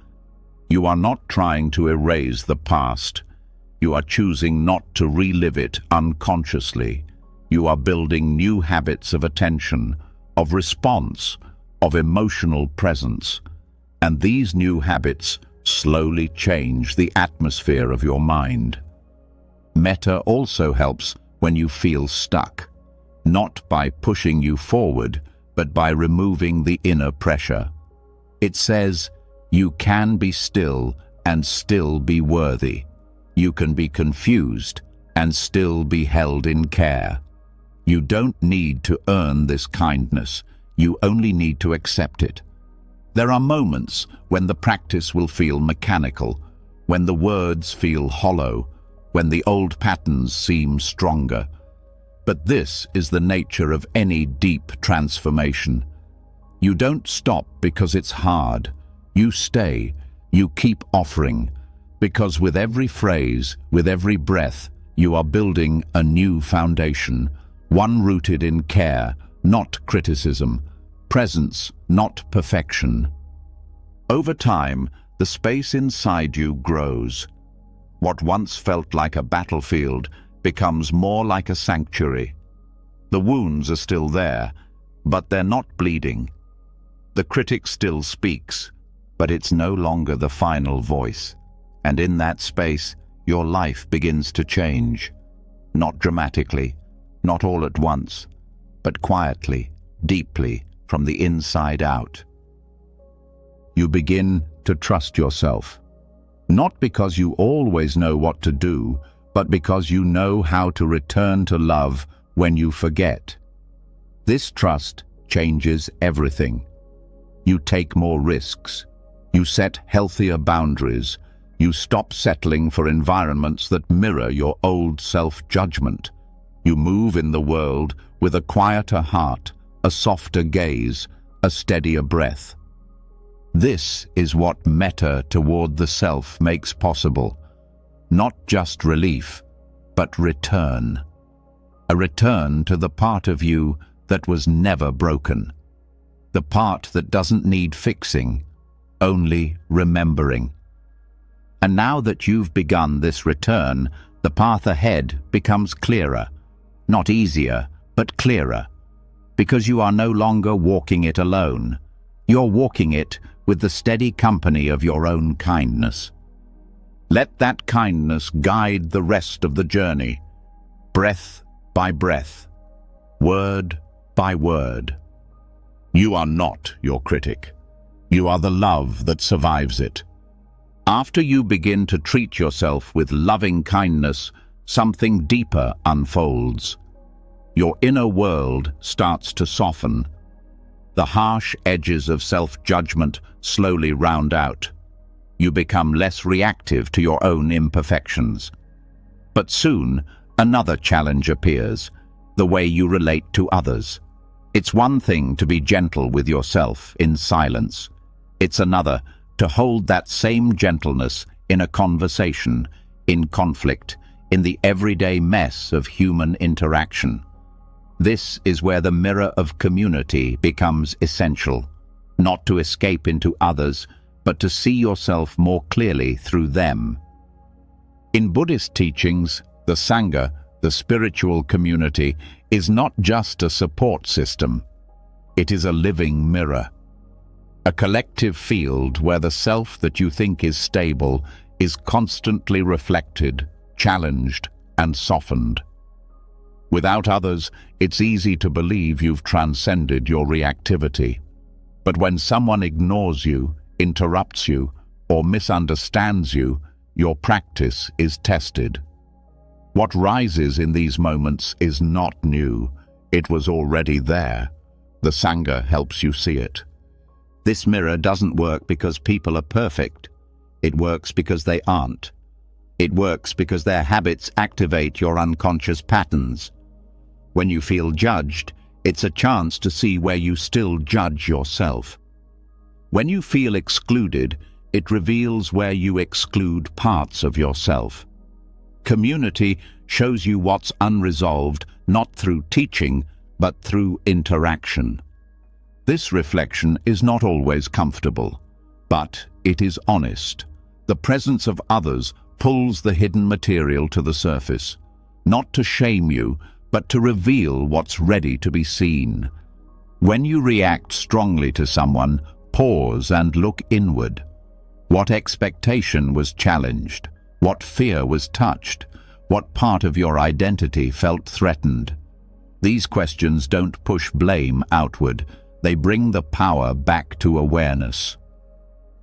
You are not trying to erase the past. You are choosing not to relive it unconsciously. You are building new habits of attention, of response, of emotional presence. And these new habits slowly change the atmosphere of your mind. Metta also helps when you feel stuck, not by pushing you forward, but by removing the inner pressure. It says, you can be still and still be worthy. You can be confused and still be held in care. You don't need to earn this kindness. You only need to accept it. There are moments when the practice will feel mechanical, when the words feel hollow, when the old patterns seem stronger. But this is the nature of any deep transformation. You don't stop because it's hard. You stay. You keep offering. Because with every phrase, with every breath, you are building a new foundation, one rooted in care, not criticism, presence, not perfection. Over time, the space inside you grows. What once felt like a battlefield becomes more like a sanctuary. The wounds are still there, but they're not bleeding. The critic still speaks, but it's no longer the final voice. And in that space, your life begins to change. Not dramatically, not all at once, but quietly, deeply, from the inside out. You begin to trust yourself. Not because you always know what to do, but because you know how to return to love when you forget. This trust changes everything. You take more risks. You set healthier boundaries. You stop settling for environments that mirror your old self-judgment. You move in the world with a quieter heart, a softer gaze, a steadier breath. This is what metta toward the self makes possible. Not just relief, but return. A return to the part of you that was never broken. The part that doesn't need fixing, only remembering. And now that you've begun this return, the path ahead becomes clearer. Not easier, but clearer. Because you are no longer walking it alone. You're walking it with the steady company of your own kindness. Let that kindness guide the rest of the journey, breath by breath, word by word. You are not your critic. You are the love that survives it. After you begin to treat yourself with loving kindness, something deeper unfolds. Your inner world starts to soften. The harsh edges of self-judgment slowly round out. You become less reactive to your own imperfections. But soon, another challenge appears, the way you relate to others. It's one thing to be gentle with yourself in silence. It's another to hold that same gentleness in a conversation, in conflict, in the everyday mess of human interaction. This is where the mirror of community becomes essential, not to escape into others, but to see yourself more clearly through them. In Buddhist teachings, the Sangha, the spiritual community, is not just a support system. It is a living mirror. A collective field where the self that you think is stable is constantly reflected, challenged, and softened. Without others, it's easy to believe you've transcended your reactivity. But when someone ignores you, interrupts you, or misunderstands you, your practice is tested. What rises in these moments is not new. It was already there. The Sangha helps you see it. This mirror doesn't work because people are perfect. It works because they aren't. It works because their habits activate your unconscious patterns. When you feel judged, it's a chance to see where you still judge yourself. When you feel excluded, it reveals where you exclude parts of yourself. Community shows you what's unresolved, not through teaching, but through interaction. This reflection is not always comfortable, but it is honest. The presence of others pulls the hidden material to the surface, not to shame you, but to reveal what's ready to be seen. When you react strongly to someone, pause and look inward. What expectation was challenged? What fear was touched? What part of your identity felt threatened? These questions don't push blame outward. They bring the power back to awareness.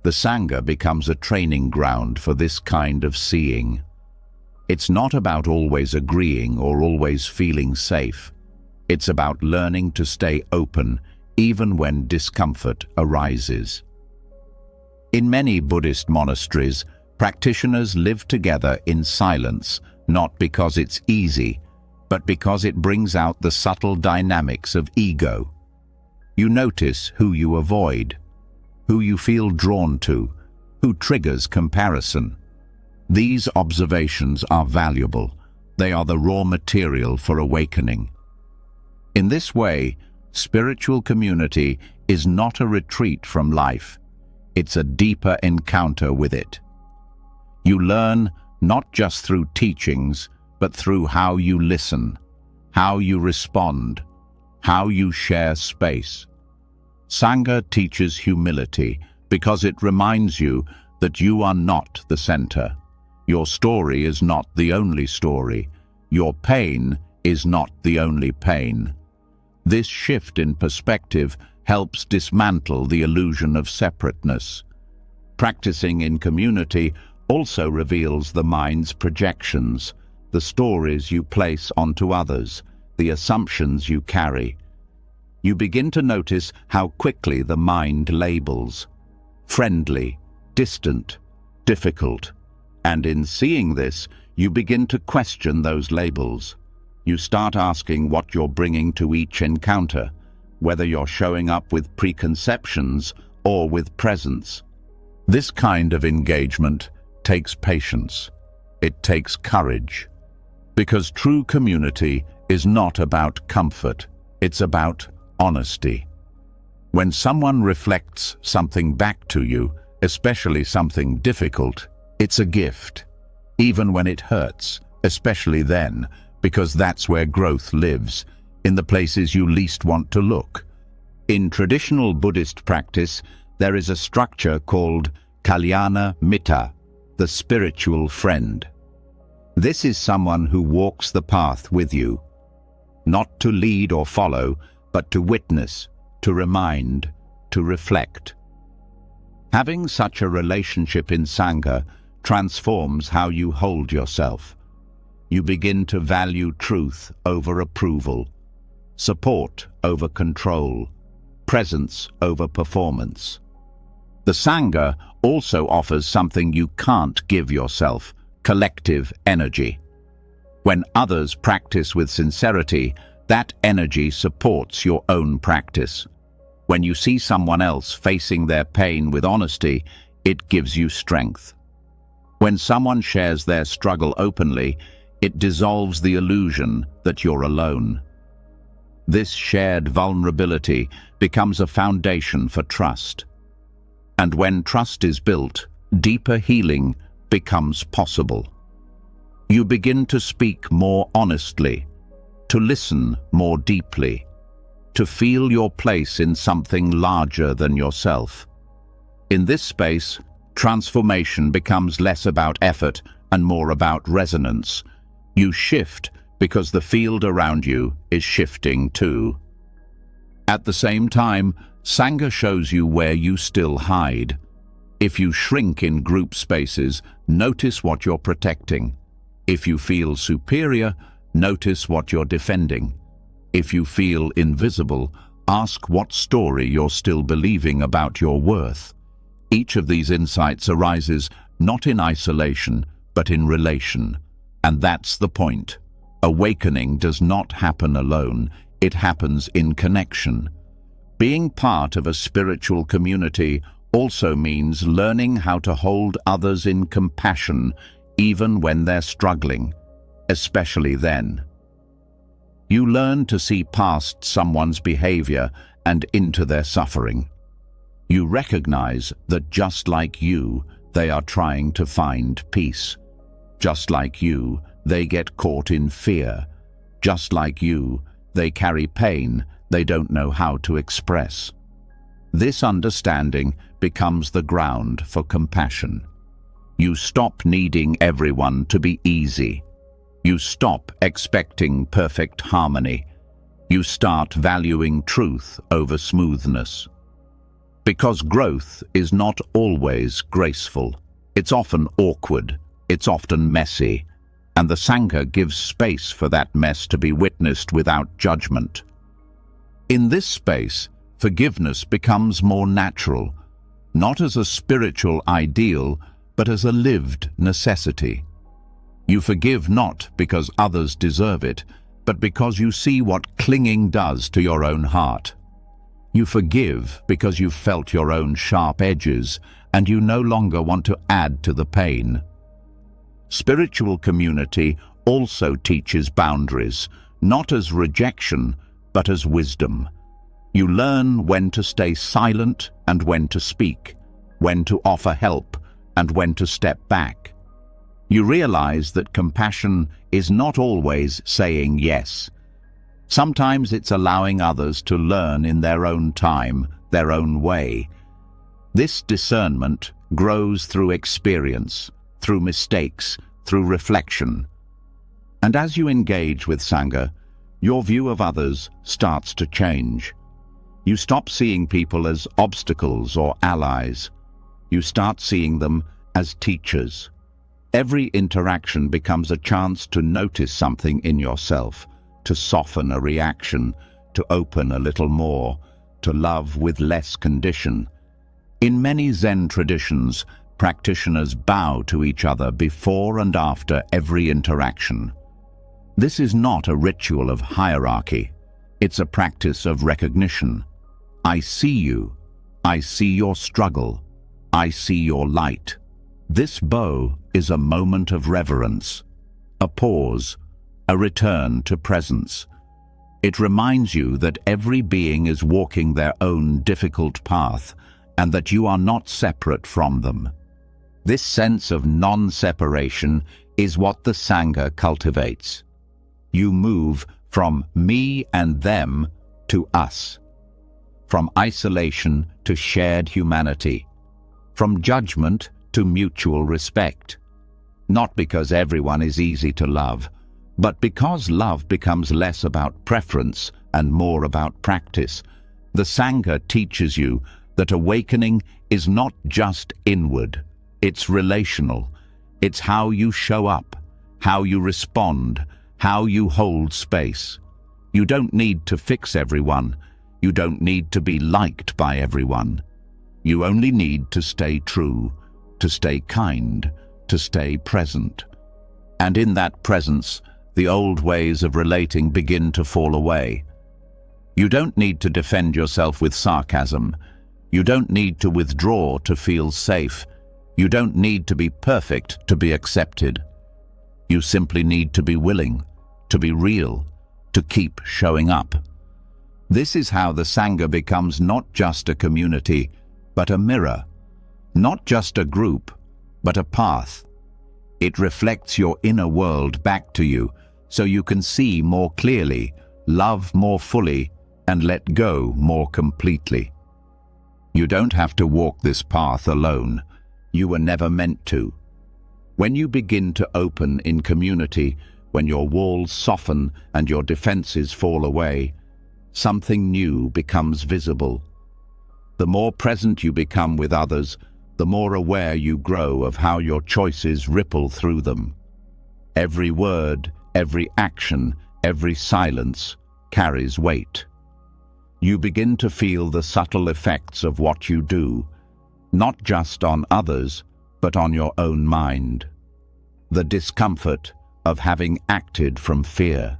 The Sangha becomes a training ground for this kind of seeing. It's not about always agreeing or always feeling safe. It's about learning to stay open, even when discomfort arises. In many Buddhist monasteries, practitioners live together in silence, not because it's easy, but because it brings out the subtle dynamics of ego. You notice who you avoid, who you feel drawn to, who triggers comparison. These observations are valuable. They are the raw material for awakening. In this way, spiritual community is not a retreat from life. It's a deeper encounter with it. You learn not just through teachings, but through how you listen, how you respond, how you share space. Sangha teaches humility because it reminds you that you are not the center. Your story is not the only story. Your pain is not the only pain. This shift in perspective helps dismantle the illusion of separateness. Practicing in community also reveals the mind's projections, the stories you place onto others, the assumptions you carry. You begin to notice how quickly the mind labels: friendly, distant, difficult. And in seeing this, you begin to question those labels. You start asking what you're bringing to each encounter, whether you're showing up with preconceptions or with presence. This kind of engagement takes patience. It takes courage. Because true community is not about comfort, it's about honesty. When someone reflects something back to you, especially something difficult, it's a gift. Even when it hurts, especially then, because that's where growth lives, in the places you least want to look. In traditional Buddhist practice, there is a structure called Kalyana Mitta, the spiritual friend. This is someone who walks the path with you, not to lead or follow, but to witness, to remind, to reflect. Having such a relationship in Sangha transforms how you hold yourself. You begin to value truth over approval, support over control, presence over performance. The Sangha also offers something you can't give yourself: collective energy. When others practice with sincerity, that energy supports your own practice. When you see someone else facing their pain with honesty, it gives you strength. When someone shares their struggle openly, it dissolves the illusion that you're alone. This shared vulnerability becomes a foundation for trust. And when trust is built, deeper healing becomes possible. You begin to speak more honestly, to listen more deeply, to feel your place in something larger than yourself. In this space, transformation becomes less about effort and more about resonance. You shift because the field around you is shifting too. At the same time, Sangha shows you where you still hide. If you shrink in group spaces, notice what you're protecting. If you feel superior, notice what you're defending. If you feel invisible, ask what story you're still believing about your worth. Each of these insights arises not in isolation, but in relation. And that's the point. Awakening does not happen alone, it happens in connection. Being part of a spiritual community also means learning how to hold others in compassion, even when they're struggling, especially then. You learn to see past someone's behavior and into their suffering. You recognize that just like you, they are trying to find peace. Just like you, they get caught in fear. Just like you, they carry pain they don't know how to express. This understanding becomes the ground for compassion. You stop needing everyone to be easy. You stop expecting perfect harmony. You start valuing truth over smoothness. Because growth is not always graceful. It's often awkward. It's often messy. And the Sangha gives space for that mess to be witnessed without judgment. In this space, forgiveness becomes more natural, not as a spiritual ideal, but as a lived necessity. You forgive not because others deserve it, but because you see what clinging does to your own heart. You forgive because you've felt your own sharp edges, and you no longer want to add to the pain. Spiritual community also teaches boundaries, not as rejection, but as wisdom. You learn when to stay silent and when to speak, when to offer help and when to step back. You realize that compassion is not always saying yes. Sometimes it's allowing others to learn in their own time, their own way. This discernment grows through experience, through mistakes, through reflection. And as you engage with Sangha, your view of others starts to change. You stop seeing people as obstacles or allies. You start seeing them as teachers. Every interaction becomes a chance to notice something in yourself, to soften a reaction, to open a little more, to love with less condition. In many Zen traditions, practitioners bow to each other before and after every interaction. This is not a ritual of hierarchy. It's a practice of recognition. I see you. I see your struggle. I see your light. This bow is a moment of reverence, a pause, a return to presence. It reminds you that every being is walking their own difficult path and that you are not separate from them. This sense of non-separation is what the Sangha cultivates. You move from me and them to us, from isolation to shared humanity, from judgment to mutual respect. Not because everyone is easy to love, but because love becomes less about preference and more about practice. The Sangha teaches you that awakening is not just inward, it's relational. It's how you show up, how you respond, how you hold space. You don't need to fix everyone. You don't need to be liked by everyone. You only need to stay true, to stay kind, to stay present. And in that presence, the old ways of relating begin to fall away. You don't need to defend yourself with sarcasm. You don't need to withdraw to feel safe. You don't need to be perfect to be accepted. You simply need to be willing, to be real, to keep showing up. This is how the Sangha becomes not just a community, but a mirror. Not just a group, but a path. It reflects your inner world back to you, so you can see more clearly, love more fully, and let go more completely. You don't have to walk this path alone. You were never meant to. When you begin to open in community, when your walls soften and your defenses fall away, something new becomes visible. The more present you become with others, the more aware you grow of how your choices ripple through them. Every word, every action, every silence carries weight. You begin to feel the subtle effects of what you do, not just on others, but on your own mind. The discomfort of having acted from fear,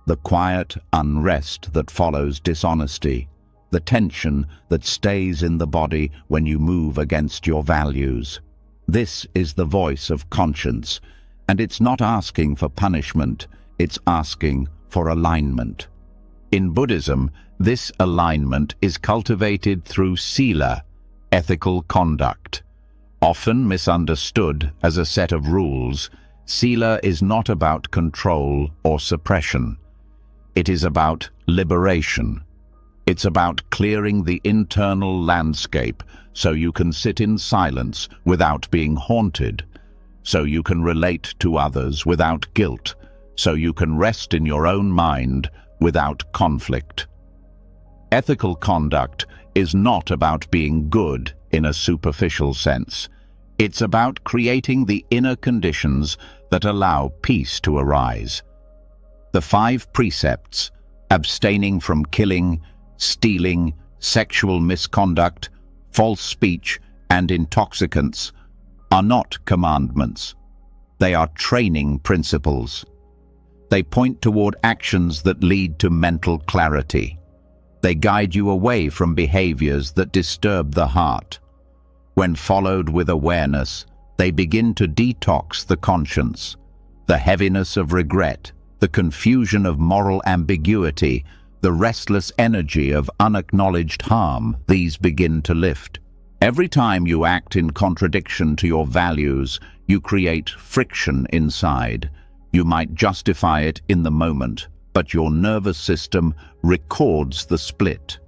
the quiet unrest that follows dishonesty, the tension that stays in the body when you move against your values. This is the voice of conscience, and it's not asking for punishment, it's asking for alignment. In Buddhism, this alignment is cultivated through sila, ethical conduct. Often misunderstood as a set of rules, sila is not about control or suppression. It is about liberation. It's about clearing the internal landscape so you can sit in silence without being haunted, so you can relate to others without guilt, so you can rest in your own mind without conflict. Ethical conduct is not about being good in a superficial sense. It's about creating the inner conditions that allow peace to arise. The 5 precepts, abstaining from killing, stealing, sexual misconduct, false speech, and intoxicants, are not commandments. They are training principles. They point toward actions that lead to mental clarity. They guide you away from behaviors that disturb the heart. When followed with awareness, they begin to detox the conscience. The heaviness of regret, the confusion of moral ambiguity, the restless energy of unacknowledged harm, these begin to lift. Every time you act in contradiction to your values, you create friction inside. You might justify it in the moment, but your nervous system records the split.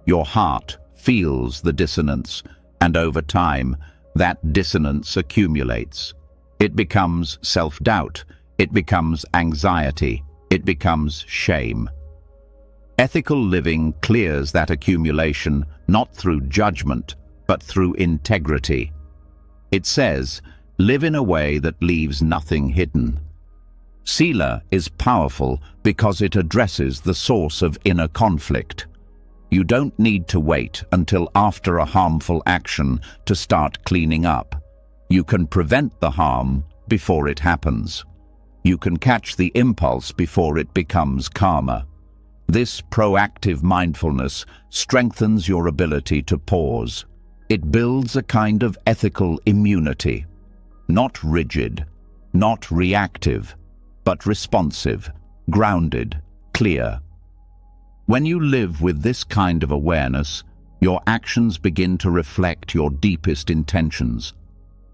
Your heart feels the dissonance, and over time, that dissonance accumulates. It becomes self-doubt, it becomes anxiety, it becomes shame. Ethical living clears that accumulation not through judgment, but through integrity. It says, live in a way that leaves nothing hidden. Sila is powerful because it addresses the source of inner conflict. You don't need to wait until after a harmful action to start cleaning up. You can prevent the harm before it happens. You can catch the impulse before it becomes karma. This proactive mindfulness strengthens your ability to pause. It builds a kind of ethical immunity. Not rigid, not reactive, but responsive, grounded, clear. When you live with this kind of awareness, your actions begin to reflect your deepest intentions.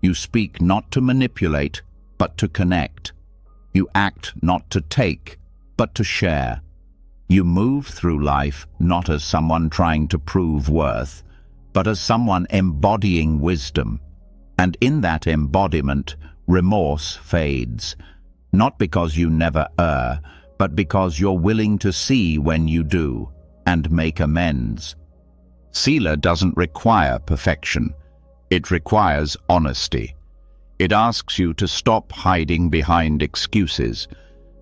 You speak not to manipulate, but to connect. You act not to take, but to share. You move through life not as someone trying to prove worth, but as someone embodying wisdom. And in that embodiment, remorse fades, not because you never err, but because you're willing to see when you do and make amends. Sila doesn't require perfection. It requires honesty. It asks you to stop hiding behind excuses,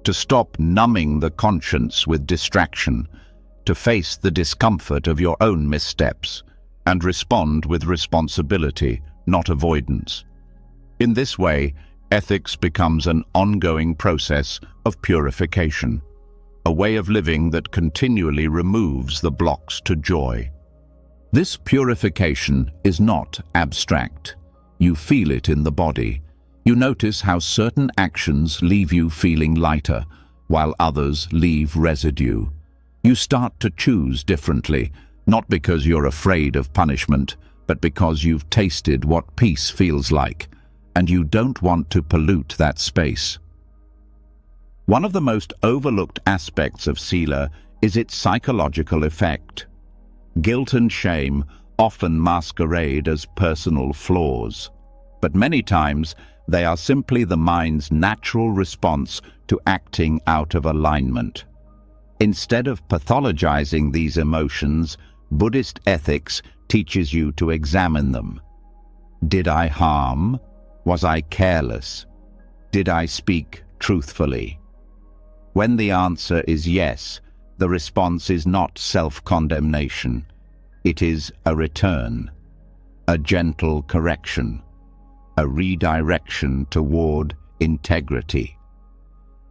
to stop numbing the conscience with distraction, to face the discomfort of your own missteps, and respond with responsibility, not avoidance. In this way, ethics becomes an ongoing process of purification, a way of living that continually removes the blocks to joy. This purification is not abstract. You feel it in the body. You notice how certain actions leave you feeling lighter, while others leave residue. You start to choose differently, not because you're afraid of punishment, but because you've tasted what peace feels like, and you don't want to pollute that space. One of the most overlooked aspects of Sila is its psychological effect. Guilt and shame often masquerade as personal flaws, but many times they are simply the mind's natural response to acting out of alignment. Instead of pathologizing these emotions, Buddhist ethics teaches you to examine them. Did I harm? Was I careless? Did I speak truthfully? When the answer is yes, the response is not self-condemnation. It is a return, a gentle correction, a redirection toward integrity.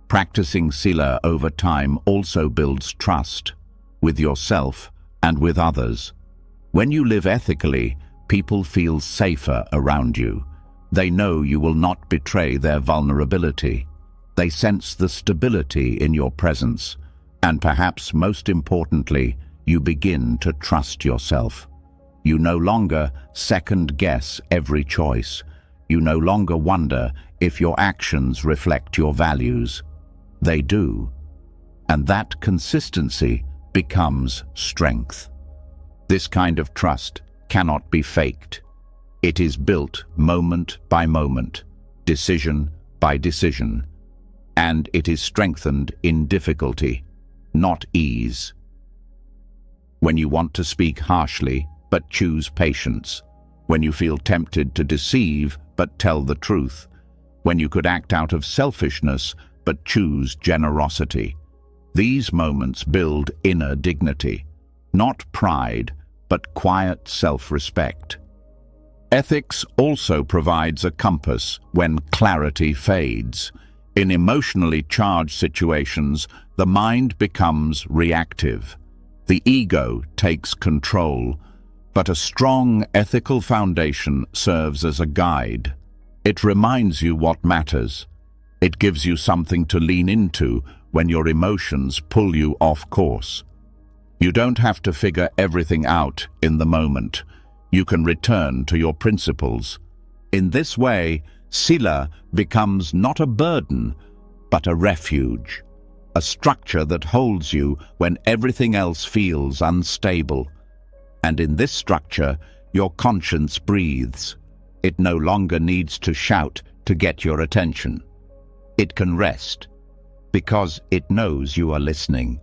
Practicing sila over time also builds trust with yourself and with others. When you live ethically, people feel safer around you. They know you will not betray their vulnerability. They sense the stability in your presence. And perhaps most importantly, you begin to trust yourself. You no longer second-guess every choice. You no longer wonder if your actions reflect your values. They do. And that consistency becomes strength. This kind of trust cannot be faked. It is built moment by moment, decision by decision, and it is strengthened in difficulty, not ease. When you want to speak harshly, but choose patience. When you feel tempted to deceive, but tell the truth. When you could act out of selfishness, but choose generosity. These moments build inner dignity, not pride, but quiet self-respect. Ethics also provides a compass when clarity fades. In emotionally charged situations, the mind becomes reactive. The ego takes control, but a strong ethical foundation serves as a guide. It reminds you what matters. It gives you something to lean into when your emotions pull you off course. You don't have to figure everything out in the moment. You can return to your principles. In this way, sila becomes not a burden, but a refuge, a structure that holds you when everything else feels unstable. And in this structure, your conscience breathes. It no longer needs to shout to get your attention. It can rest, because it knows you are listening.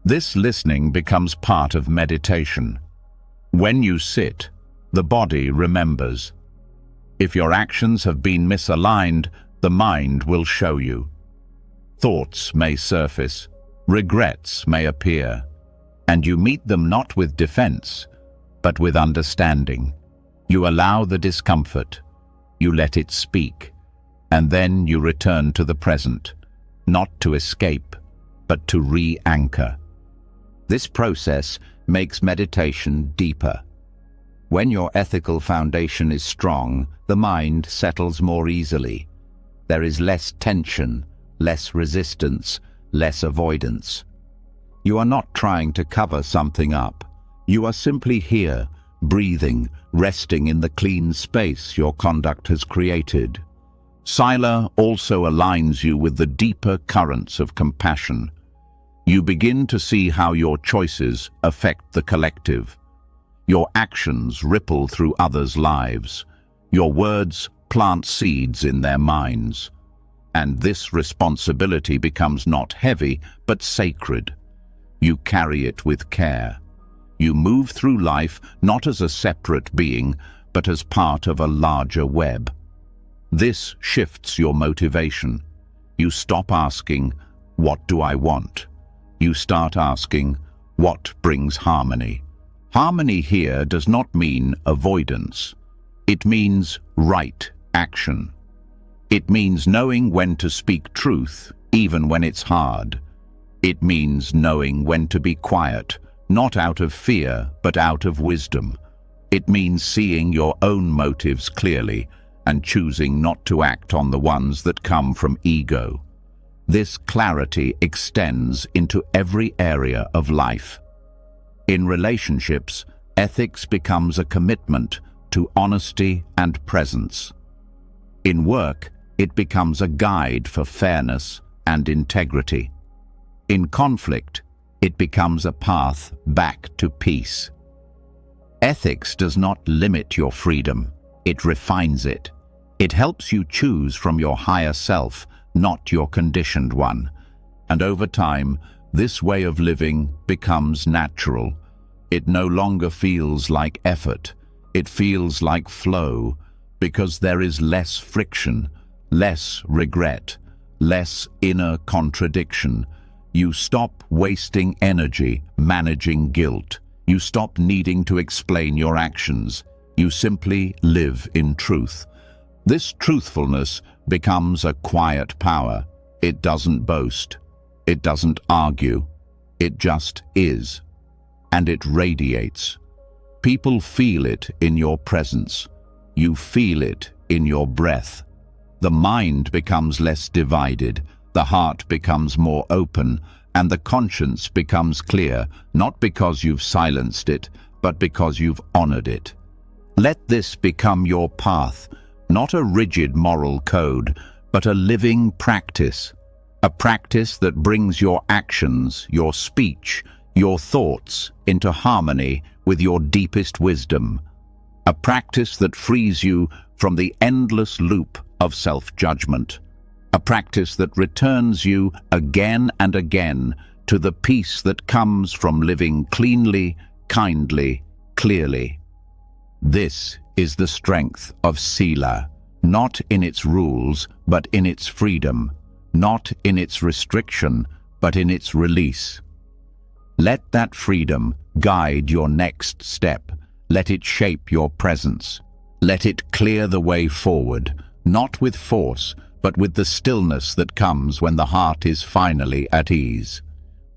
This listening becomes part of meditation. When you sit, the body remembers. If your actions have been misaligned, the mind will show you. Thoughts may surface, regrets may appear, and you meet them not with defense, but with understanding. You allow the discomfort, you let it speak, and then you return to the present, not to escape, but to re-anchor. This process makes meditation deeper. When your ethical foundation is strong, the mind settles more easily. There is less tension, less resistance, less avoidance. You are not trying to cover something up. You are simply here, breathing, resting in the clean space your conduct has created. Sila also aligns you with the deeper currents of compassion. You begin to see how your choices affect the collective. Your actions ripple through others' lives. Your words plant seeds in their minds. And this responsibility becomes not heavy, but sacred. You carry it with care. You move through life not as a separate being, but as part of a larger web. This shifts your motivation. You stop asking, "What do I want?" You start asking, "What brings harmony?" Harmony here does not mean avoidance. It means right action. It means knowing when to speak truth, even when it's hard. It means knowing when to be quiet, not out of fear, but out of wisdom. It means seeing your own motives clearly and choosing not to act on the ones that come from ego. This clarity extends into every area of life. In relationships, ethics becomes a commitment to honesty and presence. In work, it becomes a guide for fairness and integrity. In conflict, It becomes a path back to peace. Ethics does not limit your freedom, it refines it. It helps you choose from your higher self, not your conditioned one. And over time, this way of living becomes natural. It no longer feels like effort. It feels like flow, because there is less friction, less regret, less inner contradiction. You stop wasting energy managing guilt. You stop needing to explain your actions. You simply live in truth. This truthfulness becomes a quiet power. It doesn't boast. It doesn't argue. It just is. And it radiates. People feel it in your presence. You feel it in your breath. The mind becomes less divided. The heart becomes more open. And the conscience becomes clear, not because you've silenced it, but because you've honored it. Let this become your path, not a rigid moral code, but a living practice. A practice that brings your actions, your speech, your thoughts into harmony with your deepest wisdom. A practice that frees you from the endless loop of self-judgment. A practice that returns you again and again to the peace that comes from living cleanly, kindly, clearly. This is the strength of Sila, not in its rules, but in its freedom, not in its restriction, but in its release. Let that freedom guide your next step. Let it shape your presence. Let it clear the way forward, not with force, but with the stillness that comes when the heart is finally at ease.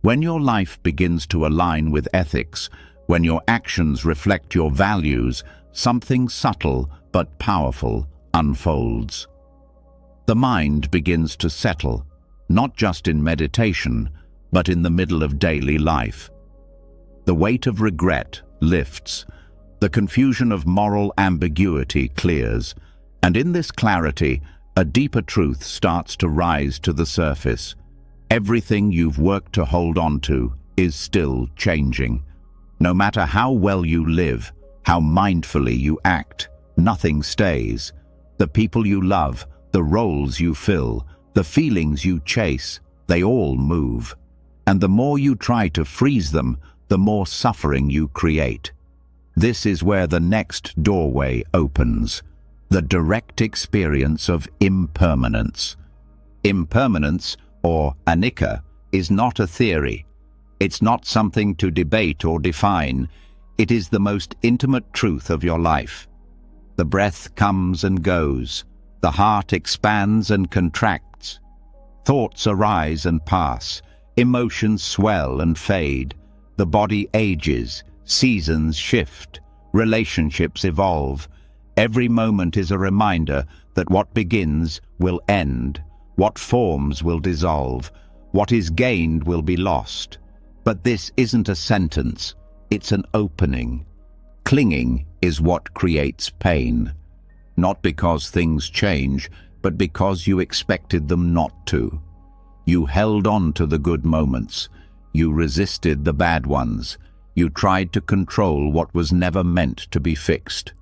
When your life begins to align with ethics, when your actions reflect your values, something subtle but powerful unfolds. The mind begins to settle, not just in meditation, but in the middle of daily life. The weight of regret lifts, the confusion of moral ambiguity clears, and in this clarity, a deeper truth starts to rise to the surface. Everything you've worked to hold on to is still changing. No matter how well you live, how mindfully you act, nothing stays. The people you love, the roles you fill, the feelings you chase, they all move. And the more you try to freeze them, the more suffering you create. This is where the next doorway opens. The direct experience of impermanence. Impermanence, or anicca, is not a theory. It's not something to debate or define. It is the most intimate truth of your life. The breath comes and goes. The heart expands and contracts. Thoughts arise and pass. Emotions swell and fade. The body ages. Seasons shift. Relationships evolve. Every moment is a reminder that what begins will end, what forms will dissolve, what is gained will be lost. But this isn't a sentence, it's an opening. Clinging is what creates pain, not because things change, but because you expected them not to. You held on to the good moments, you resisted the bad ones, you tried to control what was never meant to be fixed.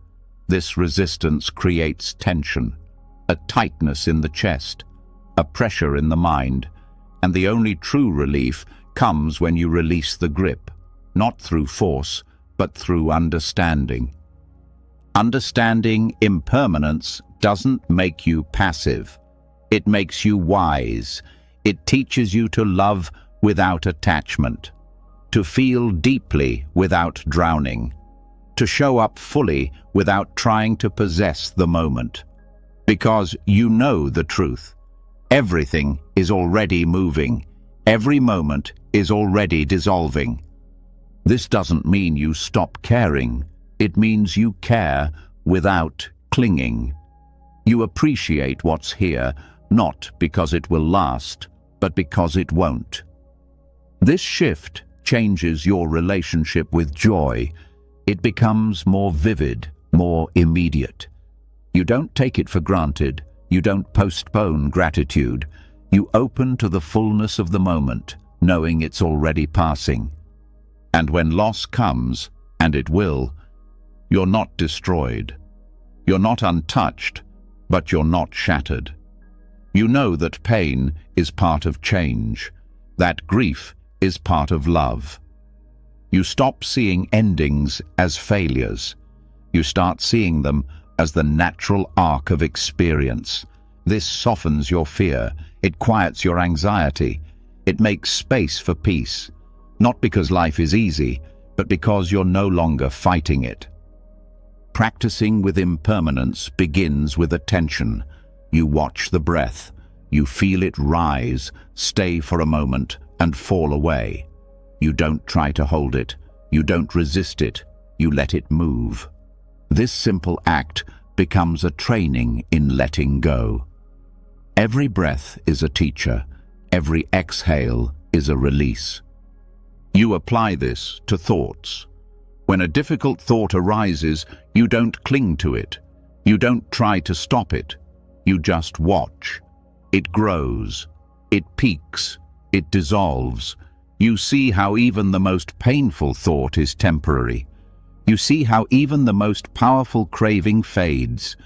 This resistance creates tension, a tightness in the chest, a pressure in the mind, and the only true relief comes when you release the grip, not through force, but through understanding. Understanding impermanence doesn't make you passive. It makes you wise. It teaches you to love without attachment, to feel deeply without drowning, to show up fully without trying to possess the moment. Because you know the truth. Everything is already moving. Every moment is already dissolving. This doesn't mean you stop caring. It means you care without clinging. You appreciate what's here, not because it will last, but because it won't. This shift changes your relationship with joy. It becomes more vivid, more immediate. You don't take it for granted. You don't postpone gratitude. You open to the fullness of the moment, knowing it's already passing. And when loss comes, and it will, you're not destroyed. You're not untouched, but you're not shattered. You know that pain is part of change, that grief is part of love. You stop seeing endings as failures. You start seeing them as the natural arc of experience. This softens your fear, it quiets your anxiety, it makes space for peace, not because life is easy, but because you're no longer fighting it. Practicing with impermanence begins with attention. You watch the breath, you feel it rise, stay for a moment, and fall away. You don't try to hold it, you don't resist it, you let it move. This simple act becomes a training in letting go. Every breath is a teacher, every exhale is a release. You apply this to thoughts. When a difficult thought arises, you don't cling to it. You don't try to stop it. You just watch. It grows. It peaks. It dissolves. You see how even the most painful thought is temporary. You see how even the most powerful craving fades.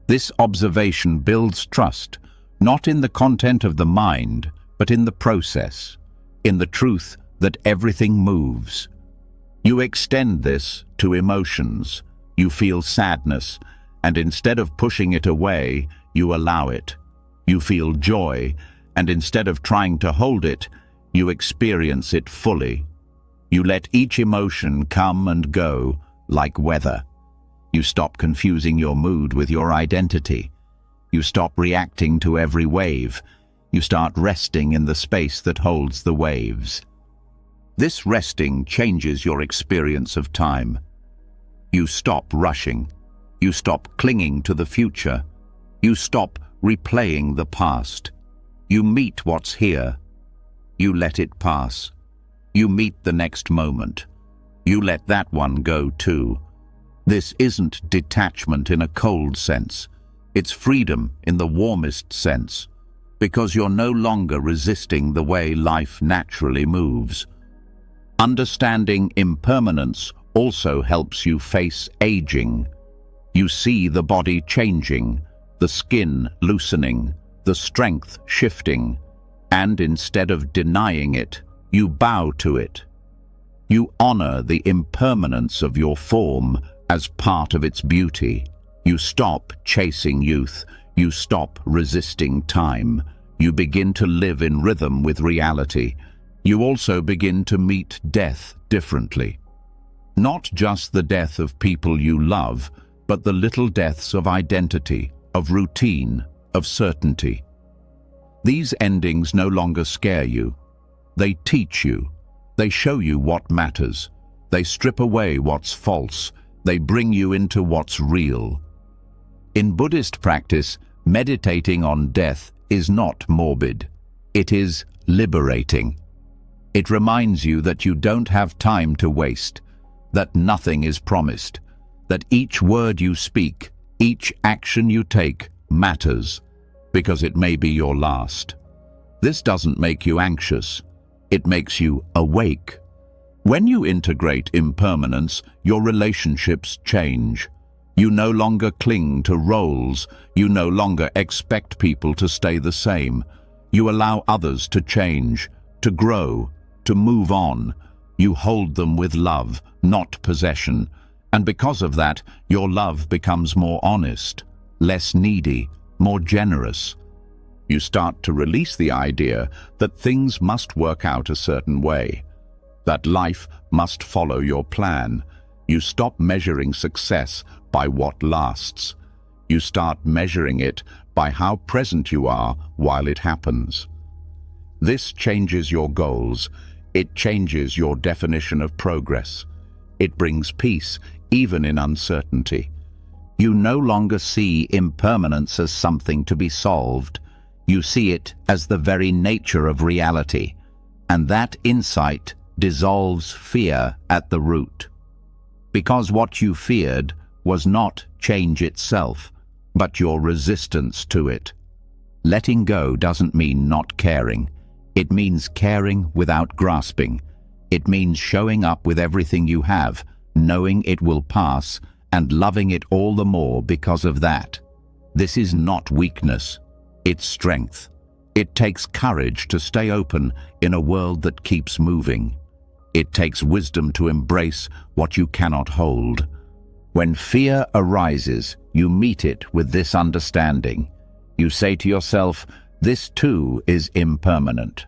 This observation builds trust, not in the content of the mind, but in the process, in the truth that everything moves. You extend this to emotions. You feel sadness, and instead of pushing it away, you allow it. You feel joy, and instead of trying to hold it, you experience it fully. You let each emotion come and go like weather. You stop confusing your mood with your identity. You stop reacting to every wave. You start resting in the space that holds the waves. This resting changes your experience of time. You stop rushing. You stop clinging to the future. You stop replaying the past. You meet what's here. You let it pass. You meet the next moment. You let that one go too. This isn't detachment in a cold sense. It's freedom in the warmest sense, because you're no longer resisting the way life naturally moves. Understanding impermanence also helps you face aging. You see the body changing, the skin loosening, the strength shifting, and instead of denying it, you bow to it. You honor the impermanence of your form as part of its beauty. You stop chasing youth. You stop resisting time. You begin to live in rhythm with reality. You also begin to meet death differently. Not just the death of people you love, but the little deaths of identity, of routine, of certainty. These endings no longer scare you. They teach you. They show you what matters. They strip away what's false. They bring you into what's real. In Buddhist practice, meditating on death is not morbid. It is liberating. It reminds you that you don't have time to waste, that nothing is promised, that each word you speak, each action you take matters, because it may be your last. This doesn't make you anxious. It makes you awake. When you integrate impermanence, your relationships change. You no longer cling to roles. You no longer expect people to stay the same. You allow others to change, to grow, to move on. You hold them with love, not possession. And because of that, your love becomes more honest, less needy, more generous. You start to release the idea that things must work out a certain way, that life must follow your plan. You stop measuring success by what lasts. You start measuring it by how present you are while it happens. This changes your goals. It changes your definition of progress. It brings peace, even in uncertainty. You no longer see impermanence as something to be solved. You see it as the very nature of reality, and that insight dissolves fear at the root. Because what you feared was not change itself, but your resistance to it. Letting go doesn't mean not caring. It means caring without grasping. It means showing up with everything you have, knowing it will pass, and loving it all the more because of that. This is not weakness, it's strength. It takes courage to stay open in a world that keeps moving. It takes wisdom to embrace what you cannot hold. When fear arises, you meet it with this understanding. You say to yourself, this too is impermanent.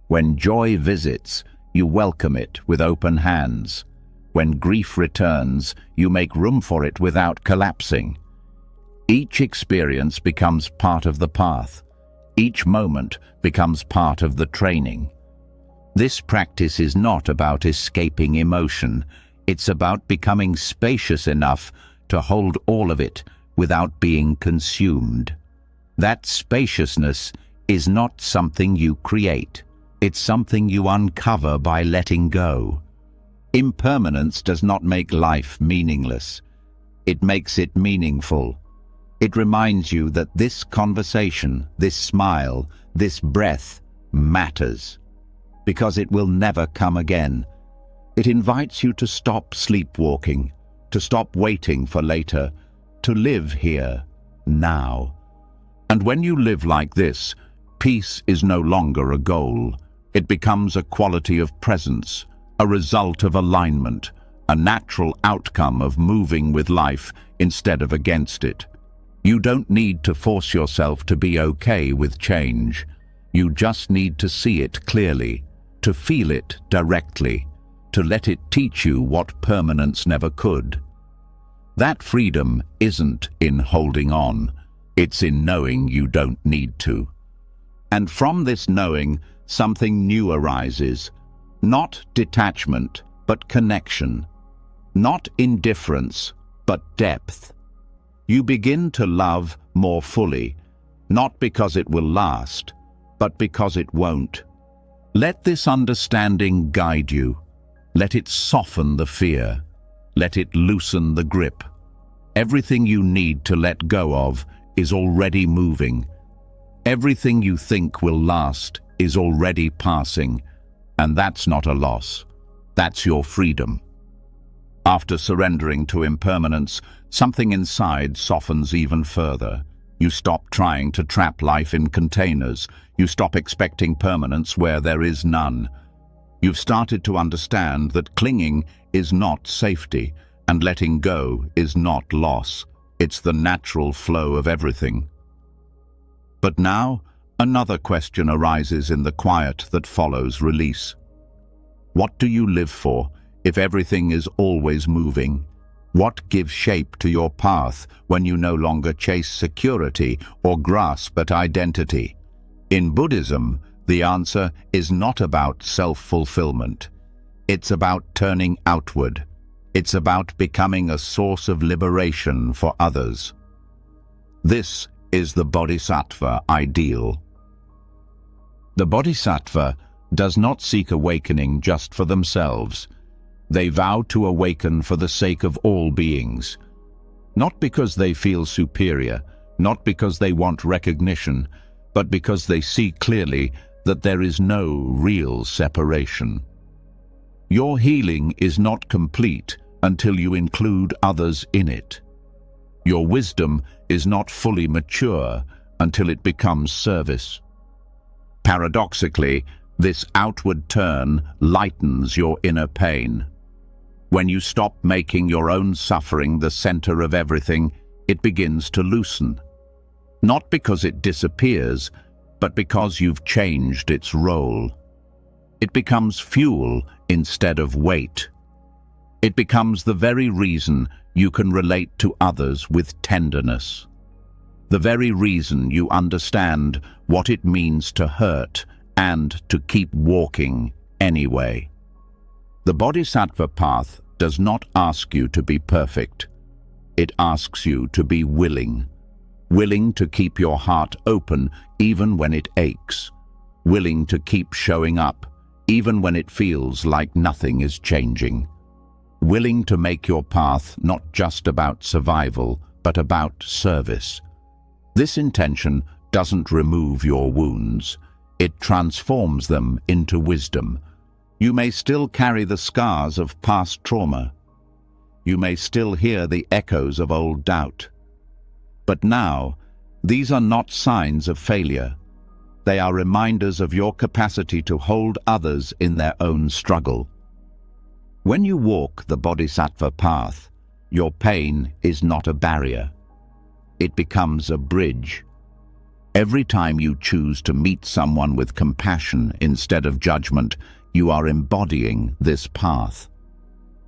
When joy visits, you welcome it with open hands. When grief returns, you make room for it without collapsing. Each experience becomes part of the path. Each moment becomes part of the training. This practice is not about escaping emotion. It's about becoming spacious enough to hold all of it without being consumed. That spaciousness is not something you create. It's something you uncover by letting go. Impermanence does not make life meaningless. It makes it meaningful. It reminds you that this conversation, this smile, this breath matters, because it will never come again. It invites you to stop sleepwalking, to stop waiting for later, to live here, now. And when you live like this, peace is no longer a goal. It becomes a quality of presence, a result of alignment, a natural outcome of moving with life instead of against it. You don't need to force yourself to be okay with change. You just need to see it clearly, to feel it directly, to let it teach you what permanence never could. That freedom isn't in holding on, it's in knowing you don't need to. And from this knowing, something new arises, not detachment, but connection, not indifference, but depth. You begin to love more fully, not because it will last, but because it won't. Let this understanding guide you. Let it soften the fear. Let it loosen the grip. Everything you need to let go of is already moving. Everything you think will last is already passing, and that's not a loss. That's your freedom. After surrendering to impermanence, something inside softens even further. You stop trying to trap life in containers. You stop expecting permanence where there is none. You've started to understand that clinging is not safety, and letting go is not loss. It's the natural flow of everything. But now, another question arises in the quiet that follows release. What do you live for if everything is always moving? What gives shape to your path when you no longer chase security or grasp at identity? In Buddhism, the answer is not about self-fulfillment. It's about turning outward. It's about becoming a source of liberation for others. This is the Bodhisattva ideal. The Bodhisattva does not seek awakening just for themselves. They vow to awaken for the sake of all beings. Not because they feel superior, not because they want recognition, but because they see clearly that there is no real separation. Your healing is not complete until you include others in it. Your wisdom is not fully mature until it becomes service. Paradoxically, this outward turn lightens your inner pain. When you stop making your own suffering the center of everything, it begins to loosen. Not because it disappears, but because you've changed its role. It becomes fuel instead of weight. It becomes the very reason you can relate to others with tenderness. The very reason you understand what it means to hurt and to keep walking anyway. The Bodhisattva path does not ask you to be perfect. It asks you to be willing. Willing to keep your heart open even when it aches. Willing to keep showing up even when it feels like nothing is changing. Willing to make your path not just about survival, but about service. This intention doesn't remove your wounds. It transforms them into wisdom. You may still carry the scars of past trauma. You may still hear the echoes of old doubt. But now, these are not signs of failure. They are reminders of your capacity to hold others in their own struggle. When you walk the Bodhisattva path, your pain is not a barrier. It becomes a bridge. Every time you choose to meet someone with compassion instead of judgment, you are embodying this path.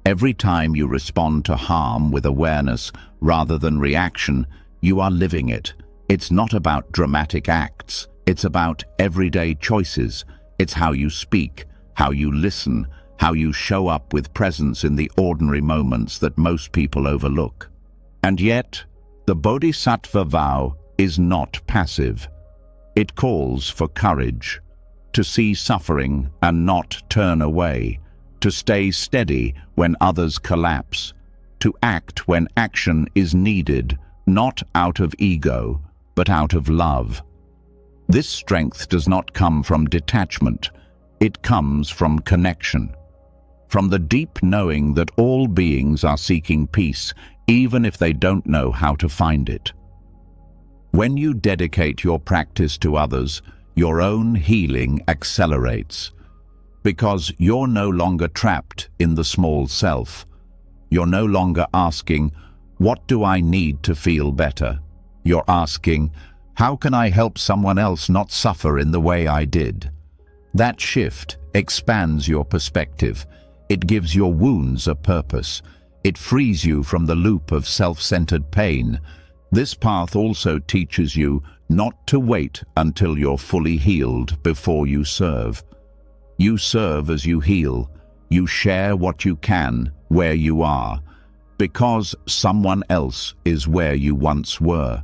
Every time you respond to harm with awareness rather than reaction, you are living it. It's not about dramatic acts. It's about everyday choices. It's how you speak, how you listen, how you show up with presence in the ordinary moments that most people overlook. And yet, the Bodhisattva vow is not passive. It calls for courage, to see suffering and not turn away, to stay steady when others collapse, to act when action is needed, not out of ego, but out of love. This strength does not come from detachment. It comes from connection, from the deep knowing that all beings are seeking peace, even if they don't know how to find it. When you dedicate your practice to others, your own healing accelerates, because you're no longer trapped in the small self. You're no longer asking, "What do I need to feel better?" You're asking, "How can I help someone else not suffer in the way I did?" That shift expands your perspective. It gives your wounds a purpose. It frees you from the loop of self-centered pain. This path also teaches you not to wait until you're fully healed before you serve. You serve as you heal. You share what you can where you are, because someone else is where you once were,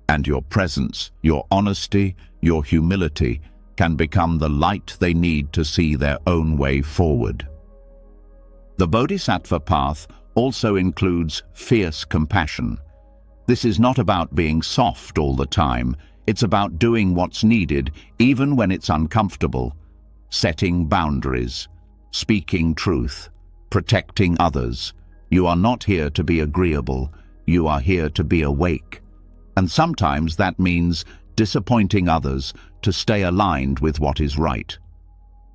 and your presence, your honesty, your humility can become the light they need to see their own way forward. The Bodhisattva path also includes fierce compassion. This is not about being soft all the time. It's about doing what's needed, even when it's uncomfortable, setting boundaries, speaking truth, protecting others. You are not here to be agreeable. You are here to be awake. And sometimes that means disappointing others to stay aligned with what is right.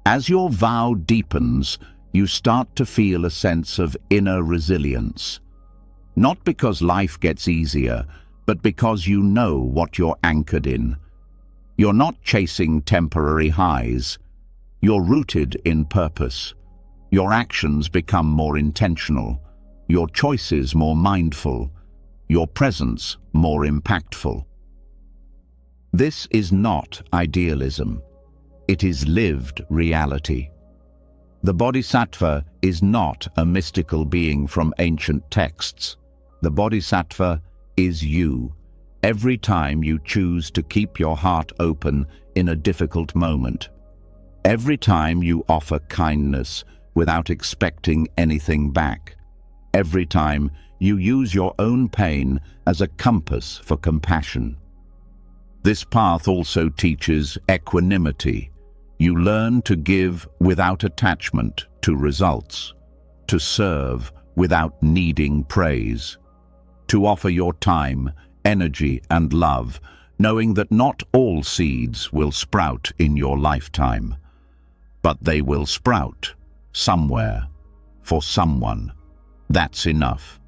As your vow deepens, you start to feel a sense of inner resilience. Not because life gets easier, but because you know what you're anchored in. You're not chasing temporary highs. You're rooted in purpose. Your actions become more intentional, your choices more mindful, your presence more impactful. This is not idealism. It is lived reality. The Bodhisattva is not a mystical being from ancient texts. The Bodhisattva is you, every time you choose to keep your heart open in a difficult moment. Every time you offer kindness without expecting anything back. Every time you use your own pain as a compass for compassion. This path also teaches equanimity. You learn to give without attachment to results, to serve without needing praise, to offer your time, energy, and love, knowing that not all seeds will sprout in your lifetime, but they will sprout somewhere, for someone. That's enough.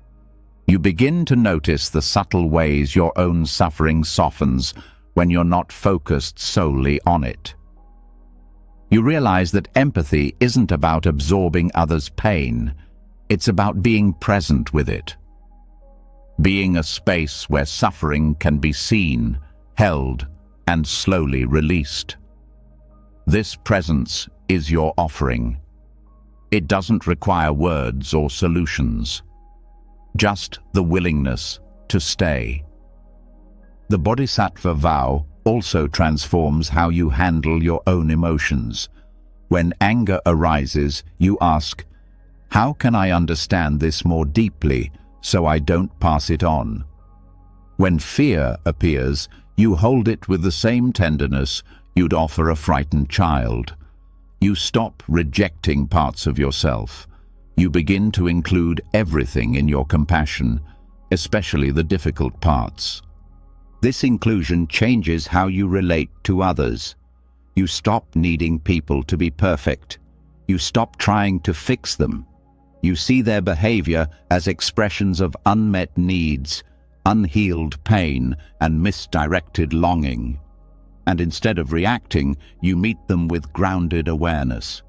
You begin to notice the subtle ways your own suffering softens when you're not focused solely on it. You realize that empathy isn't about absorbing others' pain. It's about being present with it. Being a space where suffering can be seen, held, and slowly released. This presence is your offering. It doesn't require words or solutions, just the willingness to stay. The Bodhisattva vow also transforms how you handle your own emotions. When anger arises, you ask, "How can I understand this more deeply so I don't pass it on?" When fear appears, you hold it with the same tenderness you'd offer a frightened child. You stop rejecting parts of yourself. You begin to include everything in your compassion, especially the difficult parts. This inclusion changes how you relate to others. You stop needing people to be perfect. You stop trying to fix them. You see their behavior as expressions of unmet needs, unhealed pain, and misdirected longing. And instead of reacting, you meet them with grounded awareness.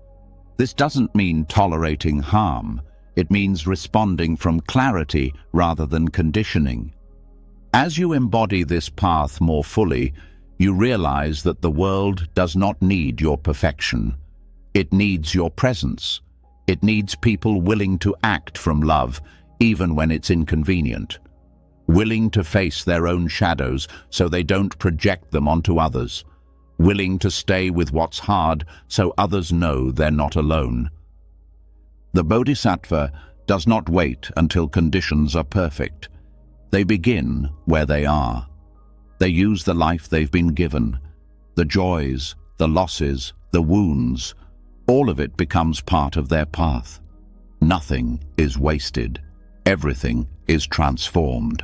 This doesn't mean tolerating harm. It means responding from clarity rather than conditioning. As you embody this path more fully, you realize that the world does not need your perfection. It needs your presence. It needs people willing to act from love, even when it's inconvenient. Willing to face their own shadows so they don't project them onto others. Willing to stay with what's hard so others know they're not alone. The Bodhisattva does not wait until conditions are perfect. They begin where they are. They use the life they've been given. The joys, the losses, the wounds, all of it becomes part of their path. Nothing is wasted. Everything is transformed.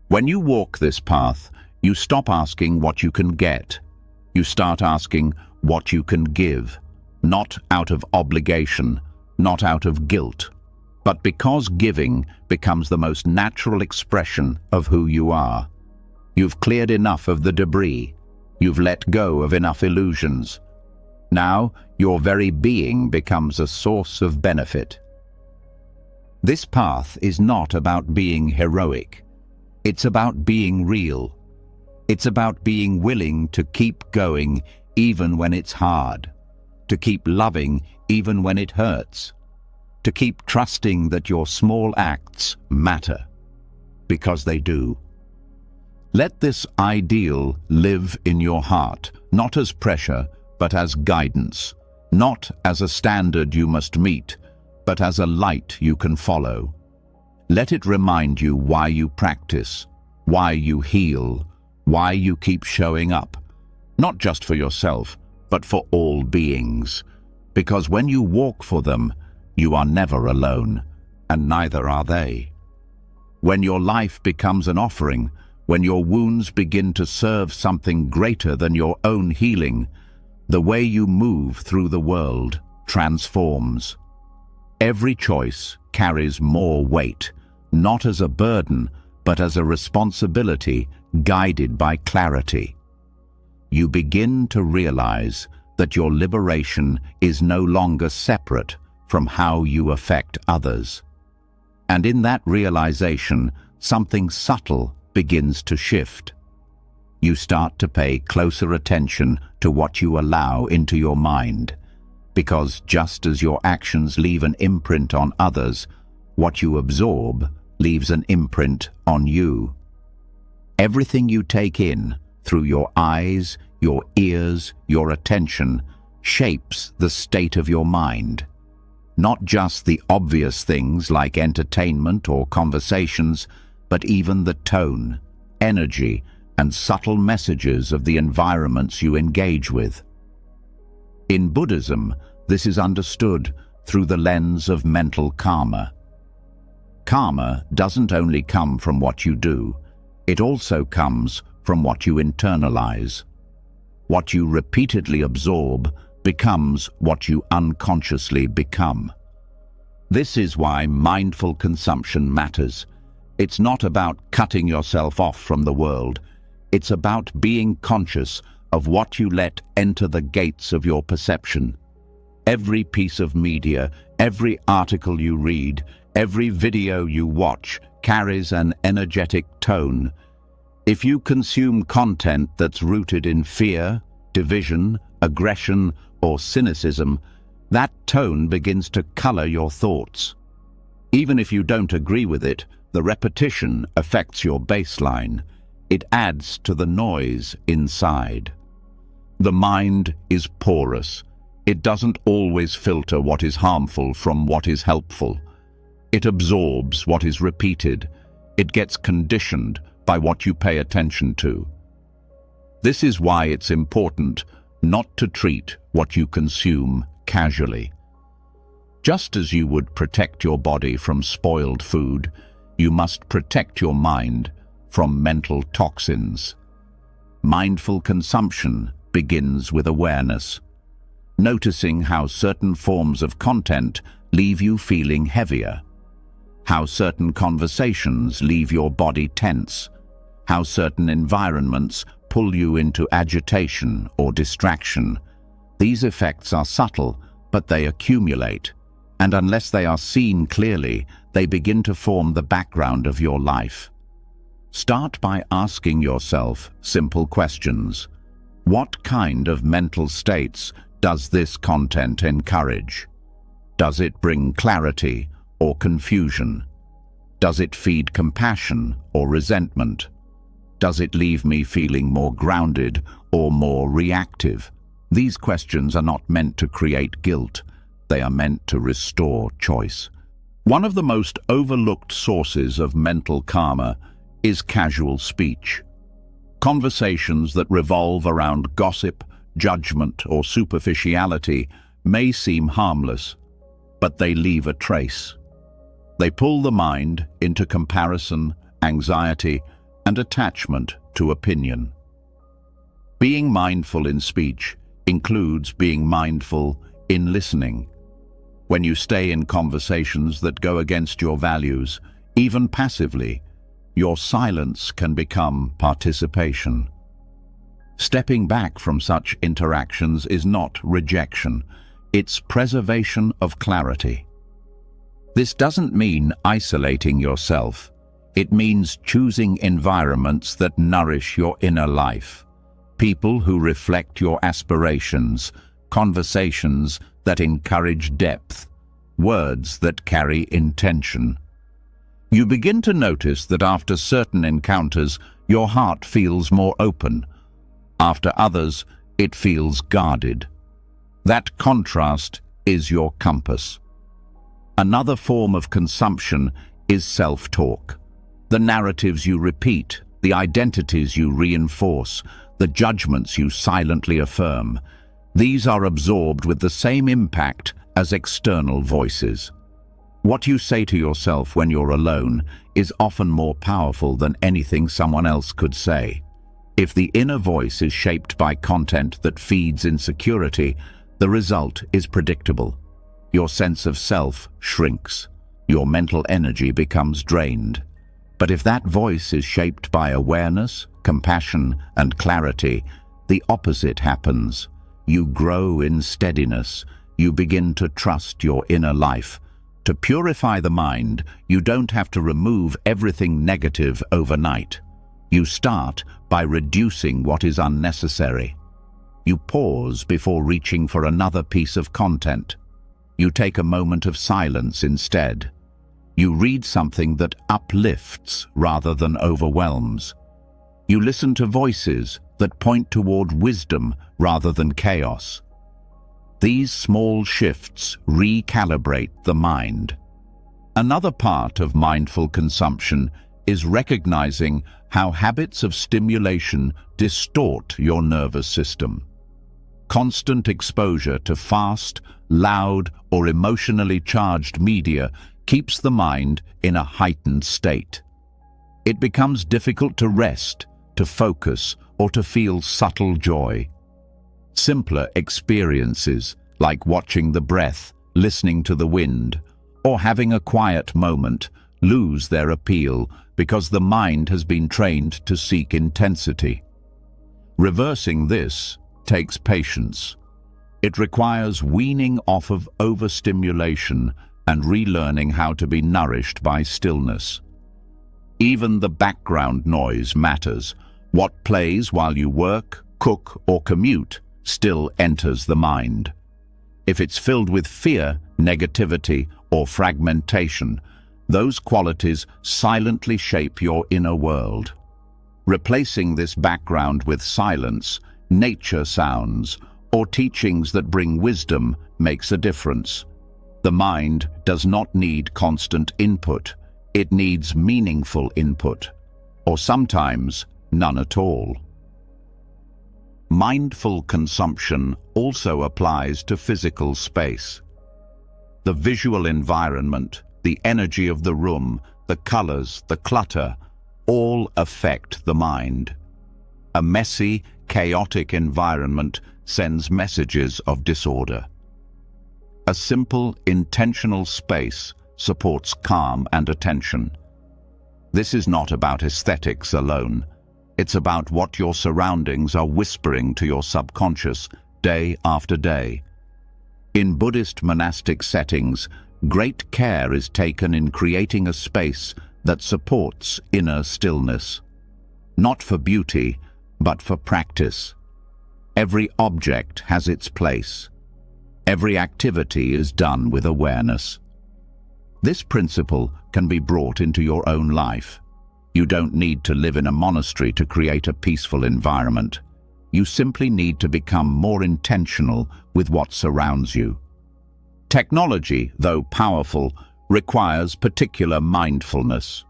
When you walk this path, you stop asking what you can get. You start asking what you can give, not out of obligation, not out of guilt, but because giving becomes the most natural expression of who you are. You've cleared enough of the debris. You've let go of enough illusions. Now, your very being becomes a source of benefit. This path is not about being heroic. It's about being real. It's about being willing to keep going even when it's hard, to keep loving even when it hurts, to keep trusting that your small acts matter, because they do. Let this ideal live in your heart, not as pressure, but as guidance, not as a standard you must meet, but as a light you can follow. Let it remind you why you practice, why you heal, why you keep showing up, not just for yourself, but for all beings. Because when you walk for them, you are never alone, and neither are they. When your life becomes an offering, when your wounds begin to serve something greater than your own healing, the way you move through the world transforms. Every choice carries more weight, not as a burden, but as a responsibility guided by clarity. You begin to realize that your liberation is no longer separate from how you affect others. And in that realization, something subtle begins to shift. You start to pay closer attention to what you allow into your mind, because just as your actions leave an imprint on others, what you absorb leaves an imprint on you. Everything you take in, through your eyes, your ears, your attention, shapes the state of your mind. Not just the obvious things like entertainment or conversations, but even the tone, energy, and subtle messages of the environments you engage with. In Buddhism, this is understood through the lens of mental karma. Karma doesn't only come from what you do, it also comes from what you internalize. What you repeatedly absorb becomes what you unconsciously become. This is why mindful consumption matters. It's not about cutting yourself off from the world. It's about being conscious of what you let enter the gates of your perception. Every piece of media, every article you read, every video you watch carries an energetic tone. If you consume content that's rooted in fear, division, aggression, or cynicism, that tone begins to color your thoughts. Even if you don't agree with it, the repetition affects your baseline. It adds to the noise inside. The mind is porous. It doesn't always filter what is harmful from what is helpful. It absorbs what is repeated. It gets conditioned by what you pay attention to. This is why it's important not to treat what you consume casually. Just as you would protect your body from spoiled food, you must protect your mind from mental toxins. Mindful consumption begins with awareness, noticing how certain forms of content leave you feeling heavier, how certain conversations leave your body tense, how certain environments pull you into agitation or distraction. These effects are subtle, but they accumulate, and unless they are seen clearly, they begin to form the background of your life. Start by asking yourself simple questions. What kind of mental states does this content encourage? Does it bring clarity or confusion? Does it feed compassion or resentment? Does it leave me feeling more grounded or more reactive? These questions are not meant to create guilt. They are meant to restore choice. One of the most overlooked sources of mental karma is casual speech. Conversations that revolve around gossip, judgment, or superficiality may seem harmless, but they leave a trace. They pull the mind into comparison, anxiety, and attachment to opinion. Being mindful in speech includes being mindful in listening. When you stay in conversations that go against your values, even passively, your silence can become participation. Stepping back from such interactions is not rejection, it's preservation of clarity. This doesn't mean isolating yourself. It means choosing environments that nourish your inner life, people who reflect your aspirations, conversations that encourage depth, words that carry intention. You begin to notice that after certain encounters, your heart feels more open. After others, it feels guarded. That contrast is your compass. Another form of consumption is self-talk. The narratives you repeat, the identities you reinforce, the judgments you silently affirm. These are absorbed with the same impact as external voices. What you say to yourself when you're alone is often more powerful than anything someone else could say. If the inner voice is shaped by content that feeds insecurity, the result is predictable. Your sense of self shrinks. Your mental energy becomes drained. But if that voice is shaped by awareness, compassion, and clarity, the opposite happens. You grow in steadiness. You begin to trust your inner life. To purify the mind, you don't have to remove everything negative overnight. You start by reducing what is unnecessary. You pause before reaching for another piece of content. You take a moment of silence instead. You read something that uplifts rather than overwhelms. You listen to voices that point toward wisdom rather than chaos. These small shifts recalibrate the mind. Another part of mindful consumption is recognizing how habits of stimulation distort your nervous system. Constant exposure to fast, loud, or emotionally charged media keeps the mind in a heightened state. It becomes difficult to rest, to focus, or to feel subtle joy. Simpler experiences, like watching the breath, listening to the wind, or having a quiet moment, lose their appeal because the mind has been trained to seek intensity. Reversing this takes patience. It requires weaning off of overstimulation and relearning how to be nourished by stillness. Even the background noise matters. What plays while you work, cook, or commute still enters the mind. If it's filled with fear, negativity, or fragmentation, those qualities silently shape your inner world. Replacing this background with silence, nature sounds, or teachings that bring wisdom makes a difference. The mind does not need constant input. It needs meaningful input, or sometimes none at all. Mindful consumption also applies to physical space. The visual environment, the energy of the room, the colors, the clutter, all affect the mind. A messy, chaotic environment sends messages of disorder. A simple, intentional space supports calm and attention. This is not about aesthetics alone. It's about what your surroundings are whispering to your subconscious day after day. In Buddhist monastic settings, great care is taken in creating a space that supports inner stillness. Not for beauty, but for practice. Every object has its place. Every activity is done with awareness. This principle can be brought into your own life. You don't need to live in a monastery to create a peaceful environment. You simply need to become more intentional with what surrounds you. Technology, though powerful, requires particular mindfulness.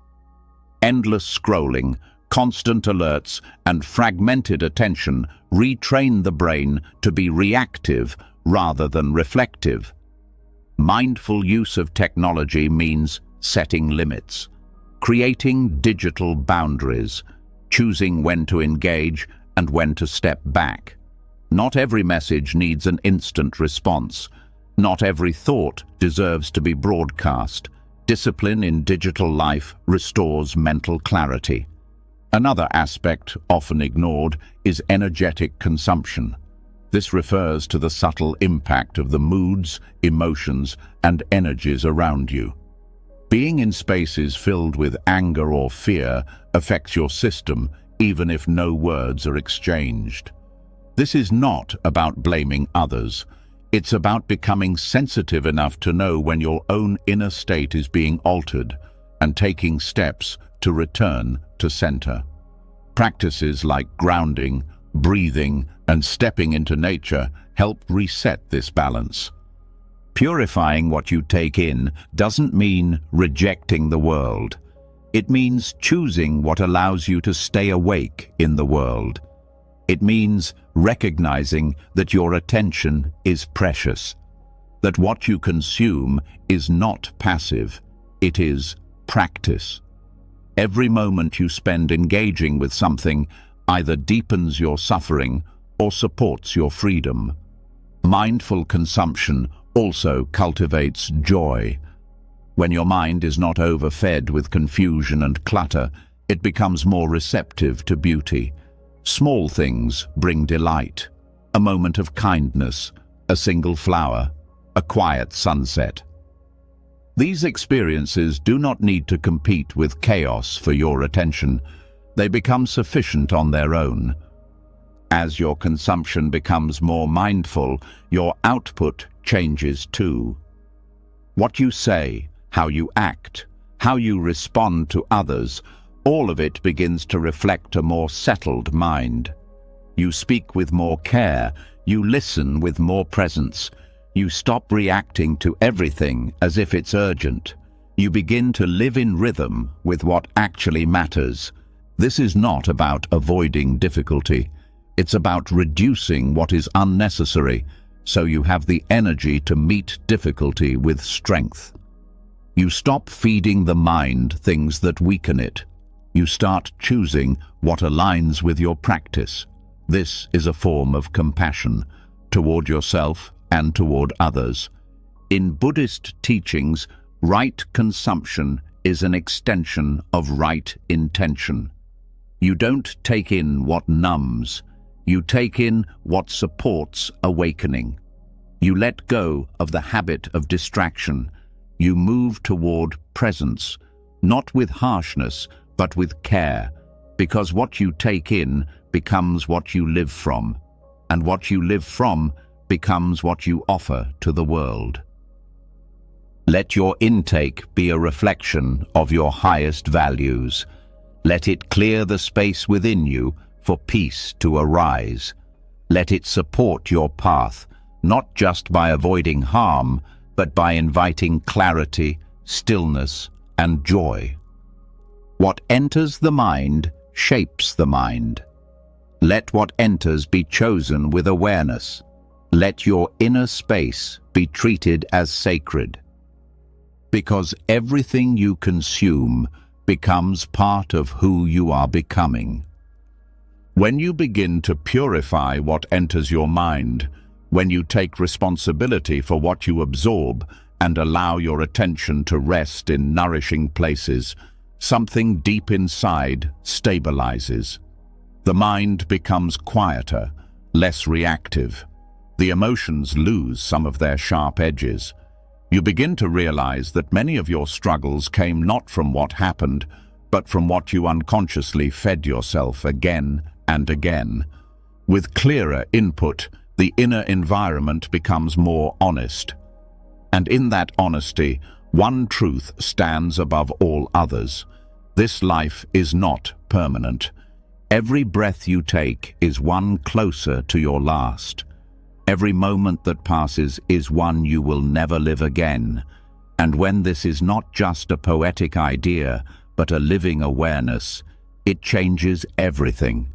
Endless scrolling, constant alerts, and fragmented attention retrain the brain to be reactive rather than reflective. Mindful use of technology means setting limits, creating digital boundaries, choosing when to engage and when to step back. Not every message needs an instant response. Not every thought deserves to be broadcast. Discipline in digital life restores mental clarity. Another aspect, often ignored, is energetic consumption. This refers to the subtle impact of the moods, emotions, and energies around you. Being in spaces filled with anger or fear affects your system, even if no words are exchanged. This is not about blaming others. It's about becoming sensitive enough to know when your own inner state is being altered and taking steps to return to center. Practices like grounding, breathing, and stepping into nature help reset this balance. Purifying what you take in doesn't mean rejecting the world. It means choosing what allows you to stay awake in the world. It means recognizing that your attention is precious, that what you consume is not passive, it is practice. Every moment you spend engaging with something either deepens your suffering or supports your freedom. Mindful consumption also cultivates joy. When your mind is not overfed with confusion and clutter, it becomes more receptive to beauty. Small things bring delight. A moment of kindness, a single flower, a quiet sunset. These experiences do not need to compete with chaos for your attention. They become sufficient on their own. As your consumption becomes more mindful, your output changes too. What you say, how you act, how you respond to others, all of it begins to reflect a more settled mind. You speak with more care, you listen with more presence, you stop reacting to everything as if it's urgent. You begin to live in rhythm with what actually matters. This is not about avoiding difficulty. It's about reducing what is unnecessary, so you have the energy to meet difficulty with strength. You stop feeding the mind things that weaken it. You start choosing what aligns with your practice. This is a form of compassion toward yourself and toward others. In Buddhist teachings, right consumption is an extension of right intention. You don't take in what numbs. You take in what supports awakening. You let go of the habit of distraction. You move toward presence, not with harshness, but with care, because what you take in becomes what you live from, and what you live from becomes what you offer to the world. Let your intake be a reflection of your highest values. Let it clear the space within you for peace to arise. Let it support your path, not just by avoiding harm, but by inviting clarity, stillness, and joy. What enters the mind shapes the mind. Let what enters be chosen with awareness. Let your inner space be treated as sacred. Because everything you consume becomes part of who you are becoming. When you begin to purify what enters your mind, when you take responsibility for what you absorb and allow your attention to rest in nourishing places, something deep inside stabilizes. The mind becomes quieter, less reactive. The emotions lose some of their sharp edges. You begin to realize that many of your struggles came not from what happened, but from what you unconsciously fed yourself again and again. With clearer input, the inner environment becomes more honest. And in that honesty, one truth stands above all others. This life is not permanent. Every breath you take is one closer to your last. Every moment that passes is one you will never live again. And when this is not just a poetic idea, but a living awareness, it changes everything.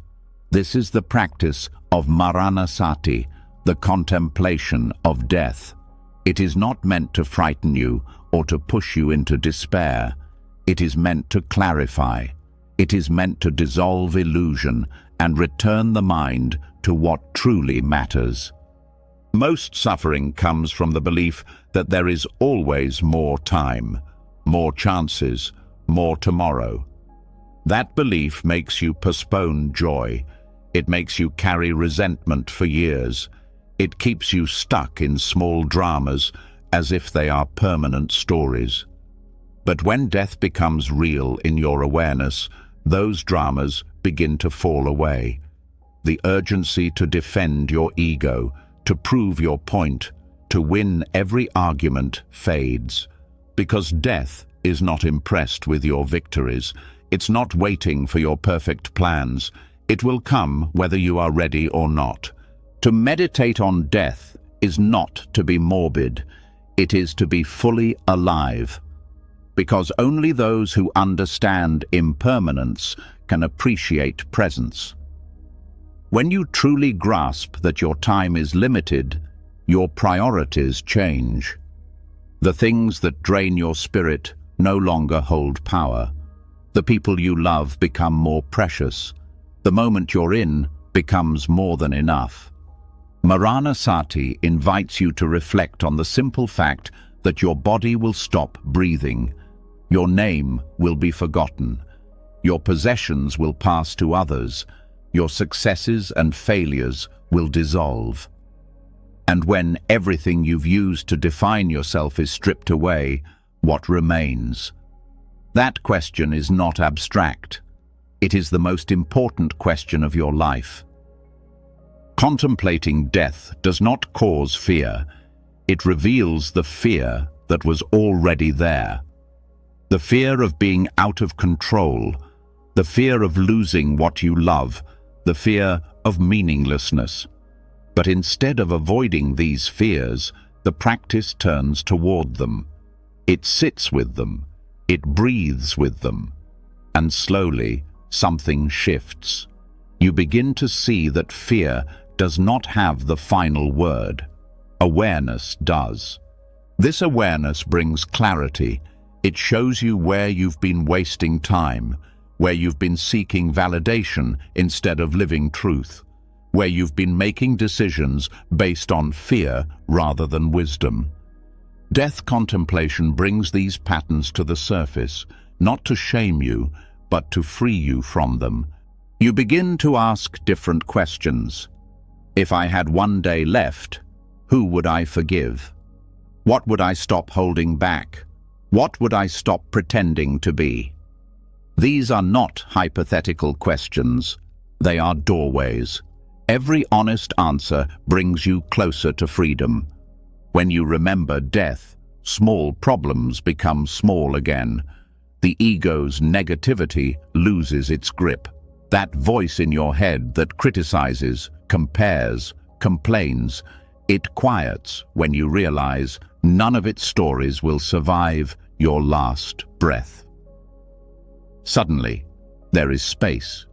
This is the practice of Maranasati, the contemplation of death. It is not meant to frighten you or to push you into despair. It is meant to clarify. It is meant to dissolve illusion and return the mind to what truly matters. Most suffering comes from the belief that there is always more time, more chances, more tomorrow. That belief makes you postpone joy. It makes you carry resentment for years. It keeps you stuck in small dramas as if they are permanent stories. But when death becomes real in your awareness, those dramas begin to fall away. The urgency to defend your ego, to prove your point, to win every argument fades. Because death is not impressed with your victories. It's not waiting for your perfect plans. It will come whether you are ready or not. To meditate on death is not to be morbid. It is to be fully alive. Because only those who understand impermanence can appreciate presence. When you truly grasp that your time is limited, your priorities change. The things that drain your spirit no longer hold power. The people you love become more precious. The moment you're in becomes more than enough. Maranasati invites you to reflect on the simple fact that your body will stop breathing. Your name will be forgotten. Your possessions will pass to others. Your successes and failures will dissolve. And when everything you've used to define yourself is stripped away, what remains? That question is not abstract. It is the most important question of your life. Contemplating death does not cause fear. It reveals the fear that was already there. The fear of being out of control, the fear of losing what you love, the fear of meaninglessness. But instead of avoiding these fears, the practice turns toward them. It sits with them. It breathes with them. And slowly, something shifts. You begin to see that fear does not have the final word. Awareness does. This awareness brings clarity. It shows you where you've been wasting time, where you've been seeking validation instead of living truth, where you've been making decisions based on fear rather than wisdom. Death contemplation brings these patterns to the surface, not to shame you, but to free you from them. You begin to ask different questions. If I had one day left, who would I forgive? What would I stop holding back? What would I stop pretending to be? These are not hypothetical questions. They are doorways. Every honest answer brings you closer to freedom. When you remember death, small problems become small again. The ego's negativity loses its grip. That voice in your head that criticizes, compares, complains, it quiets when you realize none of its stories will survive your last breath. Suddenly, there is space.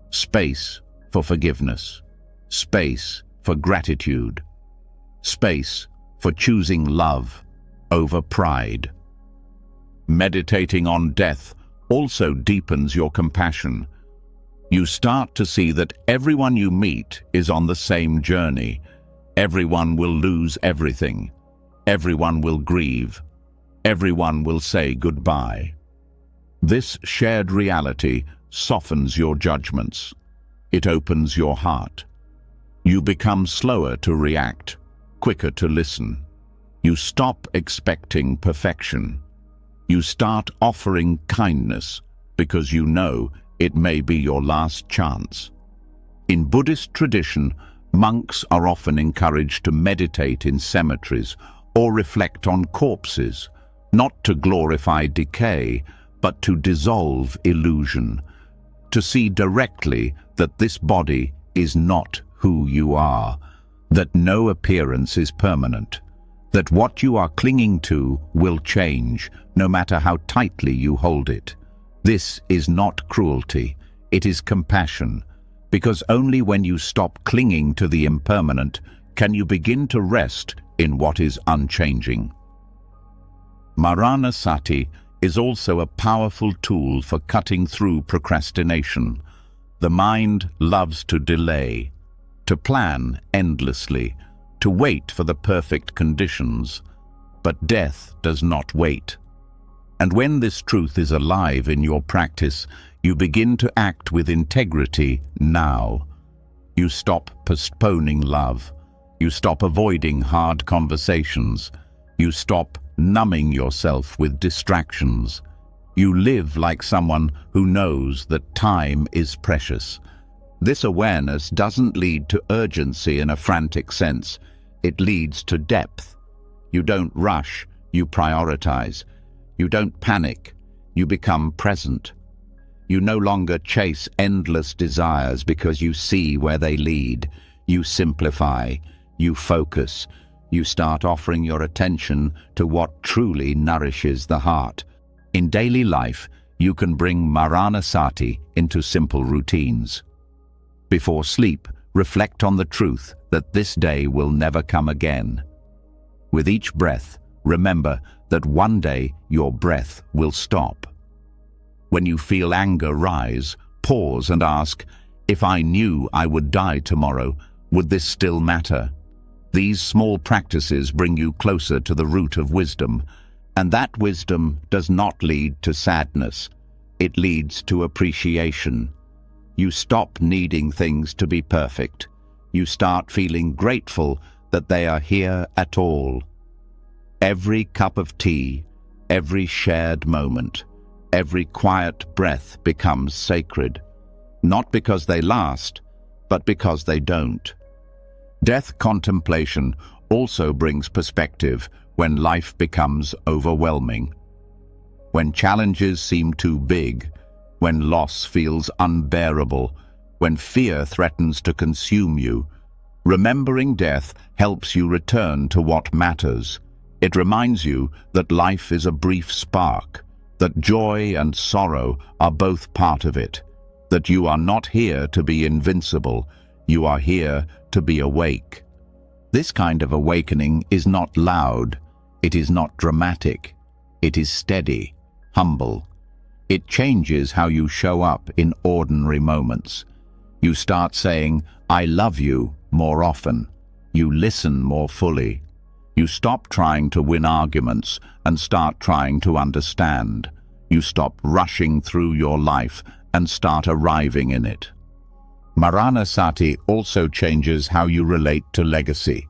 Space for forgiveness, space for gratitude, space for choosing love over pride. Meditating on death also deepens your compassion. You start to see that everyone you meet is on the same journey. Everyone will lose everything. Everyone will grieve. Everyone will say goodbye. This shared reality softens your judgments. It opens your heart. You become slower to react, quicker to listen. You stop expecting perfection. You start offering kindness because you know it may be your last chance. In Buddhist tradition, monks are often encouraged to meditate in cemeteries or reflect on corpses, not to glorify decay, but to dissolve illusion, to see directly that this body is not who you are, that no appearance is permanent, that what you are clinging to will change, no matter how tightly you hold it. This is not cruelty, it is compassion, because only when you stop clinging to the impermanent can you begin to rest in what is unchanging. Maranasati is also a powerful tool for cutting through procrastination. The mind loves to delay, to plan endlessly, to wait for the perfect conditions. But death does not wait. And when this truth is alive in your practice, you begin to act with integrity now. You stop postponing love. You stop avoiding hard conversations. You stop numbing yourself with distractions. You live like someone who knows that time is precious. This awareness doesn't lead to urgency in a frantic sense. It leads to depth. You don't rush, you prioritize. You don't panic, you become present. You no longer chase endless desires because you see where they lead. You simplify, you focus. You start offering your attention to what truly nourishes the heart. In daily life, you can bring Maranasati into simple routines. Before sleep, reflect on the truth that this day will never come again. With each breath, remember that one day your breath will stop. When you feel anger rise, pause and ask, if I knew I would die tomorrow, would this still matter? These small practices bring you closer to the root of wisdom, and that wisdom does not lead to sadness. It leads to appreciation. You stop needing things to be perfect. You start feeling grateful that they are here at all. Every cup of tea, every shared moment, every quiet breath becomes sacred, not because they last, but because they don't. Death contemplation also brings perspective when life becomes overwhelming. When challenges seem too big, when loss feels unbearable, when fear threatens to consume you, remembering death helps you return to what matters. It reminds you that life is a brief spark, that joy and sorrow are both part of it, that you are not here to be invincible, you are here to be awake. This kind of awakening is not loud, it is not dramatic, it is steady, humble. It changes how you show up in ordinary moments. You start saying, I love you, more often. You listen more fully. You stop trying to win arguments and start trying to understand. You stop rushing through your life and start arriving in it. Maranasati also changes how you relate to legacy.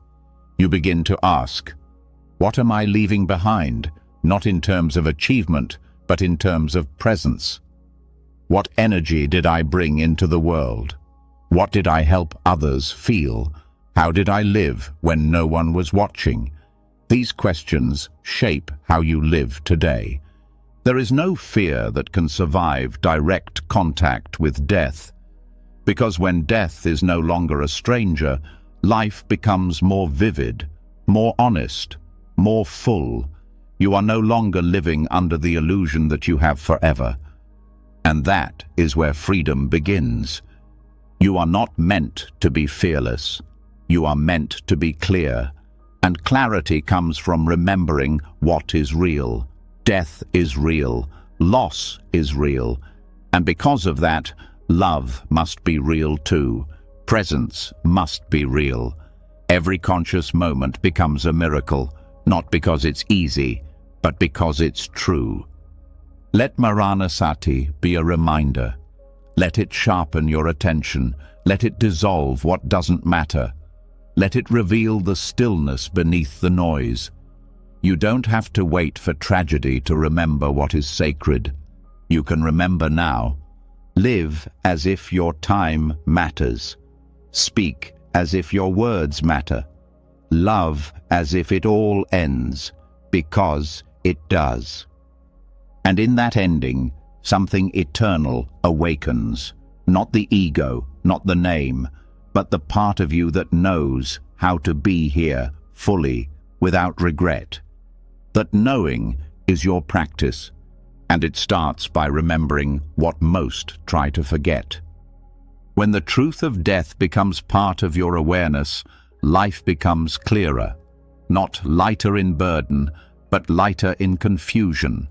You begin to ask, what am I leaving behind, not in terms of achievement, but in terms of presence? What energy did I bring into the world? What did I help others feel? How did I live when no one was watching? These questions shape how you live today. There is no fear that can survive direct contact with death, because when death is no longer a stranger, life becomes more vivid, more honest, more full. You are no longer living under the illusion that you have forever. And that is where freedom begins. You are not meant to be fearless. You are meant to be clear. And clarity comes from remembering what is real. Death is real. Loss is real. And because of that, love must be real too. Presence must be real. Every conscious moment becomes a miracle, not because it's easy, but because it's true. Let Maranasati be a reminder. Let it sharpen your attention. Let it dissolve what doesn't matter. Let it reveal the stillness beneath the noise. You don't have to wait for tragedy to remember what is sacred. You can remember now. Live as if your time matters. Speak as if your words matter. Love as if it all ends, because it does. And in that ending, something eternal awakens. Not the ego, not the name, but the part of you that knows how to be here fully, without regret. That knowing is your practice, and it starts by remembering what most try to forget. When the truth of death becomes part of your awareness, life becomes clearer, not lighter in burden, but lighter in confusion.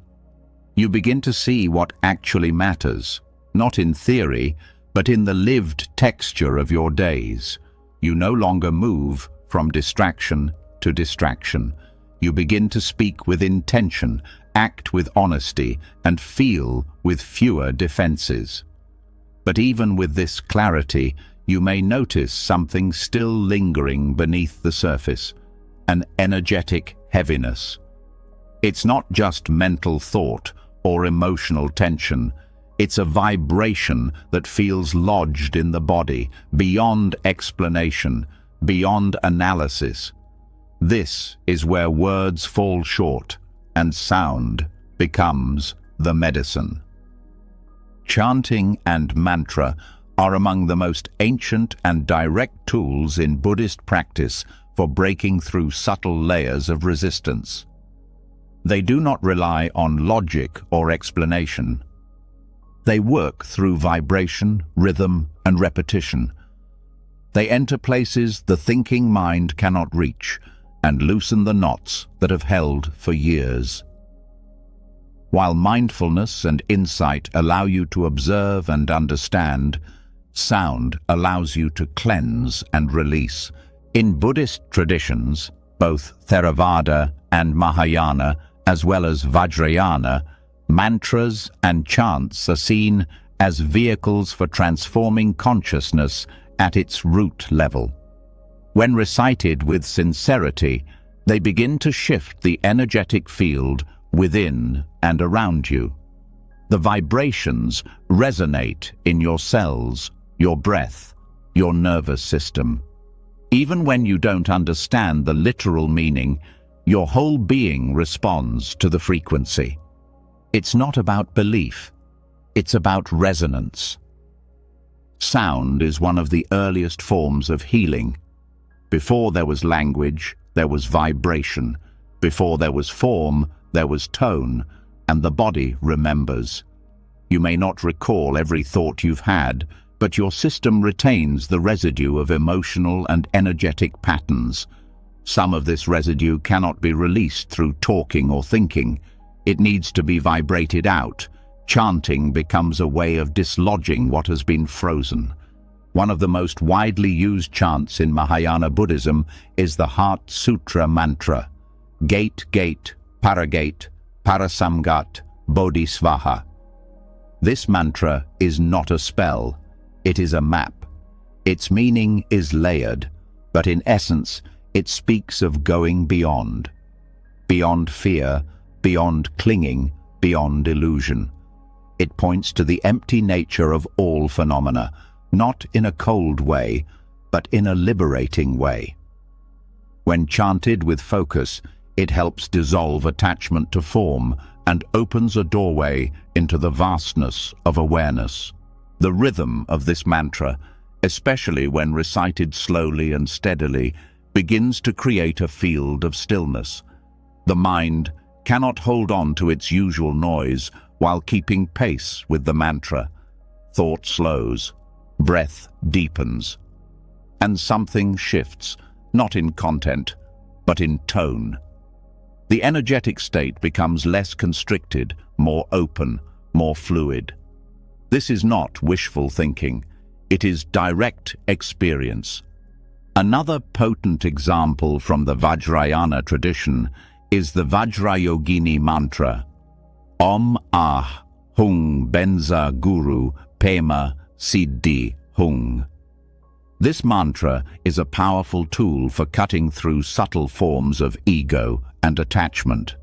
You begin to see what actually matters, not in theory, but in the lived texture of your days. You no longer move from distraction to distraction. You begin to speak with intention, act with honesty, and feel with fewer defenses. But even with this clarity, you may notice something still lingering beneath the surface, an energetic heaviness. It's not just mental thought or emotional tension. It's a vibration that feels lodged in the body, beyond explanation, beyond analysis. This is where words fall short and sound becomes the medicine. Chanting and mantra are among the most ancient and direct tools in Buddhist practice for breaking through subtle layers of resistance. They do not rely on logic or explanation. They work through vibration, rhythm, and repetition. They enter places the thinking mind cannot reach and loosen the knots that have held for years. While mindfulness and insight allow you to observe and understand, sound allows you to cleanse and release. In Buddhist traditions, both Theravada and Mahayana, as well as Vajrayana, mantras and chants are seen as vehicles for transforming consciousness at its root level. When recited with sincerity, they begin to shift the energetic field within and around you. The vibrations resonate in your cells, your breath, your nervous system. Even when you don't understand the literal meaning, your whole being responds to the frequency. It's not about belief, it's about resonance. Sound is one of the earliest forms of healing. Before there was language, there was vibration. Before there was form, there was tone, and the body remembers. You may not recall every thought you've had, but your system retains the residue of emotional and energetic patterns. Some of this residue cannot be released through talking or thinking. It needs to be vibrated out. Chanting becomes a way of dislodging what has been frozen. One of the most widely used chants in Mahayana Buddhism is the Heart Sutra mantra, Gate, Gate, Paragate, Parasamgat, Bodhisvaha. This mantra is not a spell, it is a map. Its meaning is layered, but in essence, it speaks of going beyond. Beyond fear, beyond clinging, beyond illusion. It points to the empty nature of all phenomena, not in a cold way, but in a liberating way. When chanted with focus, it helps dissolve attachment to form and opens a doorway into the vastness of awareness. The rhythm of this mantra, especially when recited slowly and steadily, begins to create a field of stillness. The mind cannot hold on to its usual noise while keeping pace with the mantra. Thought slows, breath deepens, and something shifts, not in content, but in tone. The energetic state becomes less constricted, more open, more fluid. This is not wishful thinking, it is direct experience. Another potent example from the Vajrayana tradition is the Vajrayogini mantra, Om Ah Hung Benza Guru Pema Siddhi Hung. This mantra is a powerful tool for cutting through subtle forms of ego and attachment.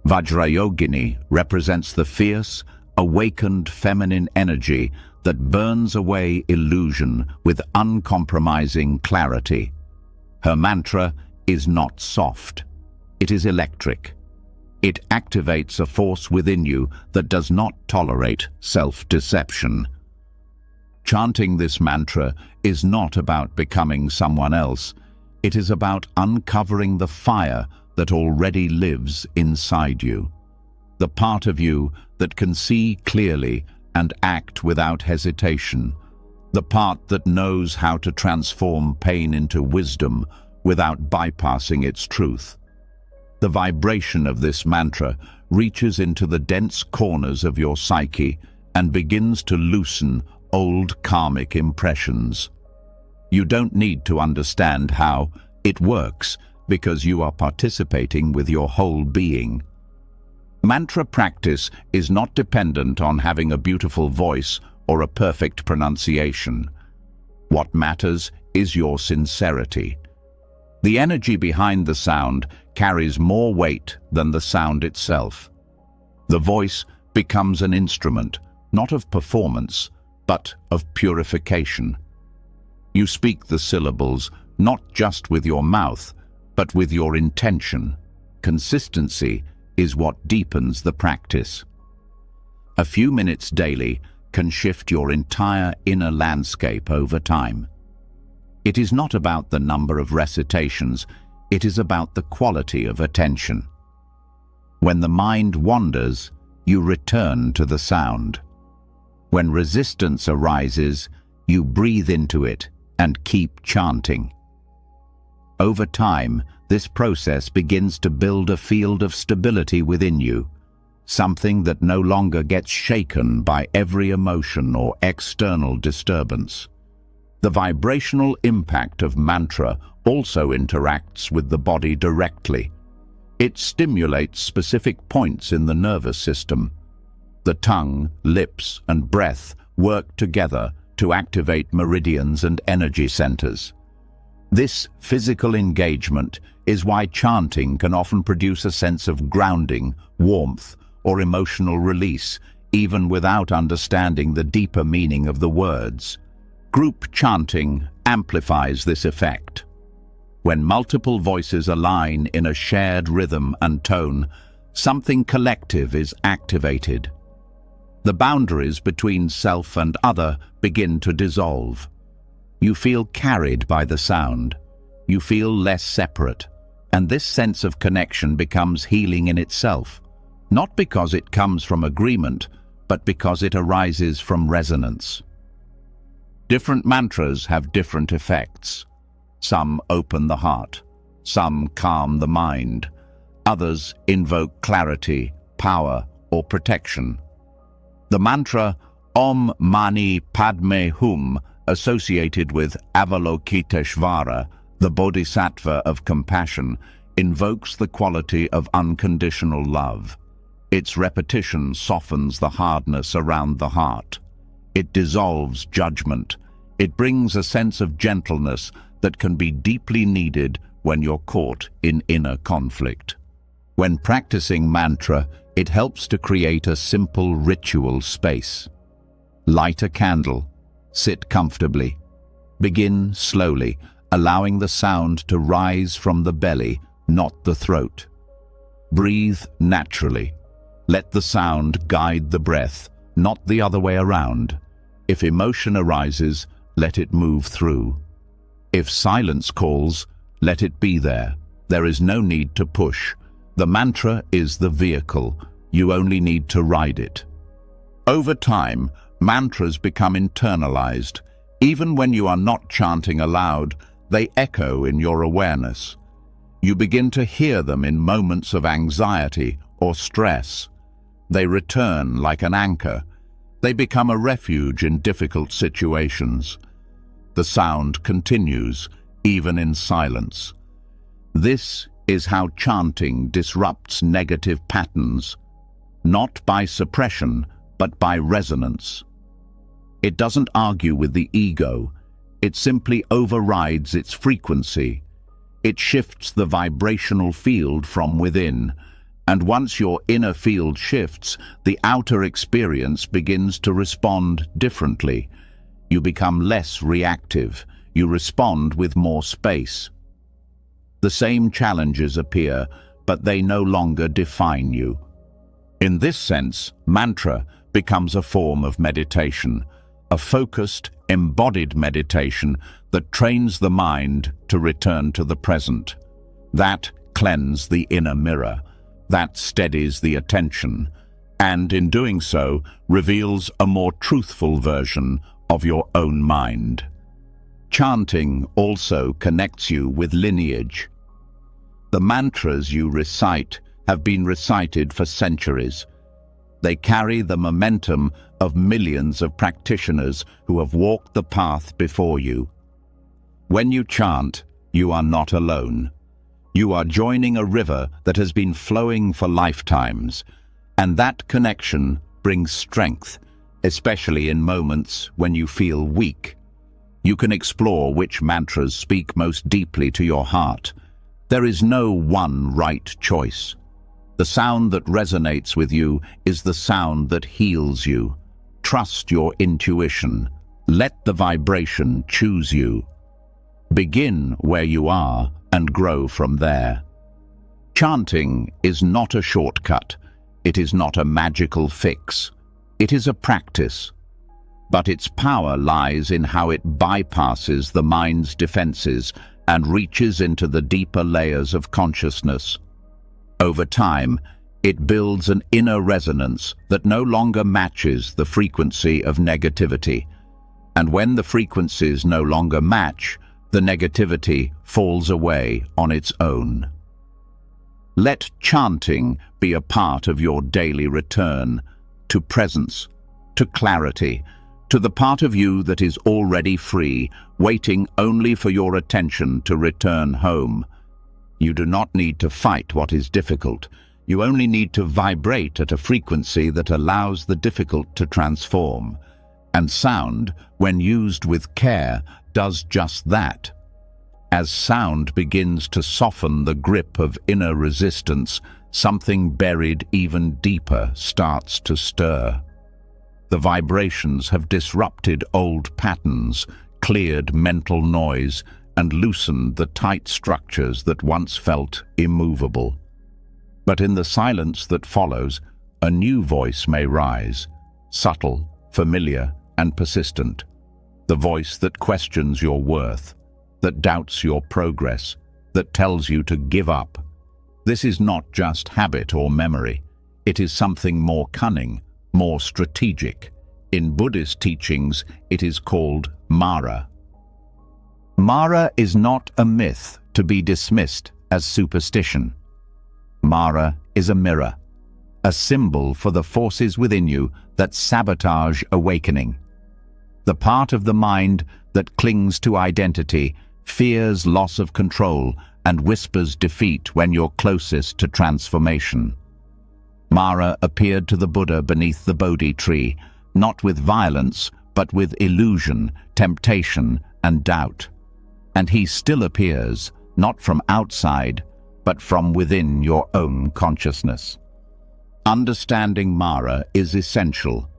Vajrayogini represents the fierce, awakened feminine energy that burns away illusion with uncompromising clarity. Her mantra is not soft. It is electric. It activates a force within you that does not tolerate self-deception. Chanting this mantra is not about becoming someone else. It is about uncovering the fire that already lives inside you. The part of you that can see clearly and act without hesitation. The part that knows how to transform pain into wisdom without bypassing its truth. The vibration of this mantra reaches into the dense corners of your psyche and begins to loosen old karmic impressions. You don't need to understand how it works because you are participating with your whole being. Mantra practice is not dependent on having a beautiful voice or a perfect pronunciation. What matters is your sincerity. The energy behind the sound carries more weight than the sound itself. The voice becomes an instrument, not of performance, but of purification. You speak the syllables not just with your mouth, but with your intention. Consistency is what deepens the practice. A few minutes daily can shift your entire inner landscape over time. It is not about the number of recitations, it is about the quality of attention. When the mind wanders, you return to the sound. When resistance arises, you breathe into it and keep chanting. Over time, this process begins to build a field of stability within you, something that no longer gets shaken by every emotion or external disturbance. The vibrational impact of mantra also interacts with the body directly. It stimulates specific points in the nervous system. The tongue, lips, and breath work together to activate meridians and energy centers. This physical engagement is why chanting can often produce a sense of grounding, warmth, or emotional release, even without understanding the deeper meaning of the words. Group chanting amplifies this effect. When multiple voices align in a shared rhythm and tone, something collective is activated. The boundaries between self and other begin to dissolve. You feel carried by the sound. You feel less separate. And this sense of connection becomes healing in itself, not because it comes from agreement, but because it arises from resonance. Different mantras have different effects. Some open the heart, some calm the mind, others invoke clarity, power, or protection. The mantra Om Mani Padme Hum, associated with Avalokiteshvara, the Bodhisattva of compassion, invokes the quality of unconditional love. Its repetition softens the hardness around the heart. It dissolves judgment. It brings a sense of gentleness that can be deeply needed when you're caught in inner conflict. When practicing mantra, it helps to create a simple ritual space. Light a candle. Sit comfortably. Begin slowly, allowing the sound to rise from the belly, not the throat. Breathe naturally. Let the sound guide the breath, not the other way around. If emotion arises, let it move through. If silence calls, let it be there. There is no need to push. The mantra is the vehicle. You only need to ride it. Over time, Mantras become internalized. Even when you are not chanting aloud, they echo in your awareness. You begin to hear them in moments of anxiety or stress. They return like an anchor. They become a refuge in difficult situations. The sound continues, even in silence. This is how chanting disrupts negative patterns, not by suppression, but by resonance. It doesn't argue with the ego. It simply overrides its frequency. It shifts the vibrational field from within. And once your inner field shifts, the outer experience begins to respond differently. You become less reactive. You respond with more space. The same challenges appear, but they no longer define you. In this sense, mantra becomes a form of meditation, a focused, embodied meditation that trains the mind to return to the present. That cleanses the inner mirror, that steadies the attention, and in doing so, reveals a more truthful version of your own mind. Chanting also connects you with lineage. The mantras you recite have been recited for centuries. They carry the momentum of millions of practitioners who have walked the path before you. When you chant, you are not alone. You are joining a river that has been flowing for lifetimes, and that connection brings strength, especially in moments when you feel weak. You can explore which mantras speak most deeply to your heart. There is no one right choice. The sound that resonates with you is the sound that heals you. Trust your intuition. Let the vibration choose you. Begin where you are and grow from there. Chanting is not a shortcut. It is not a magical fix. It is a practice. But its power lies in how it bypasses the mind's defenses and reaches into the deeper layers of consciousness. Over time, it builds an inner resonance that no longer matches the frequency of negativity. And when the frequencies no longer match, the negativity falls away on its own. Let chanting be a part of your daily return to presence, to clarity, to the part of you that is already free, waiting only for your attention to return home. You do not need to fight what is difficult. You only need to vibrate at a frequency that allows the difficult to transform. And sound, when used with care, does just that. As sound begins to soften the grip of inner resistance, something buried even deeper starts to stir. The vibrations have disrupted old patterns, cleared mental noise, and loosened the tight structures that once felt immovable. But in the silence that follows, a new voice may rise, subtle, familiar, and persistent. The voice that questions your worth, that doubts your progress, that tells you to give up. This is not just habit or memory. It is something more cunning, more strategic. In Buddhist teachings, it is called Mara. Mara is not a myth to be dismissed as superstition. Mara is a mirror, a symbol for the forces within you that sabotage awakening. The part of the mind that clings to identity, fears loss of control, and whispers defeat when you're closest to transformation. Mara appeared to the Buddha beneath the Bodhi tree, not with violence, but with illusion, temptation, and doubt. And he still appears, not from outside, but from within your own consciousness. Understanding Mara is essential,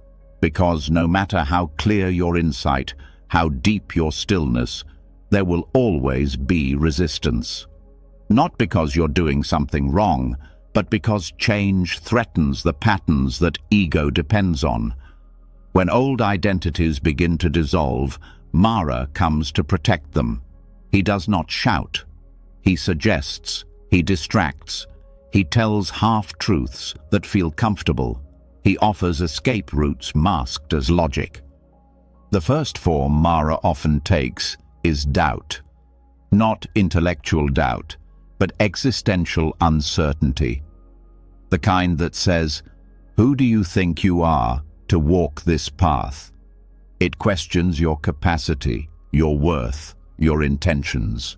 because no matter how clear your insight, how deep your stillness, there will always be resistance. Not because you're doing something wrong, but because change threatens the patterns that ego depends on. When old identities begin to dissolve, Mara comes to protect them. He does not shout. He suggests. He distracts. He tells half-truths that feel comfortable. He offers escape routes masked as logic. The first form Mara often takes is doubt. Not intellectual doubt, but existential uncertainty. The kind that says, "Who do you think you are to walk this path?" It questions your capacity, your worth, your intentions.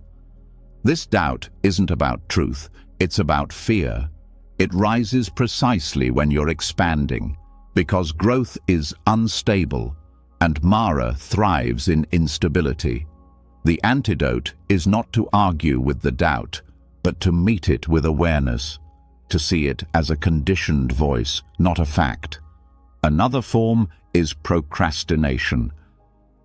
This doubt isn't about truth, it's about fear. It rises precisely when you're expanding, because growth is unstable, and Mara thrives in instability. The antidote is not to argue with the doubt, but to meet it with awareness, to see it as a conditioned voice, not a fact. Another form is procrastination.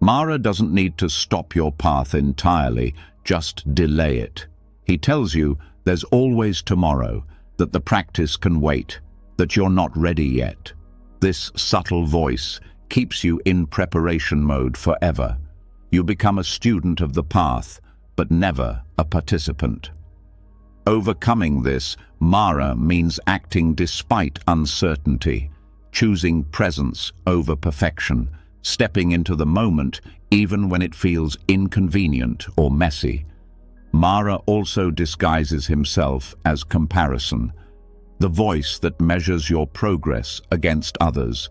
Mara doesn't need to stop your path entirely, just delay it. He tells you there's always tomorrow, that the practice can wait, that you're not ready yet. This subtle voice keeps you in preparation mode forever. You become a student of the path, but never a participant. Overcoming this, Mara means acting despite uncertainty, choosing presence over perfection, stepping into the moment even when it feels inconvenient or messy. Mara also disguises himself as comparison, the voice that measures your progress against others.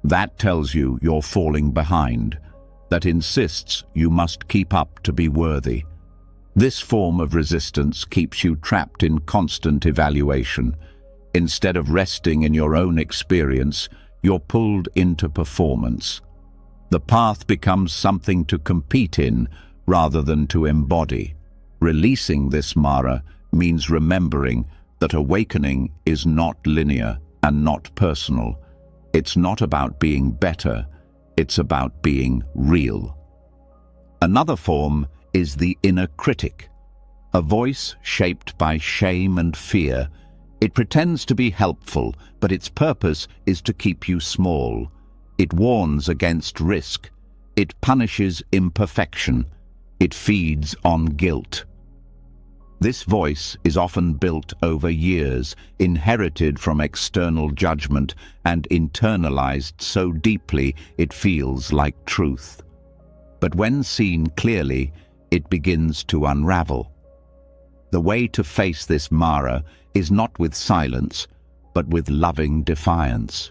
That tells you you're falling behind, that insists you must keep up to be worthy. This form of resistance keeps you trapped in constant evaluation. Instead of resting in your own experience, you're pulled into performance. The path becomes something to compete in rather than to embody. Releasing this Mara means remembering that awakening is not linear and not personal. It's not about being better, it's about being real. Another form is the inner critic, a voice shaped by shame and fear. It pretends to be helpful, but its purpose is to keep you small. It warns against risk. It punishes imperfection. It feeds on guilt. This voice is often built over years, inherited from external judgment and internalized so deeply it feels like truth. But when seen clearly, it begins to unravel. The way to face this Mara is not with silence, but with loving defiance.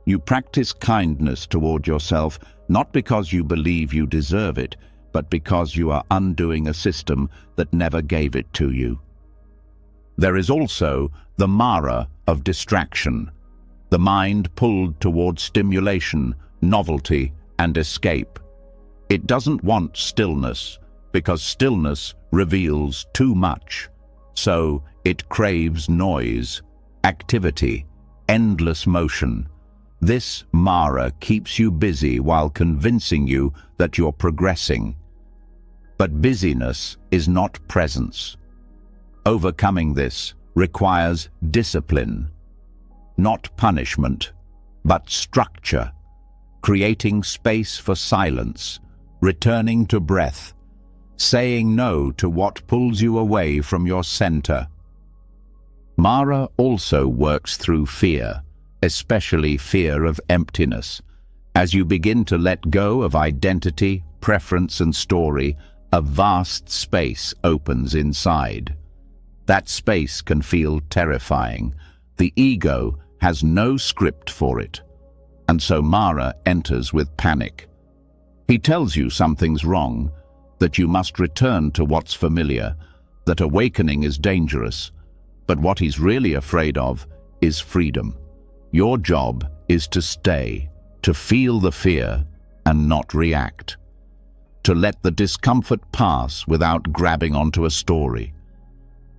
You practice kindness toward yourself, not because you believe you deserve it, but because you are undoing a system that never gave it to you. There is also the Mara of distraction, the mind pulled toward stimulation, novelty, and escape. It doesn't want stillness, because stillness reveals too much. So it craves noise, activity, endless motion. This Mara keeps you busy while convincing you that you're progressing. But busyness is not presence. Overcoming this requires discipline, not punishment, but structure, creating space for silence, returning to breath, saying no to what pulls you away from your center. Mara also works through fear, especially fear of emptiness. As you begin to let go of identity, preference, and story, a vast space opens inside. That space can feel terrifying. The ego has no script for it, and so Mara enters with panic. He tells you something's wrong, that you must return to what's familiar, that awakening is dangerous, but what he's really afraid of is freedom. Your job is to stay, to feel the fear and not react, to let the discomfort pass without grabbing onto a story.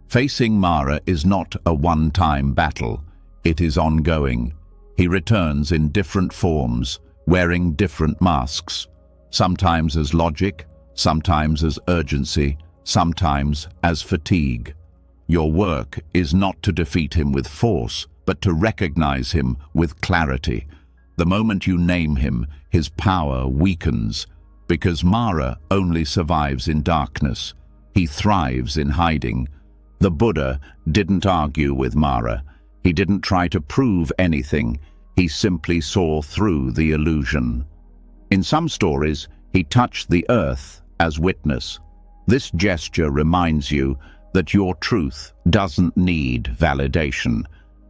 Facing Mara is not a one-time battle, it is ongoing. He returns in different forms, wearing different masks, sometimes as logic, sometimes as urgency, sometimes as fatigue. Your work is not to defeat him with force, but to recognize him with clarity. The moment you name him, his power weakens, because Mara only survives in darkness. He thrives in hiding. The Buddha didn't argue with Mara. He didn't try to prove anything. He simply saw through the illusion. In some stories, he touched the earth as witness. This gesture reminds you that your truth doesn't need validation,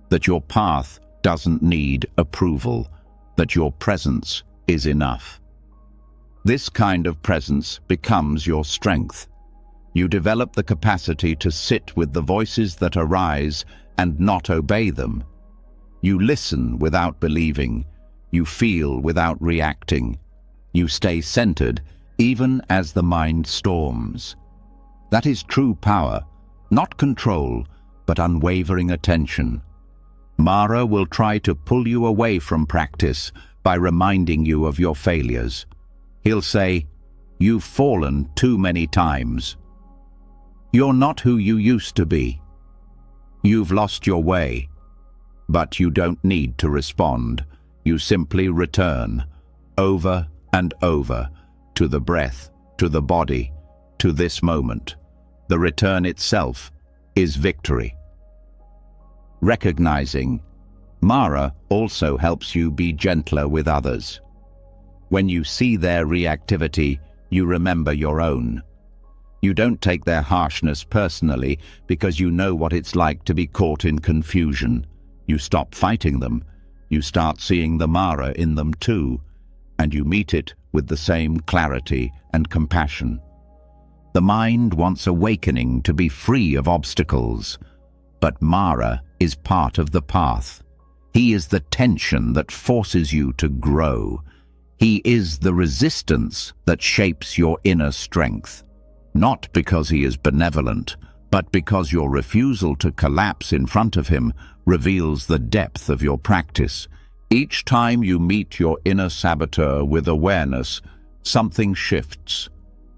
that your path doesn't need approval, that your presence is enough. This kind of presence becomes your strength. You develop the capacity to sit with the voices that arise and not obey them. You listen without believing. You feel without reacting. You stay centered even as the mind storms. That is true power, not control, but unwavering attention. Mara will try to pull you away from practice by reminding you of your failures. He'll say, "You've fallen too many times. You're not who you used to be. You've lost your way." But you don't need to respond. You simply return, over and over, to the breath, to the body, to this moment. The return itself is victory. Recognizing Mara also helps you be gentler with others. When you see their reactivity, you remember your own. You don't take their harshness personally because you know what it's like to be caught in confusion. You stop fighting them. You start seeing the Mara in them too, and you meet it with the same clarity and compassion. The mind wants awakening to be free of obstacles, but Mara is part of the path. He is the tension that forces you to grow. He is the resistance that shapes your inner strength. Not because he is benevolent, but because your refusal to collapse in front of him reveals the depth of your practice. Each time you meet your inner saboteur with awareness, something shifts.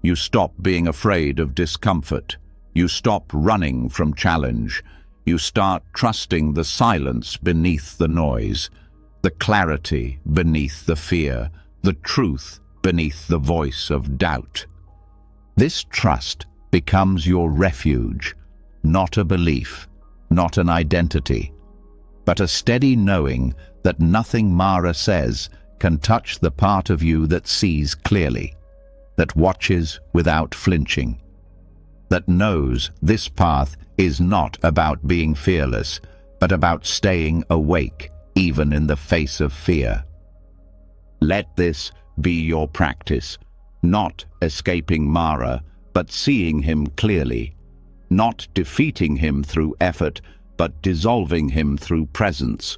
You stop being afraid of discomfort. You stop running from challenge. You start trusting the silence beneath the noise, the clarity beneath the fear, the truth beneath the voice of doubt. This trust becomes your refuge, not a belief, not an identity, but a steady knowing that nothing Mara says can touch the part of you that sees clearly, that watches without flinching, that knows this path is not about being fearless, but about staying awake even in the face of fear. Let this be your practice, not escaping Mara, but seeing him clearly, not defeating him through effort, but dissolving him through presence.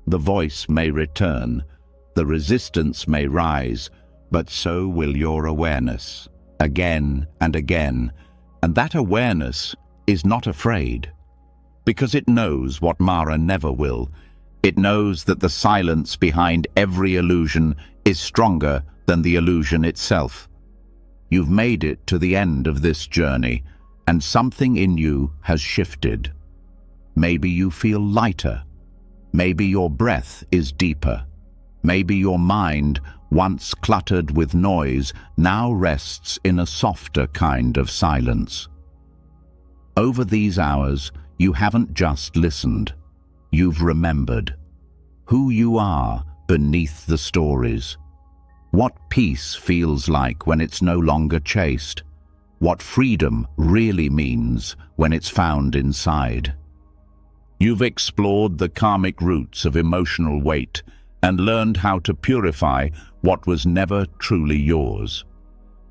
The voice may return, the resistance may rise, but so will your awareness, again and again. And that awareness is not afraid, because it knows what Mara never will. It knows that the silence behind every illusion is stronger than the illusion itself. You've made it to the end of this journey, and something in you has shifted. Maybe you feel lighter. Maybe your breath is deeper. Maybe your mind, once cluttered with noise, now rests in a softer kind of silence. Over these hours, you haven't just listened. You've remembered who you are beneath the stories. What peace feels like when it's no longer chased. What freedom really means when it's found inside. You've explored the karmic roots of emotional weight and learned how to purify what was never truly yours.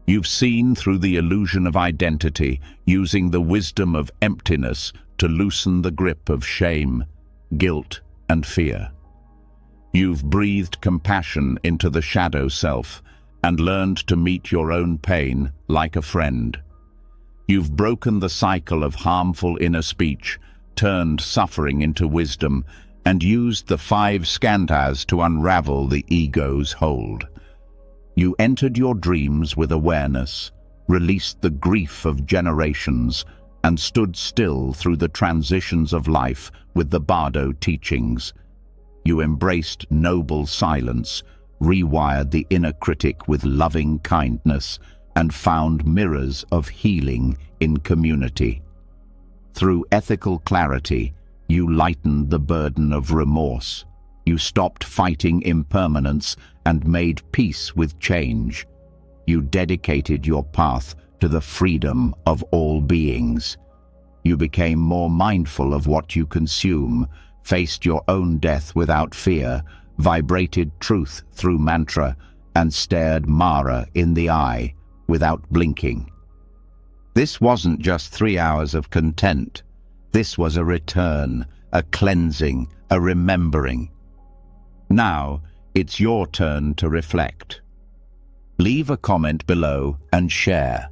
You've seen through the illusion of identity, using the wisdom of emptiness to loosen the grip of shame, guilt, and fear. You've breathed compassion into the shadow self and learned to meet your own pain like a friend. You've broken the cycle of harmful inner speech, turned suffering into wisdom, and used the 5 skandhas to unravel the ego's hold. You entered your dreams with awareness, released the grief of generations, and stood still through the transitions of life with the Bardo teachings. You embraced noble silence, rewired the inner critic with loving kindness, and found mirrors of healing in community. Through ethical clarity, you lightened the burden of remorse, You stopped fighting impermanence and made peace with change. You dedicated your path to the freedom of all beings. You became more mindful of what you consume, faced your own death without fear, vibrated truth through mantra, and stared Mara in the eye without blinking. This wasn't just 3 hours of content. This was a return, a cleansing, a remembering. Now, it's your turn to reflect. Leave a comment below and share.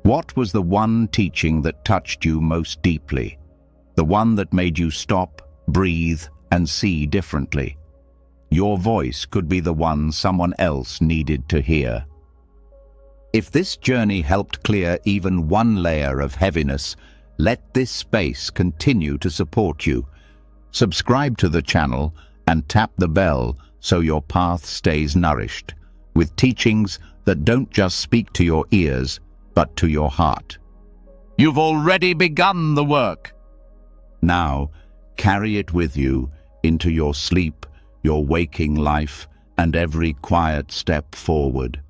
What was the one teaching that touched you most deeply? The one that made you stop, breathe, and see differently? Your voice could be the one someone else needed to hear. If this journey helped clear even one layer of heaviness, let this space continue to support you. Subscribe to the channel and tap the bell so your path stays nourished, with teachings that don't just speak to your ears, but to your heart. You've already begun the work. Now, carry it with you into your sleep, your waking life, and every quiet step forward.